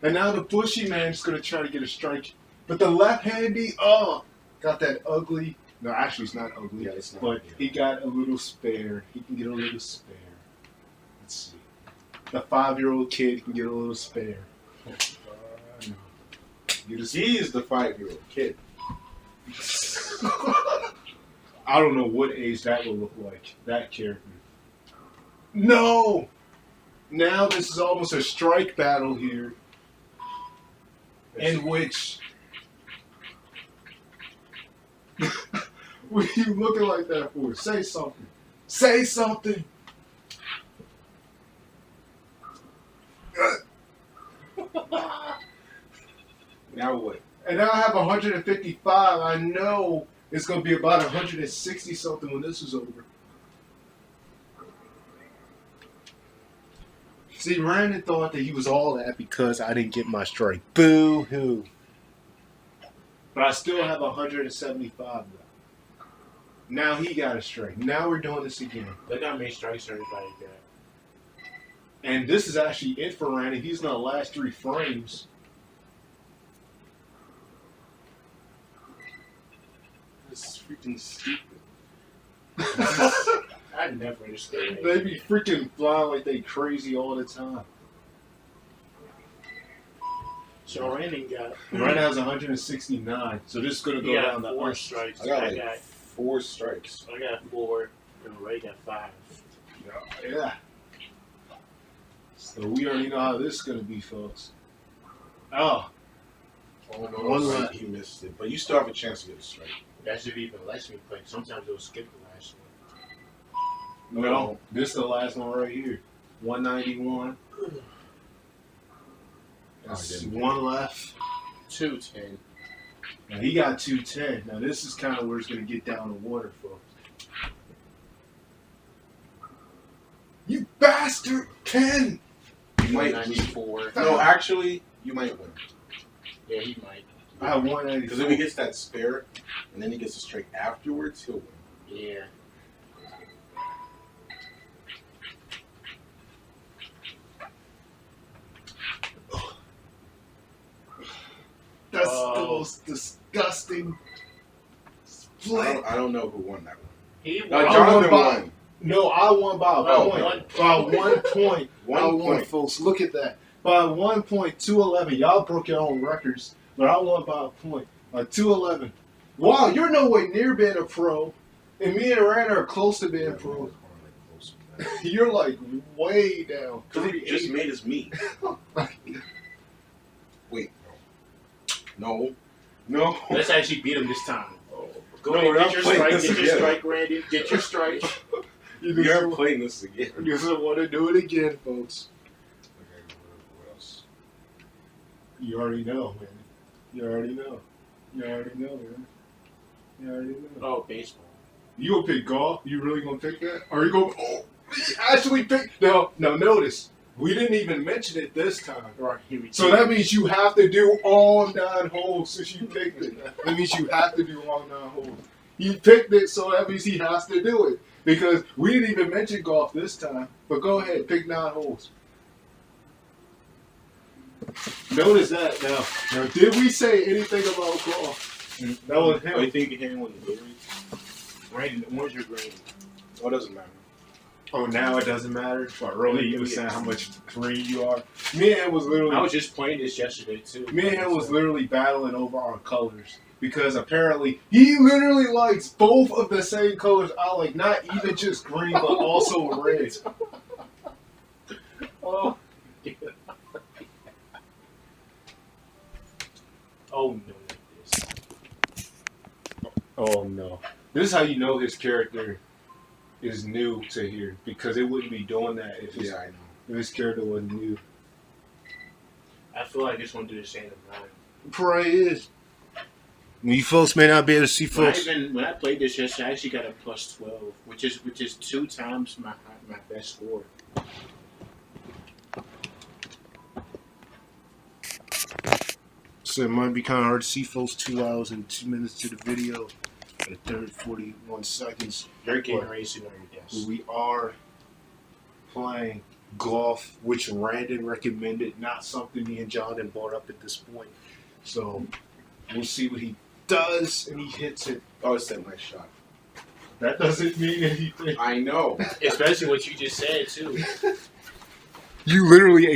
[SPEAKER 1] And now the bushy man's gonna try to get a strike. But the left-handy, got that ugly. No, actually, it's not ugly.
[SPEAKER 3] Yeah, it's not.
[SPEAKER 1] But
[SPEAKER 3] Yeah.
[SPEAKER 1] he got a little spare. He can get a little spare. Let's see. The 5-year-old kid can get a little spare. Get a
[SPEAKER 3] He is the 5-year-old kid.
[SPEAKER 1] I don't know what age that will look like, that character. No! Now this is almost a strike battle here, in which... What are you looking like that for? Say something. Say something!
[SPEAKER 3] Now what?
[SPEAKER 1] and now I have 155. I know it's gonna be about 160 something when this is over. See, Brandon thought that he was all that because I didn't get my strike. Boo hoo. But I still have 175 left. Now he got a strike. Now we're doing this again.
[SPEAKER 5] Look how many strikes everybody got.
[SPEAKER 1] And this is actually it for Randy. He's in the last 3 frames. This is freaking stupid.
[SPEAKER 5] I never understood
[SPEAKER 1] They
[SPEAKER 5] it.
[SPEAKER 1] be freaking flying like they crazy all the time.
[SPEAKER 5] So Randy got
[SPEAKER 1] Randy has 169, so this is gonna
[SPEAKER 5] he
[SPEAKER 1] go
[SPEAKER 5] got
[SPEAKER 1] down the
[SPEAKER 5] 4
[SPEAKER 1] arch.
[SPEAKER 5] strikes.
[SPEAKER 3] I got
[SPEAKER 5] I
[SPEAKER 3] like
[SPEAKER 5] got
[SPEAKER 3] 4 strikes.
[SPEAKER 5] 4, and Ray got 5.
[SPEAKER 1] Yeah. So we already know how this is gonna be, folks. Oh,
[SPEAKER 3] Oh no,
[SPEAKER 1] One
[SPEAKER 3] right,
[SPEAKER 1] left.
[SPEAKER 3] he missed it. But you still have a chance to get a strike.
[SPEAKER 5] That's if he even lets me play. Sometimes it'll skip the last one.
[SPEAKER 1] no, this is the last one right here. 191. That's one left.
[SPEAKER 5] 210.
[SPEAKER 1] Now he got 210. Now this is kind of where it's gonna get down to water, folks. You bastard, Ken!
[SPEAKER 3] You might lose.
[SPEAKER 5] 194.
[SPEAKER 3] No, actually, you might win.
[SPEAKER 5] Yeah, he might.
[SPEAKER 1] I have
[SPEAKER 3] Because if he
[SPEAKER 1] 184.
[SPEAKER 3] gets that spare, and then he gets a strike afterwards, he'll win.
[SPEAKER 5] Yeah.
[SPEAKER 1] That's
[SPEAKER 5] Oh.
[SPEAKER 1] the most disgusting split.
[SPEAKER 3] I don't know who won that one.
[SPEAKER 5] He
[SPEAKER 3] No,
[SPEAKER 5] won.
[SPEAKER 3] Jonathan
[SPEAKER 1] by-
[SPEAKER 3] won.
[SPEAKER 1] No, I won by a
[SPEAKER 3] Oh,
[SPEAKER 1] point.
[SPEAKER 5] one-
[SPEAKER 1] By 1 point. I
[SPEAKER 3] 1
[SPEAKER 1] won,
[SPEAKER 3] point.
[SPEAKER 1] folks. Look at that. By 1.211. Y'all broke your own records, but I won by a point. By 211. Wow, you're nowhere near being a pro. And me and Rand are close to being pro. You're like way down.
[SPEAKER 3] Because he just made his meet. Wait, no. No.
[SPEAKER 5] Let's actually beat him this time. Go
[SPEAKER 3] No,
[SPEAKER 5] ahead,
[SPEAKER 3] we're
[SPEAKER 5] get
[SPEAKER 3] not
[SPEAKER 5] your
[SPEAKER 3] playing
[SPEAKER 5] strike,
[SPEAKER 3] this
[SPEAKER 5] get your
[SPEAKER 3] again.
[SPEAKER 5] strike, Randy. Get your strike.
[SPEAKER 1] You
[SPEAKER 3] We
[SPEAKER 1] just,
[SPEAKER 3] are playing this again.
[SPEAKER 1] you just want to do it again, folks.
[SPEAKER 3] Okay, what else?
[SPEAKER 1] You already know, man. You already know. You already know, man. You already know.
[SPEAKER 5] Oh, baseball.
[SPEAKER 1] You gonna pick golf? You really gonna pick that? Or you gonna actually pick? No, notice. We didn't even mention it this time.
[SPEAKER 5] Right, here we
[SPEAKER 1] So
[SPEAKER 5] go.
[SPEAKER 1] that means you have to do all 9 holes since you picked it. That means you have to do all 9 holes. He picked it, so that means he has to do it. Because we didn't even mention golf this time. But go ahead, pick 9 holes. Notice that now. Now, did we say anything about golf? That was
[SPEAKER 3] Oh, you
[SPEAKER 1] him.
[SPEAKER 3] think you can win the Gatorade?
[SPEAKER 5] Randy, orange or green?
[SPEAKER 3] Oh, it doesn't matter.
[SPEAKER 1] Oh, now it doesn't matter. But earlier you were saying how much green you are. Me and him was literally.
[SPEAKER 5] I was just playing this yesterday too.
[SPEAKER 1] Me and him was literally battling over our colors because apparently he literally likes both of the same colors. I like not even just green but also red.
[SPEAKER 5] Oh. Oh no, like this.
[SPEAKER 1] Oh no! This is how you know his character is new to here because it wouldn't be doing that if his,
[SPEAKER 3] Yeah, I know.
[SPEAKER 1] if his character wasn't new.
[SPEAKER 5] I feel like it's gonna do the same to mine.
[SPEAKER 1] Probably is. You folks may not be able to see
[SPEAKER 5] When I played this yesterday, I actually got a plus 12, which is 2 times my best score.
[SPEAKER 1] So it might be kind of hard to see folks 2 hours and 2 minutes to the video at 41 seconds.
[SPEAKER 5] You're getting racing on your desk.
[SPEAKER 1] We are playing golf, which Randon recommended, not something me and John had brought up at this point. So we'll see what he does, and he hits it.
[SPEAKER 3] Oh, it's that nice shot.
[SPEAKER 1] That doesn't mean anything.
[SPEAKER 3] I know.
[SPEAKER 5] Especially what you just said too.
[SPEAKER 1] You literally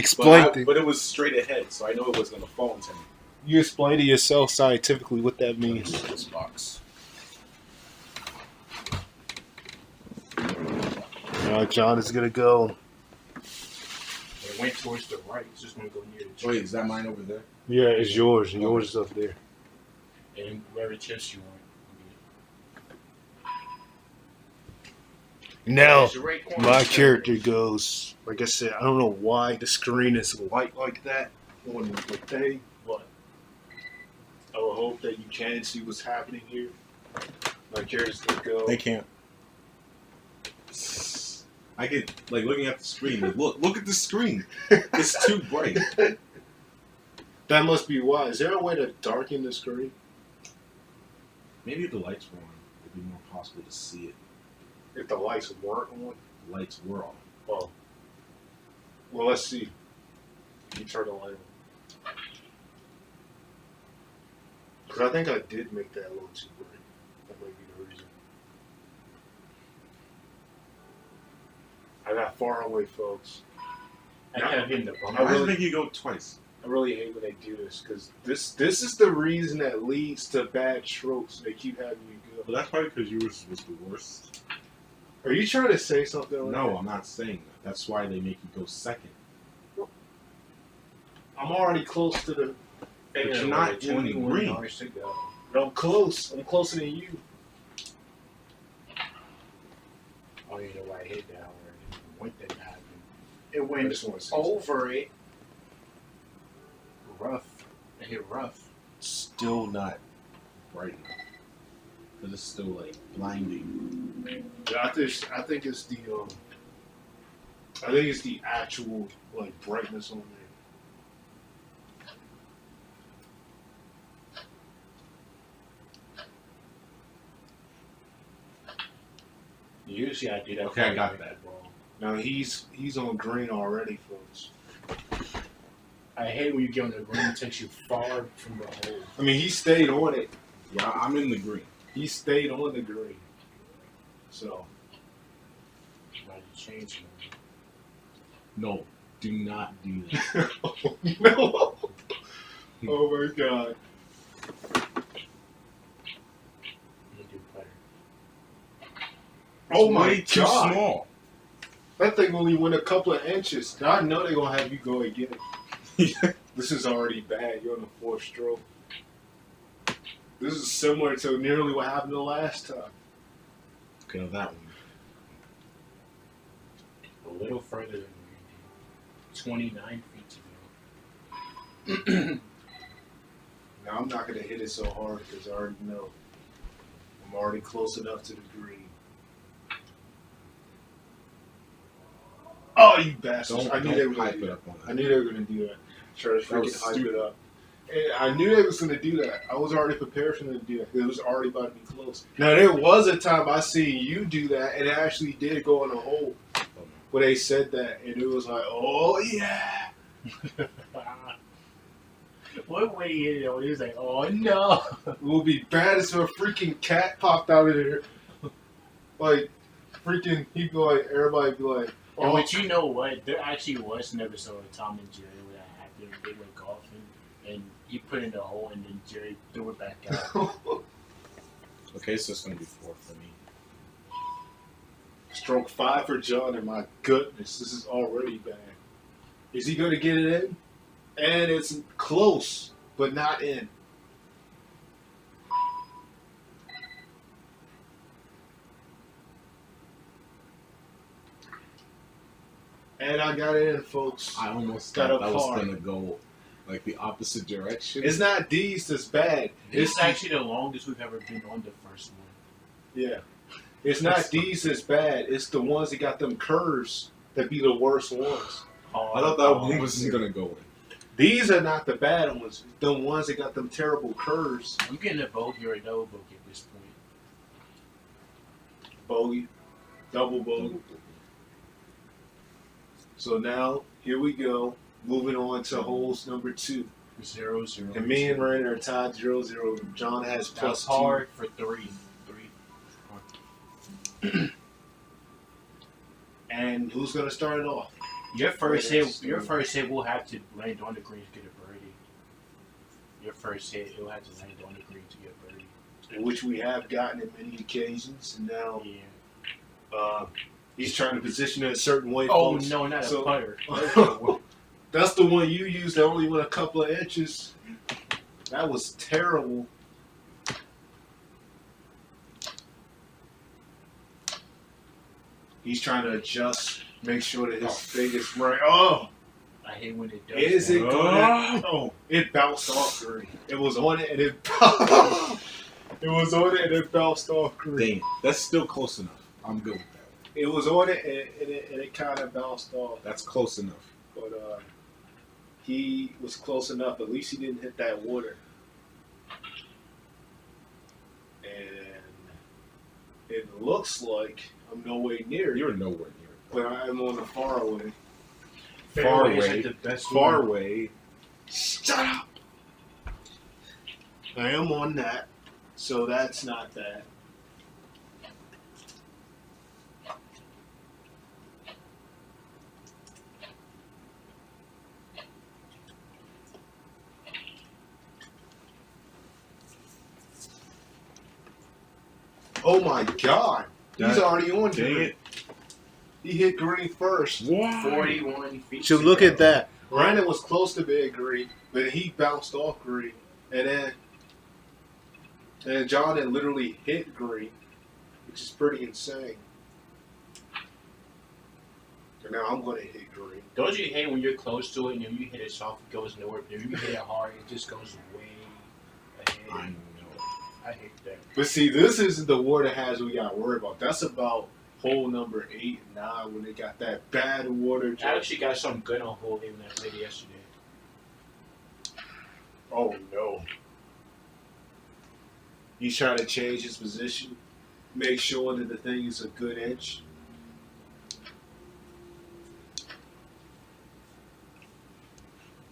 [SPEAKER 3] But it was straight ahead, so I know it was going to fall into me.
[SPEAKER 1] You explained to yourself scientifically what that means.
[SPEAKER 3] This box.
[SPEAKER 1] John is gonna go.
[SPEAKER 5] It went towards the right. It's just gonna go near the
[SPEAKER 3] Wait, is that mine over there?
[SPEAKER 1] Yeah, it's yours. Yours is up there.
[SPEAKER 5] and wherever tips you want.
[SPEAKER 1] Now,
[SPEAKER 5] It's the right corner.
[SPEAKER 1] my character goes. Like I said, I don't know why the screen is white like that on the thing.
[SPEAKER 5] What? Oh,
[SPEAKER 1] hope that you can see what's happening here. Like, here's the go.
[SPEAKER 3] They can't. I get like looking at the screen. Like, look at the screen. It's too bright.
[SPEAKER 1] That must be why. Is there a way to darken the screen?
[SPEAKER 3] Maybe if the lights were on, it'd be more possible to see it.
[SPEAKER 1] If the lights weren't on?
[SPEAKER 3] The lights were on.
[SPEAKER 1] Oh. Well, let's see. You turn the light on. Because I think I did make that a little too bright. That might be the reason. I got far away, folks.
[SPEAKER 5] I kind of in the
[SPEAKER 3] Why
[SPEAKER 5] bumper.
[SPEAKER 3] does it make you go twice?
[SPEAKER 1] I really hate when they do this because this is the reason that leads to bad strokes. They keep having you
[SPEAKER 3] Well,
[SPEAKER 1] go.
[SPEAKER 3] that's probably because yours was the worst.
[SPEAKER 1] Are you trying to say something? Like
[SPEAKER 3] No,
[SPEAKER 1] that?
[SPEAKER 3] I'm not saying that. That's why they make you go second.
[SPEAKER 1] I'm already close to the.
[SPEAKER 3] But you're not in the
[SPEAKER 5] 21
[SPEAKER 3] green.
[SPEAKER 5] yards to go.
[SPEAKER 1] But I'm close. I'm closer than you.
[SPEAKER 5] Oh, you know why I hit that already. What did happen? It went
[SPEAKER 1] I just wanna see
[SPEAKER 5] over it. Rough. It hit rough.
[SPEAKER 3] Still not bright enough. Because it's still like blinding.
[SPEAKER 1] Yeah, I think it's the I think it's the actual like brightness on there.
[SPEAKER 5] Usually I do that.
[SPEAKER 3] Okay, I
[SPEAKER 5] for
[SPEAKER 3] got
[SPEAKER 5] like
[SPEAKER 3] that.
[SPEAKER 5] ball.
[SPEAKER 1] Now he's on green already, folks.
[SPEAKER 5] I hate when you get on the green. It takes you far from the hole.
[SPEAKER 1] I mean, he stayed on it.
[SPEAKER 3] Yeah, I'm in the green.
[SPEAKER 1] He stayed on the green. So
[SPEAKER 5] Try to change it.
[SPEAKER 3] No, do not do that.
[SPEAKER 1] no. Oh my god.
[SPEAKER 5] You do better.
[SPEAKER 1] Oh
[SPEAKER 3] It's
[SPEAKER 1] my
[SPEAKER 3] way too
[SPEAKER 1] god.
[SPEAKER 3] small.
[SPEAKER 1] That thing only went a couple of inches. Now I know they're gonna have you go again. This is already bad. You're on the fourth stroke. This is similar to nearly what happened the last time.
[SPEAKER 3] Okay, now that one.
[SPEAKER 5] A little further than we did. 29 feet to go.
[SPEAKER 1] Now I'm not gonna hit it so hard because I already know. I'm already close enough to the green. Oh, you bastards! I knew they were gonna
[SPEAKER 3] hype
[SPEAKER 1] do
[SPEAKER 3] it
[SPEAKER 1] that.
[SPEAKER 3] up on
[SPEAKER 1] I
[SPEAKER 3] that.
[SPEAKER 1] knew they were gonna do that. Try to
[SPEAKER 3] That was
[SPEAKER 1] freaking hype
[SPEAKER 3] stupid.
[SPEAKER 1] it up. And I knew they was gonna do that. I was already prepared for them to do that. It was already about to be close. Now there was a time I seen you do that, and it actually did go in a hole. Where they said that, and it was like, oh yeah.
[SPEAKER 5] What way he hit it? He was like, oh no.
[SPEAKER 1] It would be bad as if a freaking cat popped out of there. Like, freaking, he'd be like, everybody be like,
[SPEAKER 5] And
[SPEAKER 1] oh,
[SPEAKER 5] but you know what? There actually was an episode of Tom and Jerry where that happened. They went golfing, and he put in the hole, and then Jerry threw it back out.
[SPEAKER 3] Okay, so it's gonna be 4 for me.
[SPEAKER 1] Stroke 5 for John, and my goodness, this is already bad. Is he going to get it in? And it's close, but not in. And I got it in, folks.
[SPEAKER 3] I almost
[SPEAKER 1] Got
[SPEAKER 3] thought
[SPEAKER 1] up
[SPEAKER 3] that was
[SPEAKER 1] hard.
[SPEAKER 3] gonna go like the opposite direction.
[SPEAKER 1] It's not these that's bad.
[SPEAKER 5] This
[SPEAKER 1] It's
[SPEAKER 5] is actually the longest we've ever been on the first one.
[SPEAKER 1] yeah. It's not these that's bad. It's the ones that got them curves that be the worst ones.
[SPEAKER 3] I thought that one wasn't gonna go in.
[SPEAKER 1] These are not the bad ones. The ones that got them terrible curves.
[SPEAKER 5] I'm getting a bogey or a double bogey at this point.
[SPEAKER 1] Bogey. Double bogey. So now, here we go. Moving on to holes number 2.
[SPEAKER 5] 0-0.
[SPEAKER 1] And me and Ryan are tied 0-0. John has plus
[SPEAKER 5] That's
[SPEAKER 1] 2.
[SPEAKER 5] hard for 3.
[SPEAKER 1] And who's going to start it off?
[SPEAKER 5] Your first
[SPEAKER 1] Yes.
[SPEAKER 5] hit. Your first hit will have to land on the green to get a birdie. Your first hit, it will have to land on the green to get a birdie.
[SPEAKER 1] Which we have gotten in many occasions. And now
[SPEAKER 5] Yeah.
[SPEAKER 1] he's trying to position it a certain way.
[SPEAKER 5] Oh
[SPEAKER 1] folks.
[SPEAKER 5] no, not
[SPEAKER 1] So-
[SPEAKER 5] a putter.
[SPEAKER 1] That's the one you used that only went a couple of inches. That was terrible. He's trying to adjust, make sure that his thing is right. Oh!
[SPEAKER 5] I hate when it does.
[SPEAKER 2] Is
[SPEAKER 5] that.
[SPEAKER 2] it gonna? Oh, it bounced off green. It was on it and it. It was on it and it bounced off green.
[SPEAKER 3] Dang, that's still close enough. I'm good with that.
[SPEAKER 2] It was on it and it kind of bounced off.
[SPEAKER 3] That's close enough.
[SPEAKER 2] But he was close enough. At least he didn't hit that water. And it looks like I'm no way near it,
[SPEAKER 3] You're nowhere near it.
[SPEAKER 2] but I'm on the far away.
[SPEAKER 3] Far
[SPEAKER 5] Fairway is
[SPEAKER 3] away.
[SPEAKER 5] like the best
[SPEAKER 3] Far
[SPEAKER 5] one.
[SPEAKER 3] away.
[SPEAKER 2] Shut up! I am on that, so that's not that. Oh my god! He's
[SPEAKER 3] That-
[SPEAKER 2] already on
[SPEAKER 3] Dang
[SPEAKER 2] here.
[SPEAKER 3] it.
[SPEAKER 2] He hit green first.
[SPEAKER 3] Why?
[SPEAKER 5] 41 feet.
[SPEAKER 2] So
[SPEAKER 5] to
[SPEAKER 2] look
[SPEAKER 5] go.
[SPEAKER 2] at that. Brandon was close to being green, but he bounced off green, and then John had literally hit green, which is pretty insane. And now I'm going to hit green.
[SPEAKER 5] Don't you hate when you're close to it and if you hit it soft, it goes nowhere? But if you hit it hard, it just goes way
[SPEAKER 3] I
[SPEAKER 5] ahead.
[SPEAKER 3] know.
[SPEAKER 5] I hate that.
[SPEAKER 2] But see, this isn't the water hazard we got to worry about. That's about hole number 8 and 9 when they got that bad water.
[SPEAKER 5] I actually got something good on hole even I played yesterday.
[SPEAKER 2] Oh no. He's trying to change his position, make sure that the thing is a good inch.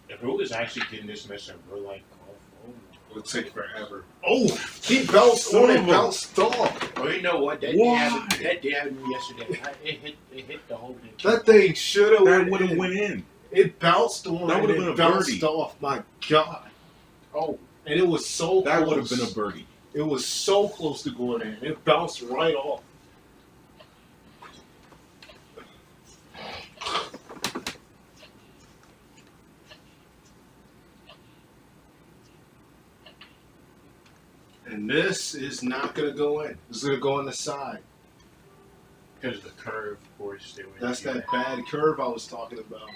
[SPEAKER 5] If it was actually getting this mess in real life golf, oh my.
[SPEAKER 2] It'll take forever. Oh, he bounced on and bounced off.
[SPEAKER 5] Oh, you know what? That
[SPEAKER 3] Why?
[SPEAKER 5] did happen to me yesterday. It hit the whole thing.
[SPEAKER 2] That thing should have
[SPEAKER 3] That
[SPEAKER 2] went
[SPEAKER 3] would have
[SPEAKER 2] in.
[SPEAKER 3] went in.
[SPEAKER 2] It bounced on
[SPEAKER 3] That
[SPEAKER 2] and
[SPEAKER 3] would've been
[SPEAKER 2] it
[SPEAKER 3] a
[SPEAKER 2] bounced
[SPEAKER 3] birdie.
[SPEAKER 2] off. My God.
[SPEAKER 5] Oh,
[SPEAKER 2] And it was so
[SPEAKER 3] That
[SPEAKER 2] close.
[SPEAKER 3] would have been a birdie.
[SPEAKER 2] It was so close to going in. It bounced right off. And this is not going to go in. It's going to go on the side.
[SPEAKER 5] because of the curve, of course. They went
[SPEAKER 2] That's
[SPEAKER 5] through
[SPEAKER 2] that bad curve I was talking about.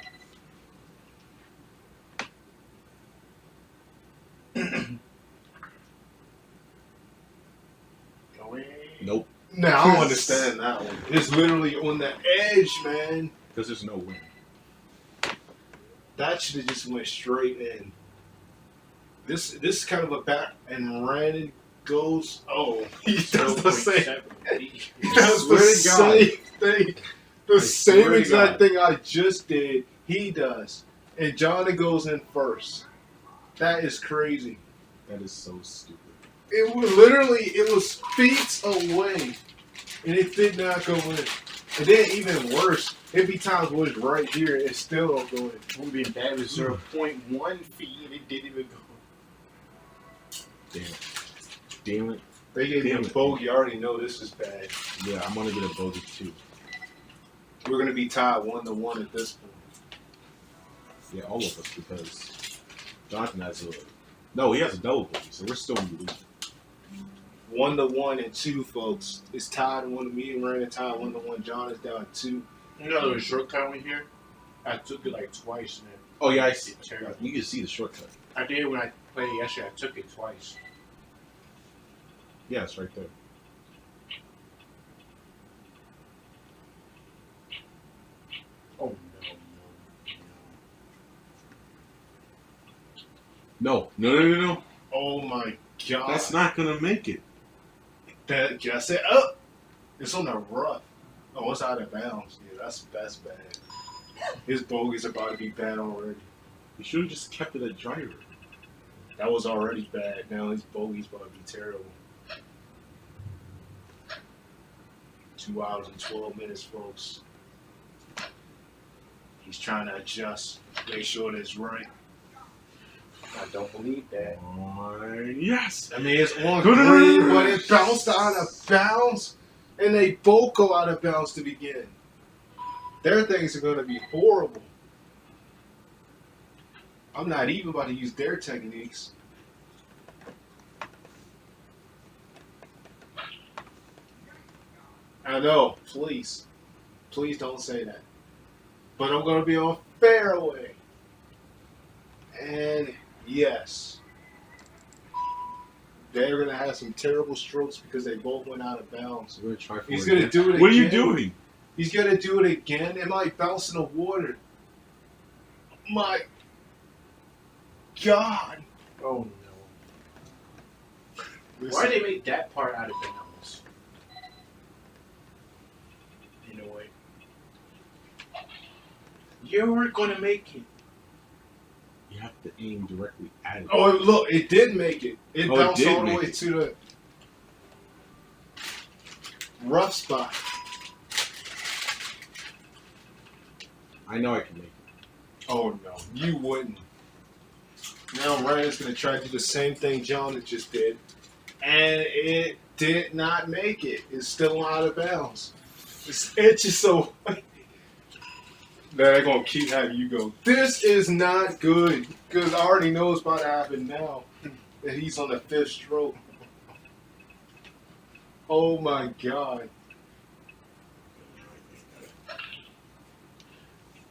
[SPEAKER 5] Go in.
[SPEAKER 3] Nope.
[SPEAKER 2] Now I understand that one. It's literally on the edge, man.
[SPEAKER 3] Because there's no wind.
[SPEAKER 2] That should have just went straight in. This is kind of a back and Randon goes. Oh, he does the same.
[SPEAKER 5] 0.7 feet.
[SPEAKER 2] He does the
[SPEAKER 3] Swear to God.
[SPEAKER 2] same thing. The
[SPEAKER 3] I
[SPEAKER 2] same
[SPEAKER 3] swear to
[SPEAKER 2] exact
[SPEAKER 3] God.
[SPEAKER 2] thing I just did. He does, and Johnny goes in first. That is crazy.
[SPEAKER 3] That is so stupid.
[SPEAKER 2] It was literally, it was feet away, and it did not go in. And then even worse, it'd be times where it's right here, it still don't go in.
[SPEAKER 5] It would be bad with 0.1 feet and it didn't even go.
[SPEAKER 3] Damn. Damn it.
[SPEAKER 2] They gave me
[SPEAKER 3] Damn
[SPEAKER 2] a
[SPEAKER 3] it.
[SPEAKER 2] bogey. I already know this is bad.
[SPEAKER 3] Yeah, I'm gonna get a bogey too.
[SPEAKER 2] We're gonna be tied 1-1 at this point.
[SPEAKER 3] Yeah, all of us because Jonathan has a he has a double bogey, so we're still in the lead.
[SPEAKER 2] 1-1 and 2, folks. It's tied 1. Me and Randon tied 1-1. John is down 2.
[SPEAKER 5] You know the shortcut one here? I took it like twice and
[SPEAKER 3] Oh yeah, I see.
[SPEAKER 5] it's terrible.
[SPEAKER 3] You can see the shortcut.
[SPEAKER 5] I did when I played yesterday. I took it twice.
[SPEAKER 3] Yeah, it's right there.
[SPEAKER 5] Oh
[SPEAKER 3] No.
[SPEAKER 2] Oh my God.
[SPEAKER 3] That's not gonna make it.
[SPEAKER 2] That guess it up. It's on the rough. Oh, it's out of bounds. Yeah, that's bad. His bogey's about to be bad already.
[SPEAKER 3] You should have just kept it at driver.
[SPEAKER 2] That was already bad. Now his bogey's about to be terrible. 2 hours and 12 minutes, folks. He's trying to adjust, make sure that it's right.
[SPEAKER 5] I don't believe that.
[SPEAKER 3] Yes.
[SPEAKER 2] I mean, it's on
[SPEAKER 3] Good.
[SPEAKER 2] green, but it bounced out of bounds, and they both go out of bounds to begin. Their things are going to be horrible. I'm not even about to use their techniques. I know, please. Please don't say that. But I'm going to be on fairway.
[SPEAKER 1] And yes, they're going to have some terrible strokes because they both went out of bounds.
[SPEAKER 3] We're gonna try for
[SPEAKER 1] He's
[SPEAKER 3] it
[SPEAKER 1] going to
[SPEAKER 3] again.
[SPEAKER 1] do it again.
[SPEAKER 3] What are you doing?
[SPEAKER 1] He's going to do it again. It might bounce in the water. My God.
[SPEAKER 5] Oh no!
[SPEAKER 1] Listen,
[SPEAKER 5] Why did they make that part out of bounds? In a way, you were gonna make it.
[SPEAKER 3] You have to aim directly at it.
[SPEAKER 1] Oh, look, it did make it. It
[SPEAKER 3] Oh, it
[SPEAKER 1] bounced
[SPEAKER 3] did
[SPEAKER 1] all the
[SPEAKER 3] make
[SPEAKER 1] way
[SPEAKER 3] it.
[SPEAKER 1] to the rough spot.
[SPEAKER 3] I know I can make it.
[SPEAKER 1] Oh, no, you wouldn't. Now Ryan's going to try to do the same thing John just did. And it did not make it. It's still out of bounds. It's itchy so. They're going to keep having you go. This is not good. Because I already know what's about to happen now. That he's on the 5th stroke. Oh my God.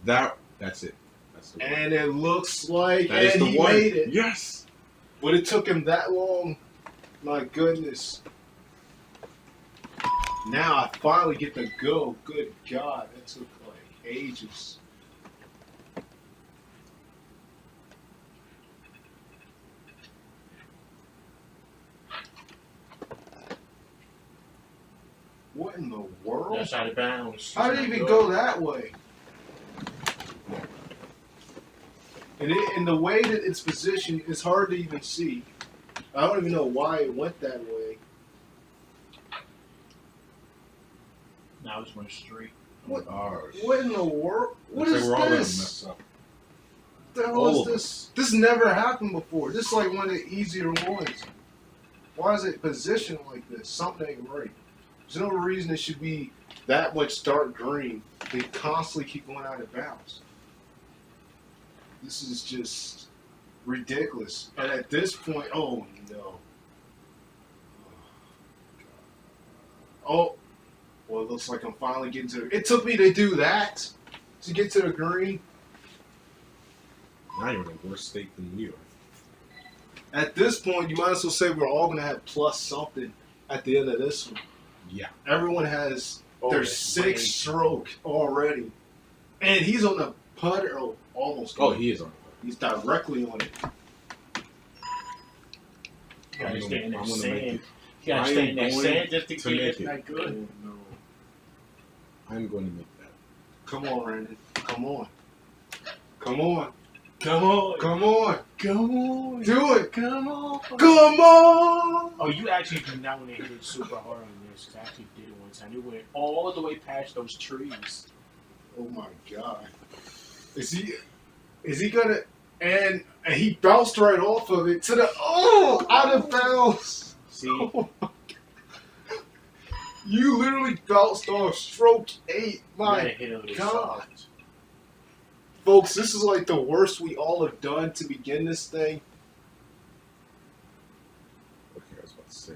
[SPEAKER 3] That's it. That's the one.
[SPEAKER 1] And it looks like
[SPEAKER 3] That is
[SPEAKER 1] and
[SPEAKER 3] the
[SPEAKER 1] he
[SPEAKER 3] one.
[SPEAKER 1] made it.
[SPEAKER 3] Yes.
[SPEAKER 1] But it took him that long. My goodness. Now I finally get to go. Good God. That took like ages. What in the world?
[SPEAKER 5] That's out of bounds.
[SPEAKER 1] How did it even go that way? And in the way that it's positioned, it's hard to even see. I don't even know why it went that way.
[SPEAKER 5] Now it's went straight.
[SPEAKER 1] What?
[SPEAKER 3] Oh,
[SPEAKER 1] What in the world? What
[SPEAKER 3] looks
[SPEAKER 1] is
[SPEAKER 3] like we're all gonna
[SPEAKER 1] this?
[SPEAKER 3] mess up.
[SPEAKER 1] What the hell
[SPEAKER 3] All
[SPEAKER 1] is
[SPEAKER 3] of
[SPEAKER 1] this? This never happened before. This is like one of the easier ones. Why is it positioned like this? Something ain't right. There's no reason it should be that much dark green. They constantly keep going out of bounds. This is just ridiculous. And at this point, oh no. Oh, well, it looks like I'm finally getting to it. Took me to do that to get to the green.
[SPEAKER 3] Now you're in a worse state than we are.
[SPEAKER 1] At this point, you might as well say we're all going to have plus something at the end of this one.
[SPEAKER 3] Yeah.
[SPEAKER 1] Everyone has
[SPEAKER 5] Oh,
[SPEAKER 1] their
[SPEAKER 5] that's
[SPEAKER 1] 6th
[SPEAKER 5] way-
[SPEAKER 1] stroke already. And he's on the putter. Oh, almost.
[SPEAKER 3] Oh, he is on.
[SPEAKER 1] He's directly on it.
[SPEAKER 5] You gotta stay in that
[SPEAKER 3] I'm gonna make
[SPEAKER 5] sand.
[SPEAKER 3] it.
[SPEAKER 5] You gotta
[SPEAKER 3] I
[SPEAKER 5] stay
[SPEAKER 3] am
[SPEAKER 5] in that
[SPEAKER 3] going
[SPEAKER 5] sand just in
[SPEAKER 3] to
[SPEAKER 5] case
[SPEAKER 3] make
[SPEAKER 5] it's
[SPEAKER 3] it.
[SPEAKER 5] not good.
[SPEAKER 1] Oh, no.
[SPEAKER 3] I'm going to make that.
[SPEAKER 1] Come on, Brandon. Come on. Come on.
[SPEAKER 5] Come on.
[SPEAKER 1] Come on.
[SPEAKER 5] Come on.
[SPEAKER 1] Do it.
[SPEAKER 5] Come on.
[SPEAKER 1] Come on.
[SPEAKER 5] Oh, you actually do not want to hit it super hard on this, because I actually did it one time. It went all the way past those trees.
[SPEAKER 1] Oh my God. Is he gonna and he bounced right off of it to the out of bounds.
[SPEAKER 5] See?
[SPEAKER 1] Oh my God. You literally bounced off stroke 8.
[SPEAKER 5] You gotta
[SPEAKER 1] My
[SPEAKER 5] hit it a little
[SPEAKER 1] God.
[SPEAKER 5] soft.
[SPEAKER 1] folks, this is like the worst we all have done to begin this thing.
[SPEAKER 3] Okay, I was about to say.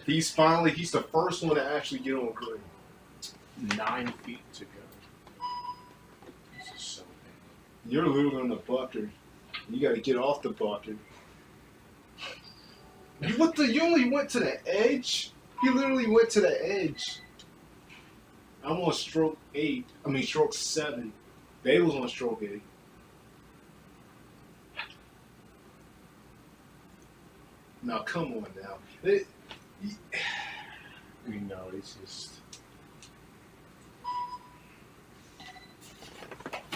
[SPEAKER 1] He's the first one to actually get on green.
[SPEAKER 5] 9 feet to go. This is so bad.
[SPEAKER 1] You're literally on the bucket. You got to get off the bucket. You only went to the edge? You literally went to the edge. I'm on stroke 7. They was on stroke 8. Now, come on now.
[SPEAKER 5] You know, it's just.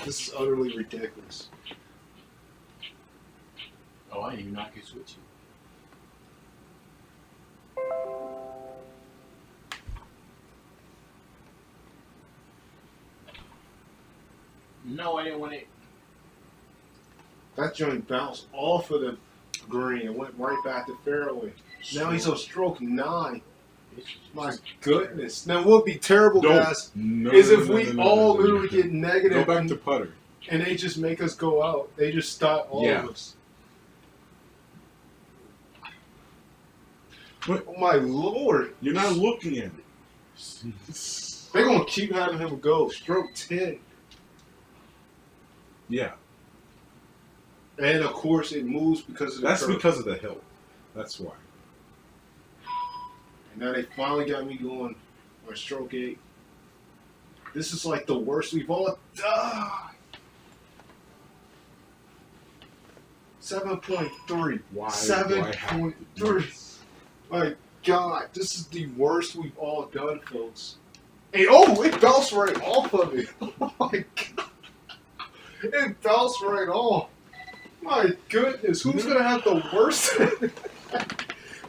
[SPEAKER 1] This is utterly ridiculous.
[SPEAKER 5] Oh, I didn't even know I could switch it. No, I didn't want it.
[SPEAKER 1] That joint bounced off of the green and went right back to fairway. Now he's on stroke 9. My goodness. Now, what would be terrible, guys, is if we all literally get negative
[SPEAKER 3] Go back to putter.
[SPEAKER 1] and they just make us go out. They just stop all
[SPEAKER 3] Yeah.
[SPEAKER 1] of us.
[SPEAKER 3] But-
[SPEAKER 1] Oh, my Lord.
[SPEAKER 3] You're not looking at it.
[SPEAKER 1] They're going to keep having him go. Stroke 10.
[SPEAKER 3] Yeah.
[SPEAKER 1] And of course, it moves because of the
[SPEAKER 3] That's
[SPEAKER 1] curve.
[SPEAKER 3] because of the hill. That's why.
[SPEAKER 1] And now they finally got me going on stroke 8. This is like the worst we've all done. 7.3.
[SPEAKER 3] Why?
[SPEAKER 1] 7.3. My God, this is the worst we've all done, folks. And oh, it bounced right off of it. Oh my God. It bounced right off. My goodness, who's gonna have the worst?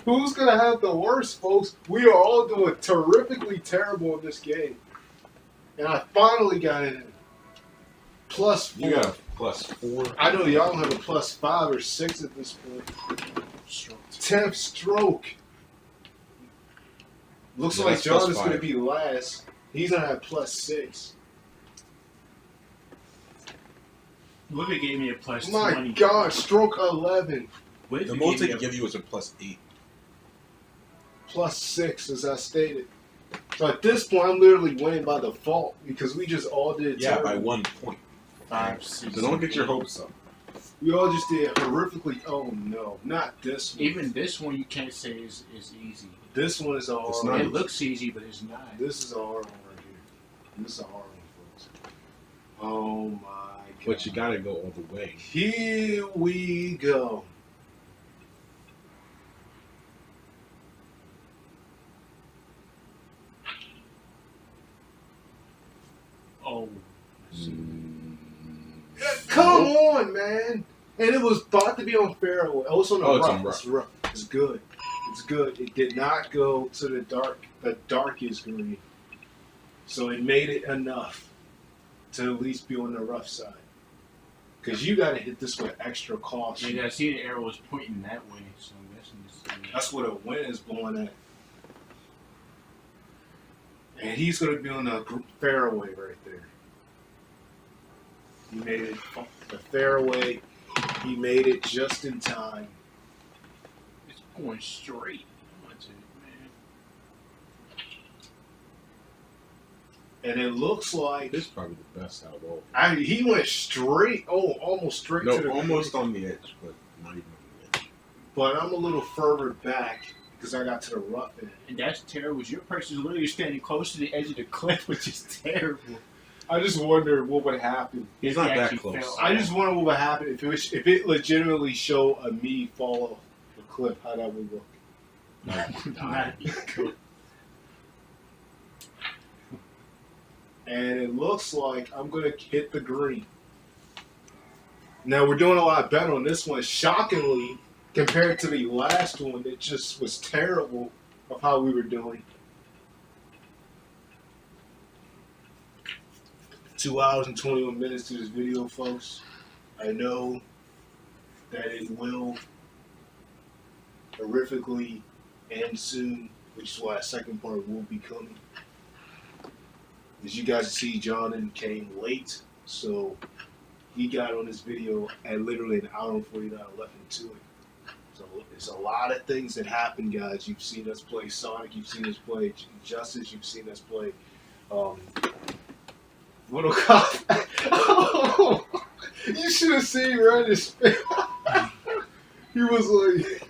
[SPEAKER 1] Who's gonna have the worst, folks? We are all doing terrifically terrible in this game. And I finally got it in. +4.
[SPEAKER 3] You got a +4.
[SPEAKER 1] I know y'all have a +5 or 6 at this point. 10th stroke. Looks
[SPEAKER 3] Yeah,
[SPEAKER 1] like
[SPEAKER 3] that's
[SPEAKER 1] John is
[SPEAKER 3] +5.
[SPEAKER 1] going to be last. He's going to have +6.
[SPEAKER 5] Willie gave me a plus
[SPEAKER 1] My
[SPEAKER 5] 20.
[SPEAKER 1] God, stroke 11.
[SPEAKER 5] Willie
[SPEAKER 3] The most they
[SPEAKER 5] gave
[SPEAKER 3] can
[SPEAKER 5] me
[SPEAKER 3] give you is a +8.
[SPEAKER 1] +6, as I stated. So at this point, I'm literally winning by default because we just all did
[SPEAKER 3] Yeah,
[SPEAKER 1] terrible.
[SPEAKER 3] by 1 point.
[SPEAKER 5] a 5, 6.
[SPEAKER 3] So don't get your hopes up.
[SPEAKER 1] We all just did horrifically. Oh no, not this one.
[SPEAKER 5] Even this one you can't say is easy.
[SPEAKER 1] This one is a hard
[SPEAKER 3] It's
[SPEAKER 1] one.
[SPEAKER 3] not.
[SPEAKER 5] It looks easy, but it's not.
[SPEAKER 1] This is a hard one right here. This is a hard one, folks. Oh my God.
[SPEAKER 3] But you gotta go all the way.
[SPEAKER 1] Here we go.
[SPEAKER 5] Oh.
[SPEAKER 1] Come on, man. And it was about to be on fairway. Oh, it's on the
[SPEAKER 3] Oh, it's
[SPEAKER 1] rough.
[SPEAKER 3] on rough.
[SPEAKER 1] It's rough. It's good. It's good. It did not go to the darkest green. So it made it enough to at least be on the rough side. Because you got to hit this with extra caution.
[SPEAKER 5] Yeah, I see the arrow was pointing that way, so I'm guessing it's.
[SPEAKER 1] That's where the wind is blowing at. And he's going to be on the fairway right there. He made it the fairway. He made it just in time.
[SPEAKER 5] It's going straight. That's it, man.
[SPEAKER 1] And it looks like
[SPEAKER 3] This is probably the best out of all.
[SPEAKER 1] he went straight. Oh, almost straight to
[SPEAKER 3] No,
[SPEAKER 1] the
[SPEAKER 3] almost
[SPEAKER 1] green.
[SPEAKER 3] on the edge, but not even on the edge.
[SPEAKER 1] But I'm a little further back because I got to the rough end.
[SPEAKER 5] And that's terrible. Your person's literally standing close to the edge of the cliff, which is terrible.
[SPEAKER 1] I just wonder what would happen.
[SPEAKER 3] He's
[SPEAKER 5] If
[SPEAKER 3] not
[SPEAKER 5] he
[SPEAKER 3] that
[SPEAKER 5] actually
[SPEAKER 3] close.
[SPEAKER 5] fell.
[SPEAKER 1] I just wonder what would happen if it legitimately showed a me fall off the cliff. How that would look.
[SPEAKER 5] Not good.
[SPEAKER 1] And it looks like I'm going to hit the green. Now, we're doing a lot better on this one. Shockingly, compared to the last one, it just was terrible of how we were doing. 2 hours and 21 minutes to this video, folks. I know that it will horrifically end soon, which is why a second part will be coming. As you guys see, Jonathan came late, so he got on this video at literally an hour and 49 left into it. So it's a lot of things that happen, guys. You've seen us play Sonic, you've seen us play Justice, you've seen us play Mortal Kombat. Oh, you should have seen Randy's face. He was like,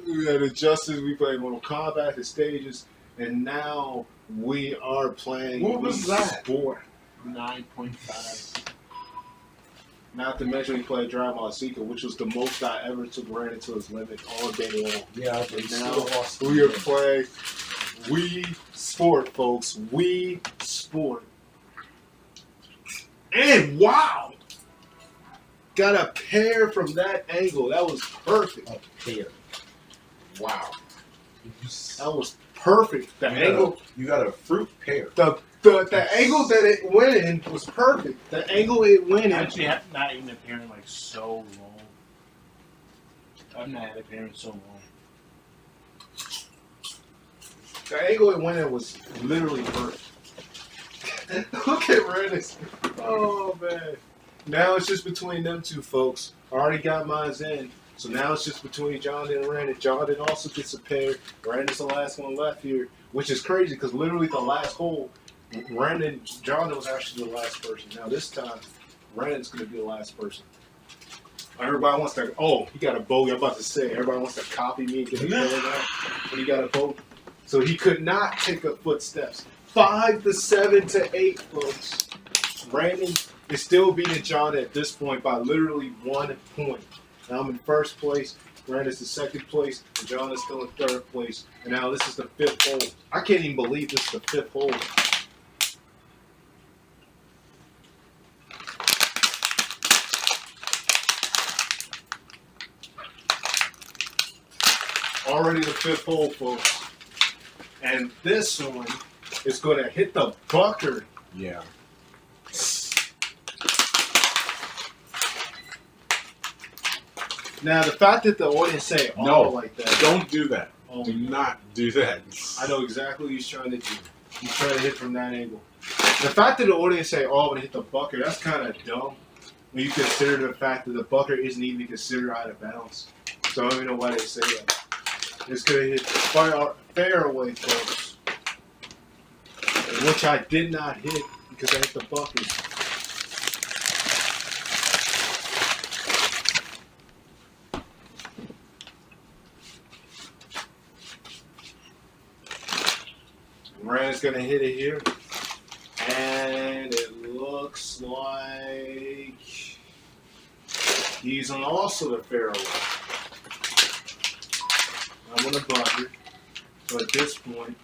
[SPEAKER 1] we had a Justice, we played Mortal Kombat, the stages. And now we are playing
[SPEAKER 3] What was that?
[SPEAKER 1] sport.
[SPEAKER 5] 9.5.
[SPEAKER 1] Not to mention we played Drive My Seeker, which was the most I ever took Brandon to his limit all day long.
[SPEAKER 3] Yeah,
[SPEAKER 1] And now we are playing Wii Sport, folks. Wii Sport. And wow! Got a pair from that angle. That was perfect.
[SPEAKER 3] A pair. Wow.
[SPEAKER 1] That was perfect. The angle.
[SPEAKER 3] You got a fruit pear.
[SPEAKER 1] The angle that it went in was perfect. The angle it went in.
[SPEAKER 5] Actually, I've not even a parent like so long. I've not had a parent so long.
[SPEAKER 1] The angle it went in was literally perfect. Look at Rennis. Oh man. Now it's just between them two folks. I already got mine in. So now it's just between Jonathan and Randon. Jonathan also gets a pair. Randon's the last one left here, which is crazy because literally the last hole, Jonathan was actually the last person. Now this time,
[SPEAKER 2] Randon's going to be the last person. Everybody wants to. Oh, he got a bogey. I'm about to say. Everybody wants to copy me and get a kill now. But he got a bogey. So he could not take up footsteps. 5 to 7 to 8, folks. Brandon is still beating John at this point by literally 1 point. Now I'm in first place. Brandon's in second place. And John is still in third place. And now this is the 5th hole. I can't even believe this is the 5th hole. Already the 5th hole, folks. And this one is going to hit the bunker.
[SPEAKER 3] Yeah.
[SPEAKER 2] Now, the fact that the audience say "oh"
[SPEAKER 3] No.
[SPEAKER 2] like that.
[SPEAKER 3] Don't do that.
[SPEAKER 2] Oh,
[SPEAKER 3] Do not do that.
[SPEAKER 2] I know exactly what he's trying to do. He's trying to hit from that angle. The fact that the audience say "oh" when it hit the bunker, that's kind of dumb. When you consider the fact that the bunker isn't even considered out of bounds. So I don't even know why they say that. It's going to hit fairway, folks. Which I did not hit because I hit the bucket. Rand's going to hit it here. And it looks like he's on also the fairway. I'm on the bunker. So at this point,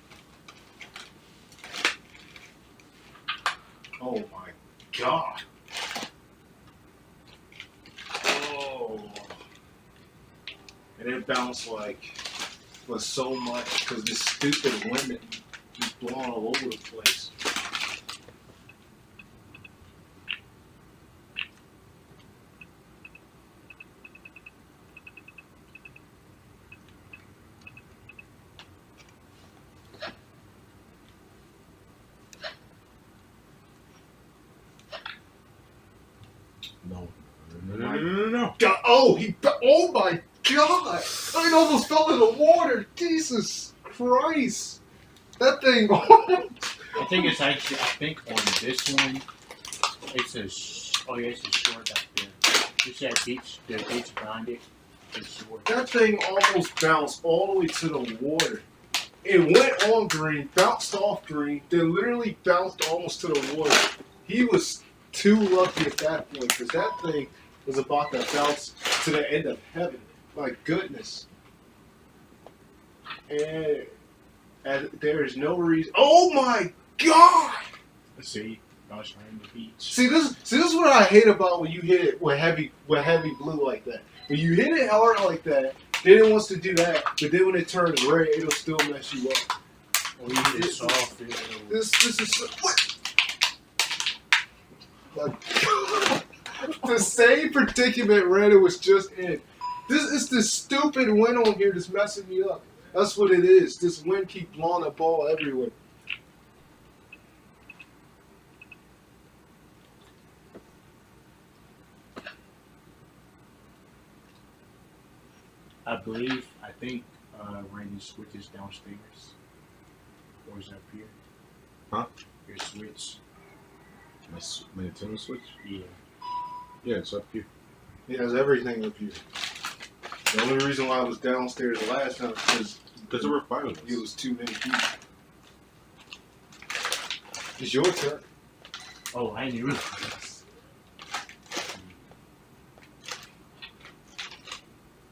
[SPEAKER 2] oh my God. Oh. And it bounced like, was so much because this stupid wind is blowing all over the place.
[SPEAKER 3] No.
[SPEAKER 2] God, oh my God! I almost fell in the water. Jesus Christ! That thing.
[SPEAKER 5] I think it's actually. I think on this one, it's a. It's a short out there. It's that beach. The beach behind it. It's short.
[SPEAKER 2] That thing almost bounced all the way to the water. It went on green, bounced off green, then literally bounced almost to the water. He was too lucky at that point because that thing was about to bounce to the end of heaven. My goodness. And there is no reason. Oh my God!
[SPEAKER 5] Let's see. I was trying the beach.
[SPEAKER 2] See this is what I hate about when you hit it with heavy blue like that. When you hit it hard like that, then it wants to do that, but then when it turns red, it'll still mess you up.
[SPEAKER 5] Or you hit it soft.
[SPEAKER 2] This is what? The same predicament Randall was just in. This is this stupid wind on here that's messing me up. That's what it is. This wind keep blowing the ball everywhere.
[SPEAKER 5] I think Randy switches downstairs. Or is it up here?
[SPEAKER 3] Huh?
[SPEAKER 5] Your switch.
[SPEAKER 3] My Nintendo Switch?
[SPEAKER 5] Yeah.
[SPEAKER 3] Yeah, it's up here.
[SPEAKER 2] He has everything up here. The only reason why I was downstairs the last time is
[SPEAKER 3] Because there were 5 of us.
[SPEAKER 2] it was too many people. It's your turn.
[SPEAKER 5] Oh, I didn't realize.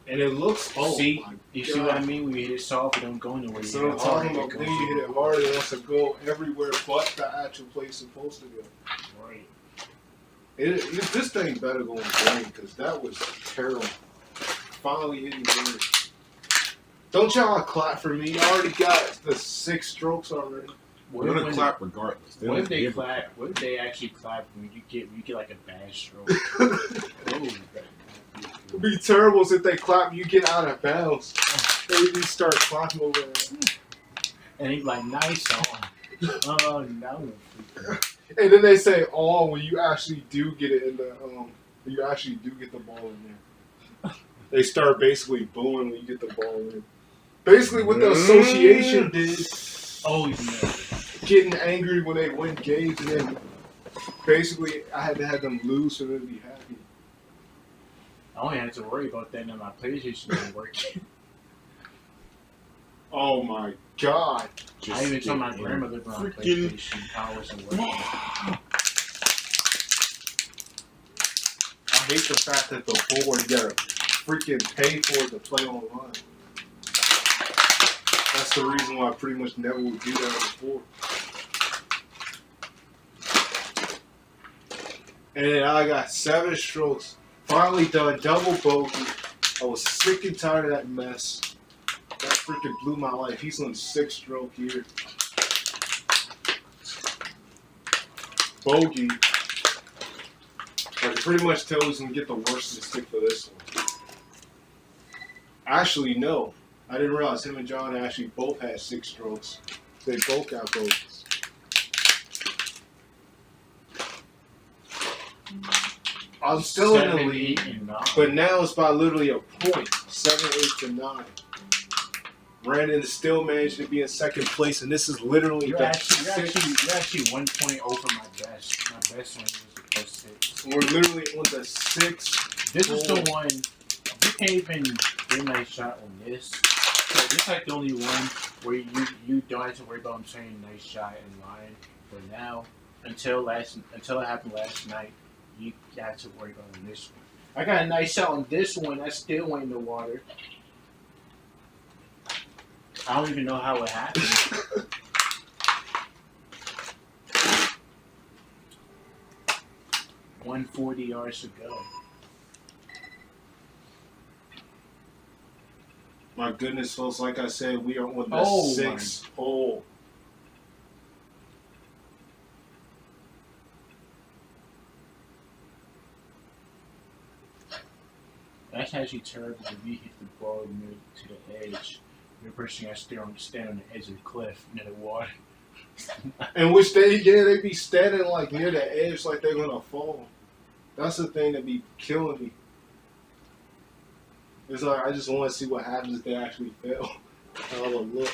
[SPEAKER 2] And it looks,
[SPEAKER 5] See,
[SPEAKER 2] my
[SPEAKER 5] you
[SPEAKER 2] God.
[SPEAKER 5] see what I mean? When you hit it soft, it don't go anywhere.
[SPEAKER 2] So I'm talking about when you hit it hard, it wants to go everywhere but the actual place it's supposed to go.
[SPEAKER 5] Right.
[SPEAKER 2] This thing better go in green because that was terrible. Finally hitting green. Don't y'all clap for me. I already got the 6 strokes already.
[SPEAKER 3] We're going to clap regardless.
[SPEAKER 5] What if they
[SPEAKER 3] give a
[SPEAKER 5] clap? What if they actually clap when you get like a bad stroke?
[SPEAKER 2] It'd be terrible if they clap you get out of bounds. Maybe start clapping over there.
[SPEAKER 5] And he's like, nice song. Oh no.
[SPEAKER 2] And then they say, "Oh, when you actually do get it in the when you actually do get the ball in there." They start basically booing when you get the ball in. Basically, what the association did,
[SPEAKER 5] Oh, yeah.
[SPEAKER 2] getting angry when they win games, and then Basically, I had to have them lose for them to be happy.
[SPEAKER 5] I only had to worry about that now my PlayStation didn't work.
[SPEAKER 2] Oh my god.
[SPEAKER 5] I even told my
[SPEAKER 3] get in.
[SPEAKER 5] grandmother on
[SPEAKER 3] Freaking-
[SPEAKER 5] PlayStation how it wasn't working.
[SPEAKER 2] I hate the fact that the board, you gotta freaking pay for it to play online. That's the reason why I pretty much never would do that before. And then I got 7 strokes. Finally done double bogey. I was sick and tired of that mess. That freaking blew my life. He's on 6th stroke here. Bogey. I can pretty much tell who's gonna get the worst of the stick for this one. Actually, no. I didn't realize him and John actually both had 6 strokes. They both got bogeys. I'm still in the
[SPEAKER 5] 7,
[SPEAKER 2] lead,
[SPEAKER 5] 8, and 9.
[SPEAKER 2] but now it's by literally a point. 7, 8 to 9. Brandon is still managing to be in 2nd place, and this is literally
[SPEAKER 5] You're
[SPEAKER 2] the
[SPEAKER 5] actually 1 point over my best. My best one was the plus 6.
[SPEAKER 2] We're literally on the 6th.
[SPEAKER 5] This is the one. You can't even get a nice shot on this. So this is like the only one where you don't have to worry about saying nice shot in line. But now, until it happened last night, you got to worry about on this one. I got a nice shot on this one. I still went in the water. I don't even know how it happened. $140 yards to go.
[SPEAKER 2] My goodness, folks, like I said, we are on the
[SPEAKER 5] Oh,
[SPEAKER 2] 6th hole.
[SPEAKER 5] That's actually terrible if you hit the ball near to the edge. You're person got to stand on the edge of the cliff near the water.
[SPEAKER 2] And which they be standing like near the edge like they're gonna fall. That's the thing that be killing me. It's like I just want to see what happens if they actually fail. How it look.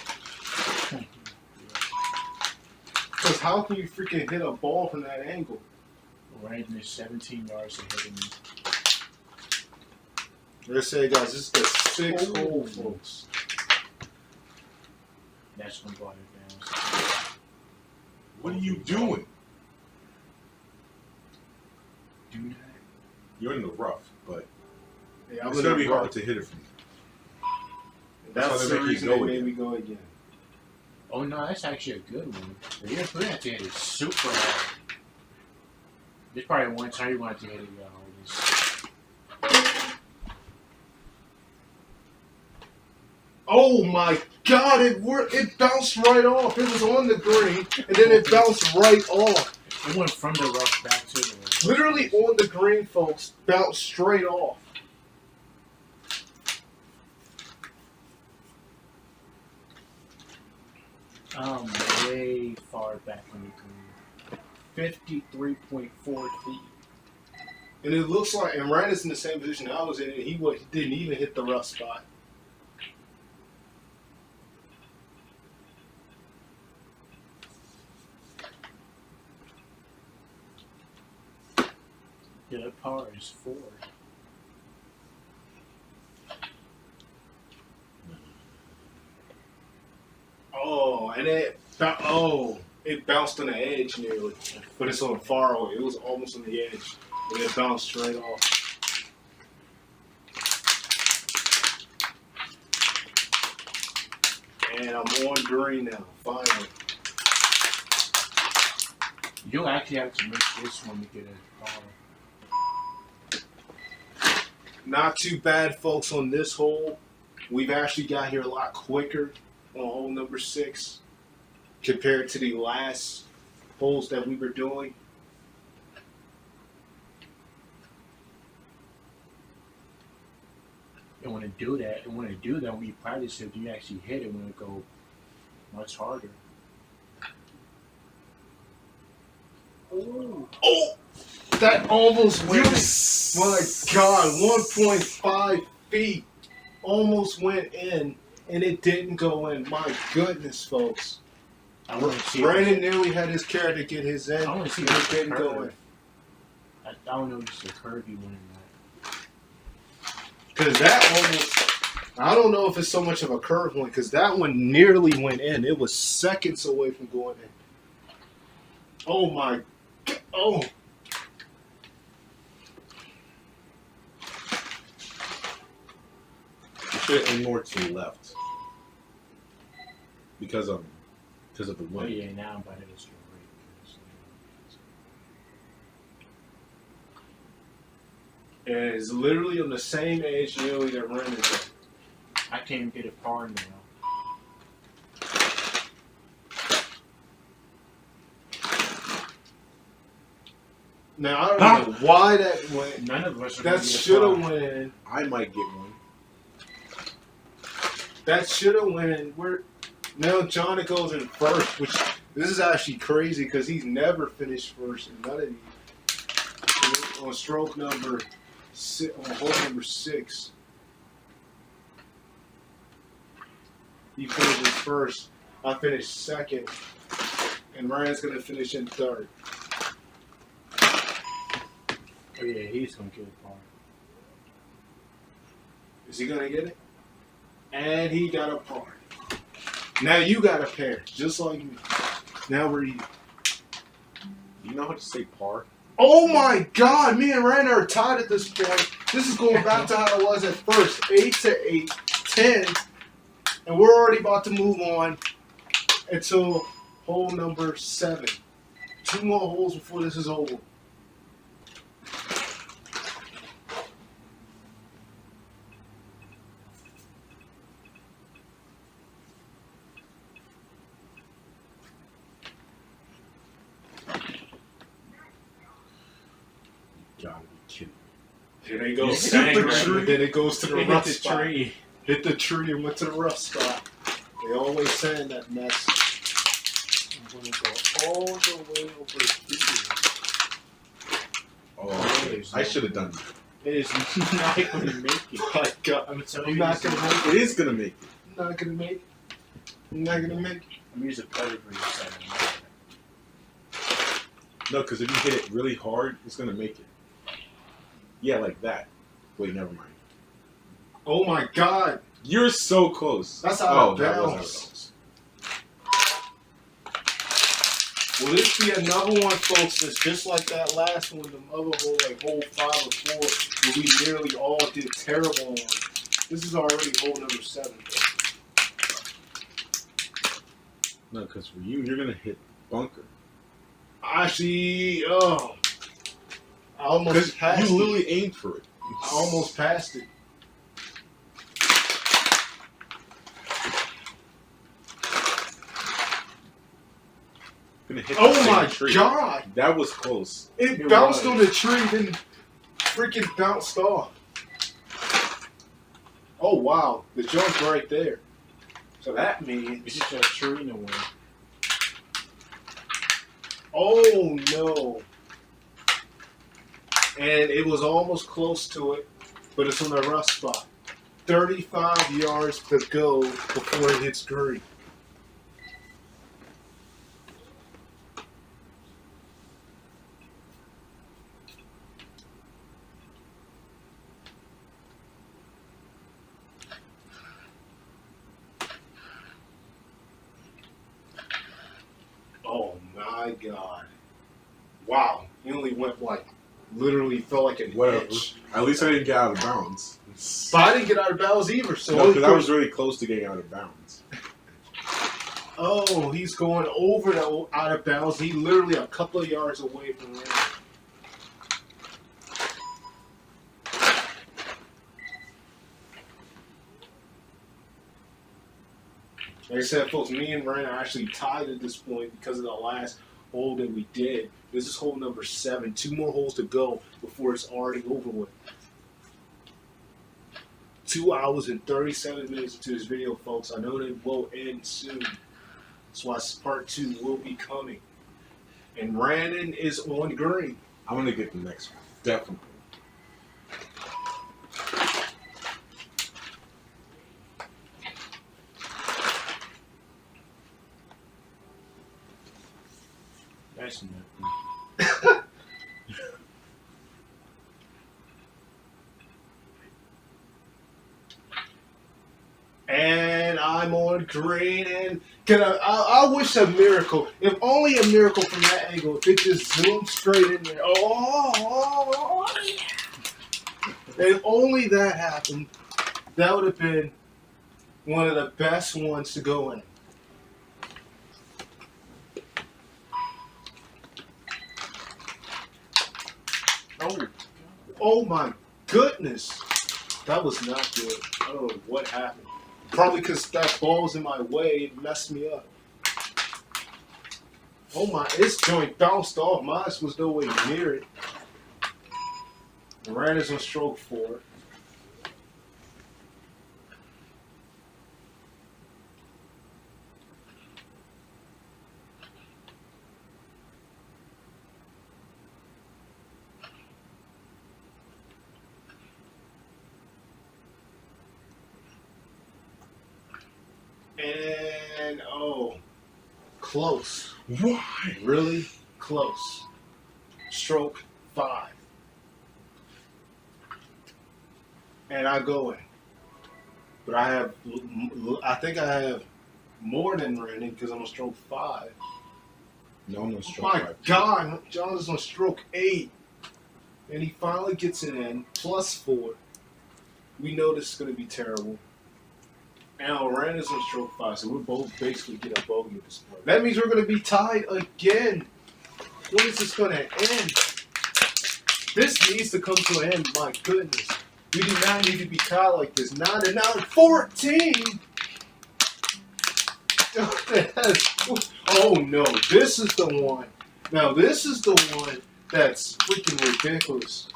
[SPEAKER 2] Because how can you freaking hit a ball from that angle?
[SPEAKER 5] Right in there, 17 yards ahead of me.
[SPEAKER 2] Let's say, guys, this is the 6th
[SPEAKER 5] Oh.
[SPEAKER 2] hole, folks.
[SPEAKER 5] That's when brought it down.
[SPEAKER 3] What are you doing?
[SPEAKER 5] Do not.
[SPEAKER 3] You're in the rough, but
[SPEAKER 2] Yeah, I'm
[SPEAKER 3] it's gonna be
[SPEAKER 2] gonna-
[SPEAKER 3] hard to hit it from here.
[SPEAKER 2] That's
[SPEAKER 3] how they
[SPEAKER 2] the
[SPEAKER 3] make you
[SPEAKER 2] reason
[SPEAKER 3] go
[SPEAKER 2] they made
[SPEAKER 3] again.
[SPEAKER 2] me go again.
[SPEAKER 5] Oh no, that's actually a good one. You're gonna put that to hit it super hard. There's probably one time you want to hit it the hardest.
[SPEAKER 2] Oh my god, it bounced right off. It was on the green, and then it bounced right off.
[SPEAKER 5] It went from the rough back to the rough.
[SPEAKER 2] Literally on the green, folks, bounced straight off.
[SPEAKER 5] Way far back on the green. 53.4 feet.
[SPEAKER 2] And it looks like, and Randall's in the same position I was in, and he didn't even hit the rough spot.
[SPEAKER 5] The par is 4.
[SPEAKER 2] Oh, and it bounced on the edge nearly, but it's on far away. It was almost on the edge, and it bounced straight off. And I'm on green now, finally.
[SPEAKER 5] You'll actually have to miss this one to get a par.
[SPEAKER 2] Not too bad, folks, on this hole. We've actually got here a lot quicker on hole number 6 compared to the last holes that we were doing.
[SPEAKER 5] And when it do that, when you practice it, you actually hit it when it go much harder.
[SPEAKER 2] Oh! That almost went in. My God, 1.5 feet almost went in, and it didn't go in. My goodness, folks.
[SPEAKER 5] I want to see.
[SPEAKER 2] Brandon nearly had his character get his end.
[SPEAKER 5] I want to see
[SPEAKER 2] He
[SPEAKER 5] if
[SPEAKER 2] didn't
[SPEAKER 5] it's
[SPEAKER 2] go
[SPEAKER 5] curve.
[SPEAKER 2] in.
[SPEAKER 5] I don't know if it's a Kirby winning that.
[SPEAKER 2] Because that almost, I don't know if it's so much of a curve one, because that one nearly went in. It was seconds away from going in. Oh my, oh.
[SPEAKER 3] You should aim more to the left because of the
[SPEAKER 5] Oh
[SPEAKER 3] wind.
[SPEAKER 5] yeah, now I'm about to get straight.
[SPEAKER 2] And it's literally on the same edge nearly that Ren is at.
[SPEAKER 5] I can't even get a par now.
[SPEAKER 2] Now, I don't know why that went.
[SPEAKER 5] None of us are
[SPEAKER 2] That
[SPEAKER 5] gonna get a
[SPEAKER 2] should have
[SPEAKER 5] par.
[SPEAKER 2] went in.
[SPEAKER 3] I might get one.
[SPEAKER 2] That should have went in. Now Johnny goes in first, which this is actually crazy because he's never finished first in none of these. On stroke number on hole number 6, he finishes first. I finished second, and Ryan's gonna finish in third.
[SPEAKER 5] Oh yeah, he's gonna get a par.
[SPEAKER 2] Is he gonna get it? And he got a par. Now you got a pair, just like me. Now we're even.
[SPEAKER 3] You know how to say par?
[SPEAKER 2] Oh my God! Me and Ryan are tied at this point. This is going back to how it was at first, 8-8, 10, and we're already about to move on until hole number 7. 2 more holes before this is over.
[SPEAKER 3] Gotta be kidding.
[SPEAKER 2] Here they go.
[SPEAKER 5] You
[SPEAKER 2] Hit
[SPEAKER 5] sang,
[SPEAKER 2] the
[SPEAKER 5] right?
[SPEAKER 2] tree. Then it goes to the
[SPEAKER 5] They
[SPEAKER 2] rough
[SPEAKER 5] hit the
[SPEAKER 2] spot.
[SPEAKER 5] tree.
[SPEAKER 2] Hit the tree and went to the rough spot. They always saying that mess. I'm gonna go all the way over here.
[SPEAKER 3] Oh, I should have done that.
[SPEAKER 5] It is not gonna make it.
[SPEAKER 2] My God.
[SPEAKER 5] I'm telling
[SPEAKER 2] I'm
[SPEAKER 5] you,
[SPEAKER 2] not gonna make
[SPEAKER 3] It is gonna make it.
[SPEAKER 2] I'm not gonna make it. I'm not gonna make it.
[SPEAKER 5] I'm using putter for your second.
[SPEAKER 3] No, because if you hit it really hard, it's gonna make it. Yeah, like that. Wait, never mind.
[SPEAKER 2] Oh my God.
[SPEAKER 3] You're so close.
[SPEAKER 2] That's out
[SPEAKER 3] oh,
[SPEAKER 2] of
[SPEAKER 3] that was out of
[SPEAKER 2] bounds.
[SPEAKER 3] bounds.
[SPEAKER 2] Will this be another one, folks, that's just like that last one, the other hole, like hole 5 or 4, where we nearly all did terrible on? This is already hole number 7.
[SPEAKER 3] No, because for you, you're gonna hit bunker.
[SPEAKER 2] Actually, I almost
[SPEAKER 3] Because
[SPEAKER 2] passed
[SPEAKER 3] you
[SPEAKER 2] it.
[SPEAKER 3] literally aimed for it.
[SPEAKER 2] I almost passed it.
[SPEAKER 3] Gonna hit the
[SPEAKER 2] Oh
[SPEAKER 3] same
[SPEAKER 2] my
[SPEAKER 3] tree.
[SPEAKER 2] God!
[SPEAKER 3] That was close.
[SPEAKER 2] It
[SPEAKER 5] It
[SPEAKER 2] bounced
[SPEAKER 5] was.
[SPEAKER 2] on the tree, then freaking bounced off. Oh wow, the jump's right there. So that means,
[SPEAKER 5] It's just a tree in the way.
[SPEAKER 2] oh no. And it was almost close to it, but it's on the rough spot. 35 yards to go before it hits green. Oh my God. Wow. He only went like, literally felt like an
[SPEAKER 3] Whatever.
[SPEAKER 2] inch.
[SPEAKER 3] At least I didn't get out of bounds.
[SPEAKER 2] But I didn't get out of bounds either. So
[SPEAKER 3] No, because I was really close to getting out of bounds.
[SPEAKER 2] oh, he's going over the out of bounds. He literally a couple of yards away from the rim. Like I said, folks, me and Ryan are actually tied at this point because of the last hole that we did. This is hole number 7. 2 more holes to go before it's already over with. 2 hours and 37 minutes into this video, folks. I know that will end soon. That's why part 2 will be coming. And Brandon is on green.
[SPEAKER 3] I'm gonna get the next one. Definitely.
[SPEAKER 5] That's nothing.
[SPEAKER 1] And I'm on green, and I wish a miracle, if only a miracle from that angle, if it just zoomed straight in there. Oh, if only that happened, that would have been one of the best ones to go in.
[SPEAKER 5] Oh,
[SPEAKER 1] Oh my goodness, that was not good. I don't know what happened. Probably because that ball was in my way, it messed me up. Oh my, this joint bounced off. Mine was no way near it. Miranda's on stroke 4. And oh, close.
[SPEAKER 3] Why?
[SPEAKER 1] Really close. Stroke 5. And I go in. But I think I have more than Randy because I'm on stroke 5.
[SPEAKER 3] No, no
[SPEAKER 1] Oh
[SPEAKER 3] stroke.
[SPEAKER 1] my
[SPEAKER 3] five.
[SPEAKER 1] God, John is on stroke 8. And he finally gets it in, +4. We know this is going to be terrible. Now, Randall's on stroke 5, so we're both basically getting a bogey at this point. That means we're going to be tied again. When is this going to end? This needs to come to an end, my goodness. We do not need to be tied like this. 9 and now 14! Oh no, this is the one. Now, this is the one that's freaking ridiculous.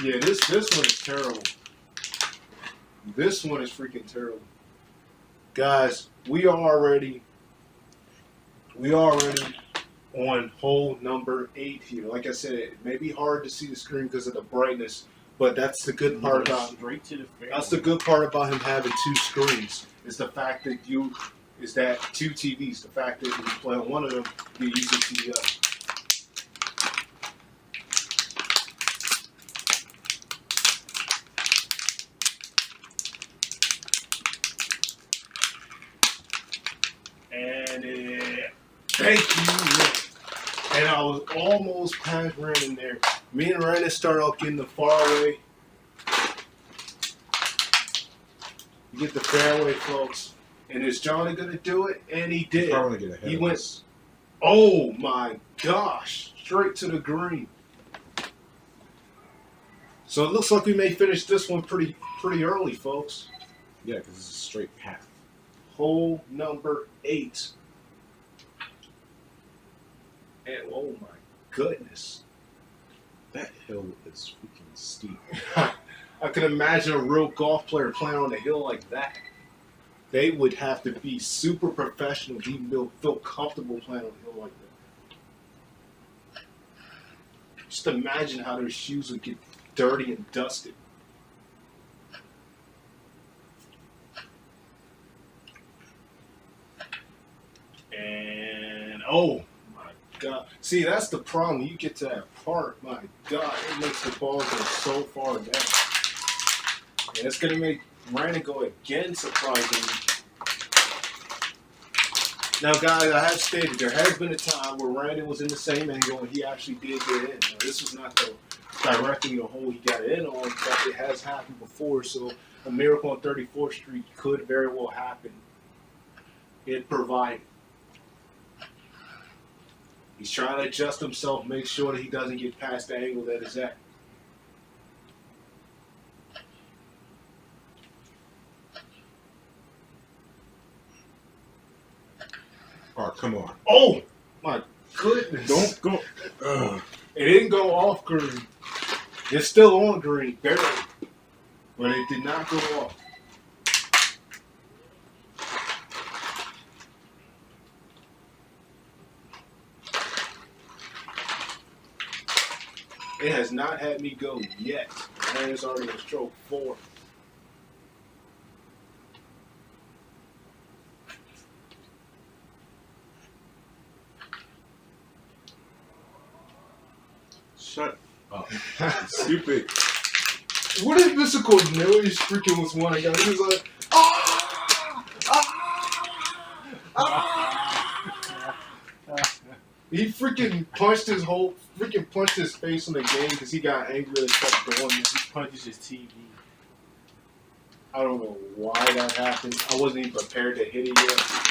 [SPEAKER 1] Yeah, this one is terrible. This one is freaking terrible. Guys, we are already on hole number 8 here. Like I said, it may be hard to see the screen because of the brightness, but that's the good part about
[SPEAKER 5] straight to the fairway.
[SPEAKER 1] that's the good part about him having 2 screens. Is the fact that 2 TVs. The fact that when you play on one of them, you use the TV up. And thank you. And I was almost past Brandon there. Me and Brandon started off getting the far away. You get the fairway, folks. And is Johnny going to do it? And he did.
[SPEAKER 3] Probably gonna get ahead
[SPEAKER 1] He
[SPEAKER 3] of
[SPEAKER 1] went,
[SPEAKER 3] us.
[SPEAKER 1] oh my gosh, straight to the green. So it looks like we may finish this one pretty early, folks.
[SPEAKER 3] Yeah, because it's a straight path.
[SPEAKER 1] Hole number 8. And oh my goodness.
[SPEAKER 3] That hill is freaking steep.
[SPEAKER 1] I can imagine a real golf player playing on a hill like that. They would have to be super professional to even feel comfortable playing on a hill like that. Just imagine how their shoes would get dirty and dusted. And oh my God. See, that's the problem. You get to that part, my God, it makes the ball go so far down. And it's going to make Brandon go again, surprisingly. Now, guys, I have stated there has been a time where Brandon was in the same angle and he actually did get in. Now, this was not directly the hole he got in on, but it has happened before, so a miracle on 34th Street could very well happen. It provided. He's trying to adjust himself, make sure that he doesn't get past the angle that is at.
[SPEAKER 3] Oh, come on.
[SPEAKER 1] Oh my goodness!
[SPEAKER 3] Don't go. Ugh.
[SPEAKER 1] It didn't go off green. It's still on green, barely, but it did not go off. It has not had me go yet. Man, it's already in stroke 4.
[SPEAKER 3] Shut up. Stupid.
[SPEAKER 1] What if Mr. Cornelius freaking was one guy? He was like, ah! Ah! Ah! He freaking punched his face on the game because he got angry and kept doing this.
[SPEAKER 5] He punches his TV.
[SPEAKER 1] I don't know why that happened. I wasn't even prepared to hit it yet.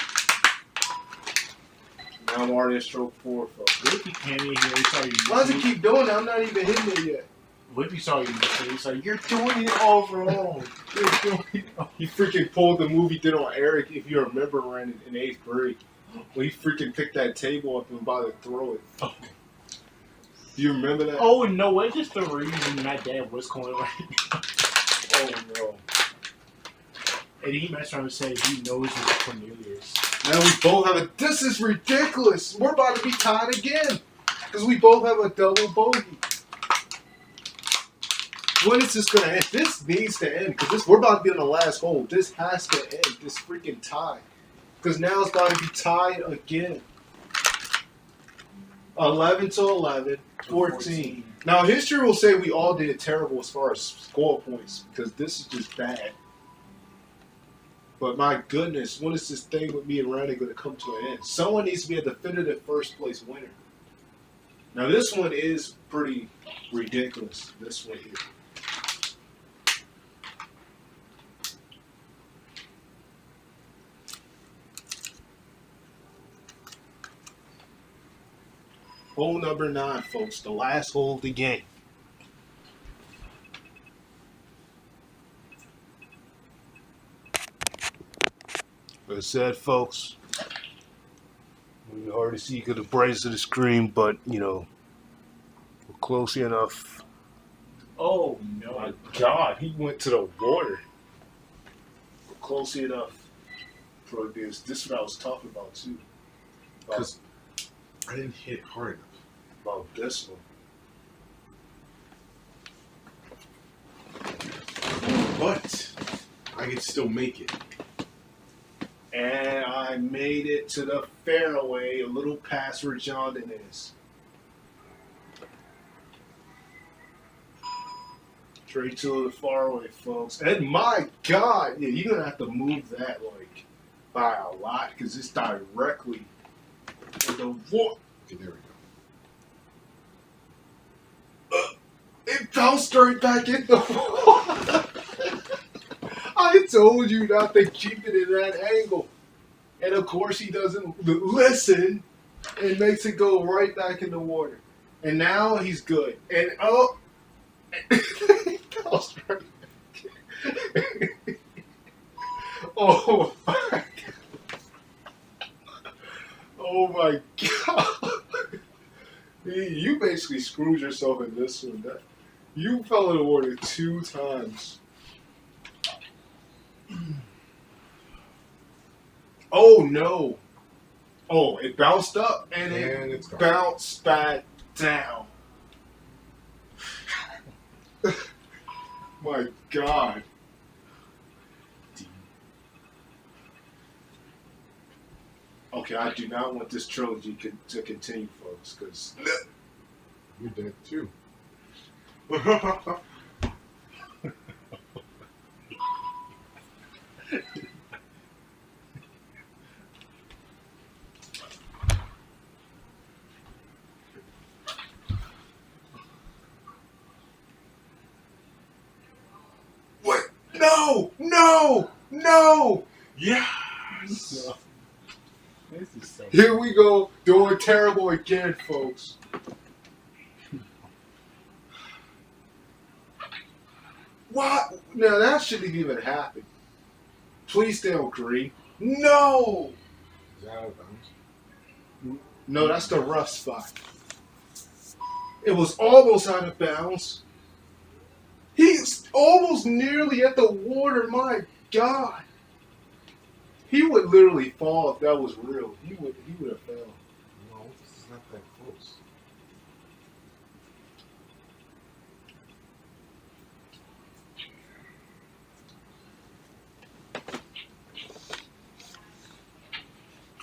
[SPEAKER 1] Now I'm already at stroke 4, folks.
[SPEAKER 5] What if he came in here and saw you?
[SPEAKER 1] Why does he keep doing that? I'm not even hitting it yet.
[SPEAKER 5] What if he saw you? He's like, "You're doing it all wrong. You're doing it."
[SPEAKER 1] He freaking pulled the move he did on Eric, if you remember, Ryan, in 8th grade. When he freaking picked that table up and about to throw it.
[SPEAKER 5] Oh.
[SPEAKER 1] Do you remember that?
[SPEAKER 5] Oh no! It's just the reason my dad was calling right now.
[SPEAKER 1] Oh no.
[SPEAKER 5] And he messed around and said he knows it's Cornelius.
[SPEAKER 1] Now we both have a. This is ridiculous. We're about to be tied again. Because we both have a double bogey. When is this going to end? This needs to end. Because we're about to be on the last hole. This has to end. This freaking tie. Because now it's about to be tied again. 11 to 11. 14. Now history will say we all did terrible as far as score points. Because this is just bad. But my goodness, when is this thing with me and Randy going to come to an end? Someone needs to be a definitive first place winner. Now this one is pretty ridiculous. This one here. Hole number 9, folks. The last hole of the game. Like I said, folks, we already see you could have braised the screen, but, you know, we're close enough.
[SPEAKER 5] Oh no!
[SPEAKER 1] My God, he went to the water. We're close enough for this. This is what I was talking about, too.
[SPEAKER 3] Because I didn't hit hard enough.
[SPEAKER 1] About this one.
[SPEAKER 3] But I can still make it.
[SPEAKER 1] And I made it to the fairway, a little past where Jordan is. Straight to the fairway, folks. And my God, yeah, you're gonna have to move that like by a lot because it's directly in the water.
[SPEAKER 3] Okay, there we go.
[SPEAKER 1] It bounced straight back in the water. I told you not to keep it in that angle. And of course he doesn't listen and makes it go right back in the water. And now he's good. And oh, oh my God. Oh my God. You basically screwed yourself in this one. You fell in the water 2 times. Oh no. Oh, it bounced up and
[SPEAKER 3] it's
[SPEAKER 1] it
[SPEAKER 3] gone.
[SPEAKER 1] bounced back down. My God. Okay, I do not want this trilogy to continue, folks, because
[SPEAKER 3] You did too.
[SPEAKER 1] what? No! No! No!
[SPEAKER 3] Yes!
[SPEAKER 5] This is so.
[SPEAKER 1] Here we go, doing terrible again, folks. What? Now that shouldn't even happen. Please stay on green. No!
[SPEAKER 3] Is that out of bounds?
[SPEAKER 1] No, that's the rough spot. It was almost out of bounds. He's almost nearly at the water. My God. He would literally fall if that was real. He would have fell.
[SPEAKER 3] No, this is not that close.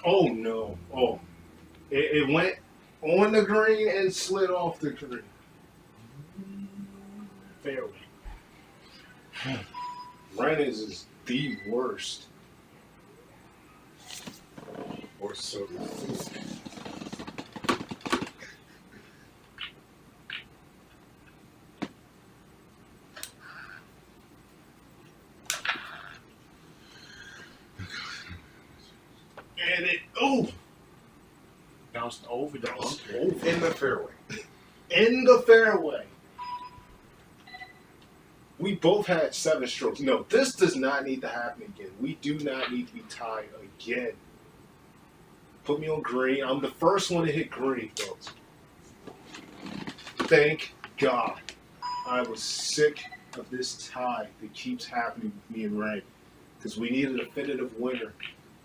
[SPEAKER 1] Oh no. Oh. It went on the green and slid off the green.
[SPEAKER 5] fairway.
[SPEAKER 2] Brandon's is the worst.
[SPEAKER 3] Or so.
[SPEAKER 1] And it
[SPEAKER 5] Bounced over the bunker.
[SPEAKER 3] In the fairway.
[SPEAKER 2] In the fairway. We both had 7 strokes. No, this does not need to happen again. We do not need to be tied again. Put me on green. I'm the first one to hit green, folks. Thank God. I was sick of this tie that keeps happening with me and Ray. Because we need a definitive winner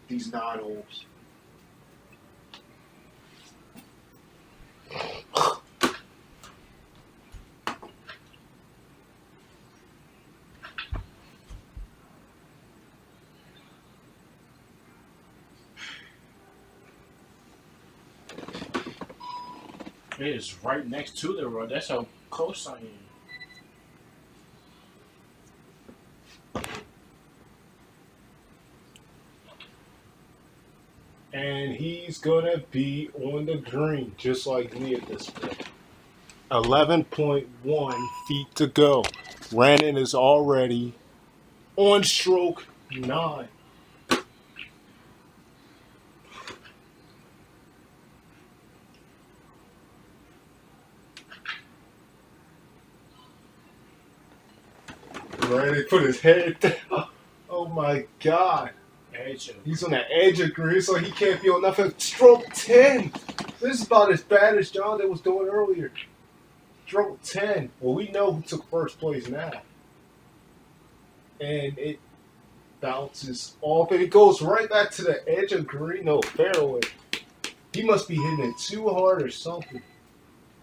[SPEAKER 2] these 9 holes.
[SPEAKER 5] It is right next to the road. That's how close I am.
[SPEAKER 2] And he's gonna be on the green, just like me at this point. 11.1 feet to go. Brandon is already on stroke 9. Brandon put his head down. Oh my God.
[SPEAKER 5] Edge of
[SPEAKER 2] He's on the edge of green, so he can't be on nothing. Stroke 10. This is about as bad as John that was doing earlier. Stroke 10. Well, we know who took first place now. And it bounces off, and it goes right back to the edge of green. No, fairway. He must be hitting it too hard or something.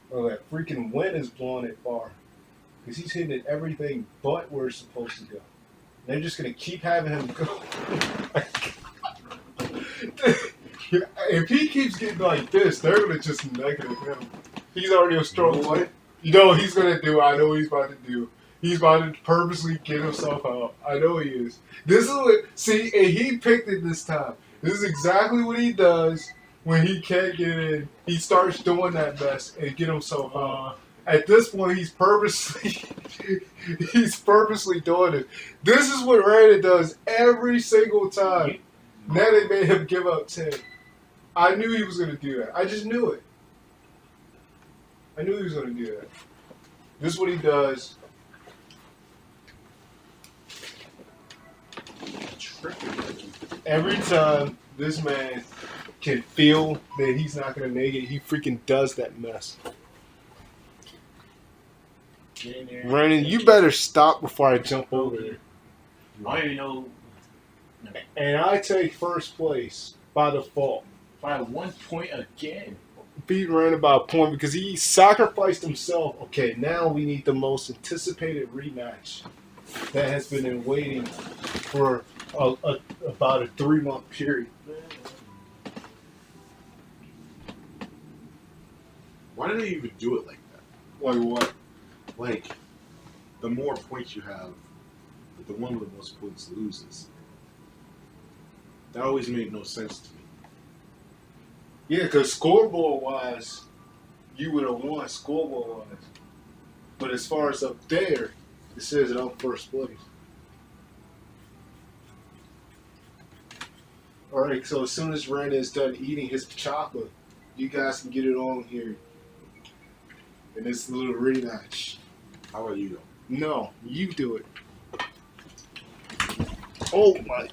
[SPEAKER 2] Or that freaking wind is blowing it far. Because he's hitting it everything but where it's supposed to go. They're just going to keep having him go. If he keeps getting like this, they're going to just negative him. He's already a stroke.
[SPEAKER 3] What?
[SPEAKER 2] You know what he's going to do. I know what he's about to do. He's about to purposely get himself out. I know he is. This is what, see, and he picked it this time. This is exactly what he does when he can't get in. He starts doing that mess and get himself out. At this point, he's purposely doing it. This is what Brandon does every single time. Now they made him give up 10. I knew he was going to do that. I just knew it. I knew he was going to do that. This is what he does. Every time this man can feel that he's not going to make it, he freaking does that mess.
[SPEAKER 5] get in there.
[SPEAKER 2] Brandon, you better stop before I jump over there.
[SPEAKER 5] I don't even know.
[SPEAKER 2] And I take first place by default.
[SPEAKER 5] By 1 point again.
[SPEAKER 2] Beat Brandon by a point because he sacrificed himself. Okay, now we need the most anticipated rematch that has been in waiting for about a 3-month period.
[SPEAKER 3] Why did they even do it like that?
[SPEAKER 2] Like what?
[SPEAKER 3] Like, the more points you have, the one with the most points loses. That always made no sense to me.
[SPEAKER 2] Yeah, because scoreboard-wise, you would have won scoreboard-wise. But as far as up there, it says that I'm first place. All right, so as soon as Brandon is done eating his chocolate, you guys can get it on here. And this little rematch.
[SPEAKER 3] How about you, though?
[SPEAKER 2] No, you do it. Oh my.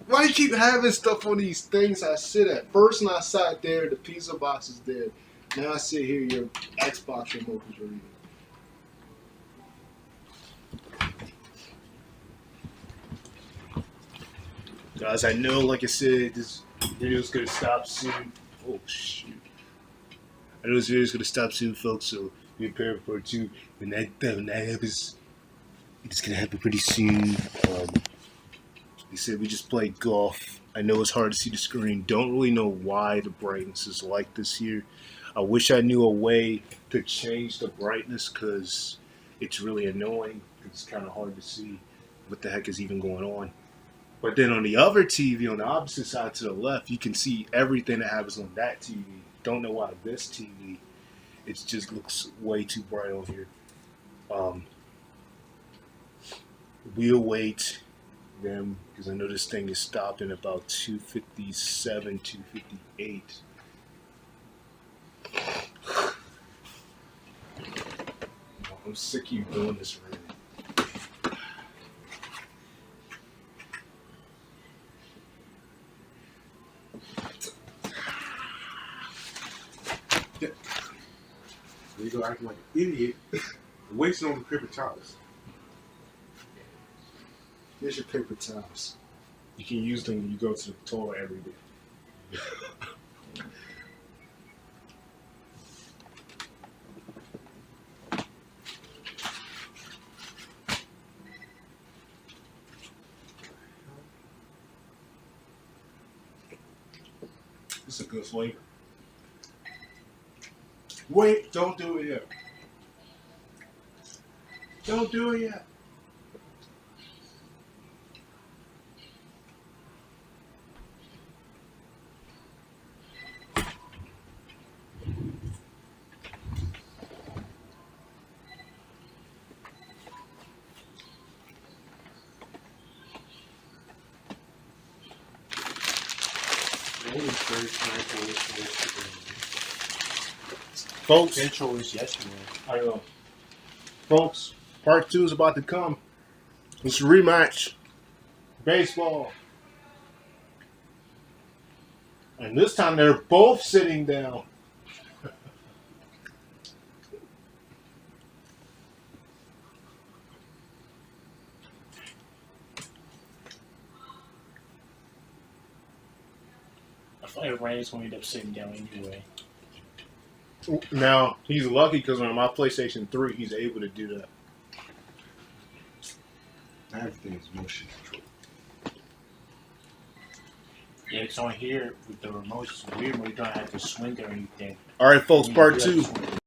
[SPEAKER 2] Why do you keep having stuff on these things I sit at? First, when I sat there, the pizza box is there. Now I sit here, your Xbox remote is ready. Guys, I know, like I said, this video is going to stop soon. Oh, shoot. I know this video is going to stop soon, folks, so be prepared for it too. When that happens, it's going to happen pretty soon. They said we just played golf. I know it's hard to see the screen. Don't really know why the brightness is like this here. I wish I knew a way to change the brightness because
[SPEAKER 6] it's really annoying. It's kind of hard to see what the heck is even going on. But then on the other TV, on the opposite side to the left, you can see everything that happens on that TV. Don't know why this TV, it just looks way too bright on here. We'll wait them because I know this thing is stopping about 257, 258. I'm sick of you doing this, Randy.
[SPEAKER 3] You go acting like an idiot, wasting on the paper towels.
[SPEAKER 6] Here's your paper towels. You can use them when you go to the toilet every day.
[SPEAKER 3] It's a good flavor.
[SPEAKER 1] Wait, don't do it yet. Don't do it yet. Folks,
[SPEAKER 5] Central is yesterday.
[SPEAKER 1] I know. Folks, part 2 is about to come. It's a rematch. Baseball. And this time they're both sitting down.
[SPEAKER 5] I feel like Randy's going to end up sitting down anyway.
[SPEAKER 1] Now, he's lucky because on my PlayStation 3, he's able to do that.
[SPEAKER 3] Everything is motion control.
[SPEAKER 5] Yeah, because on here with the remote, it's weird when you don't have to swing or anything.
[SPEAKER 1] All right, folks,
[SPEAKER 5] You
[SPEAKER 1] part
[SPEAKER 5] do have
[SPEAKER 1] 2.
[SPEAKER 5] to swing.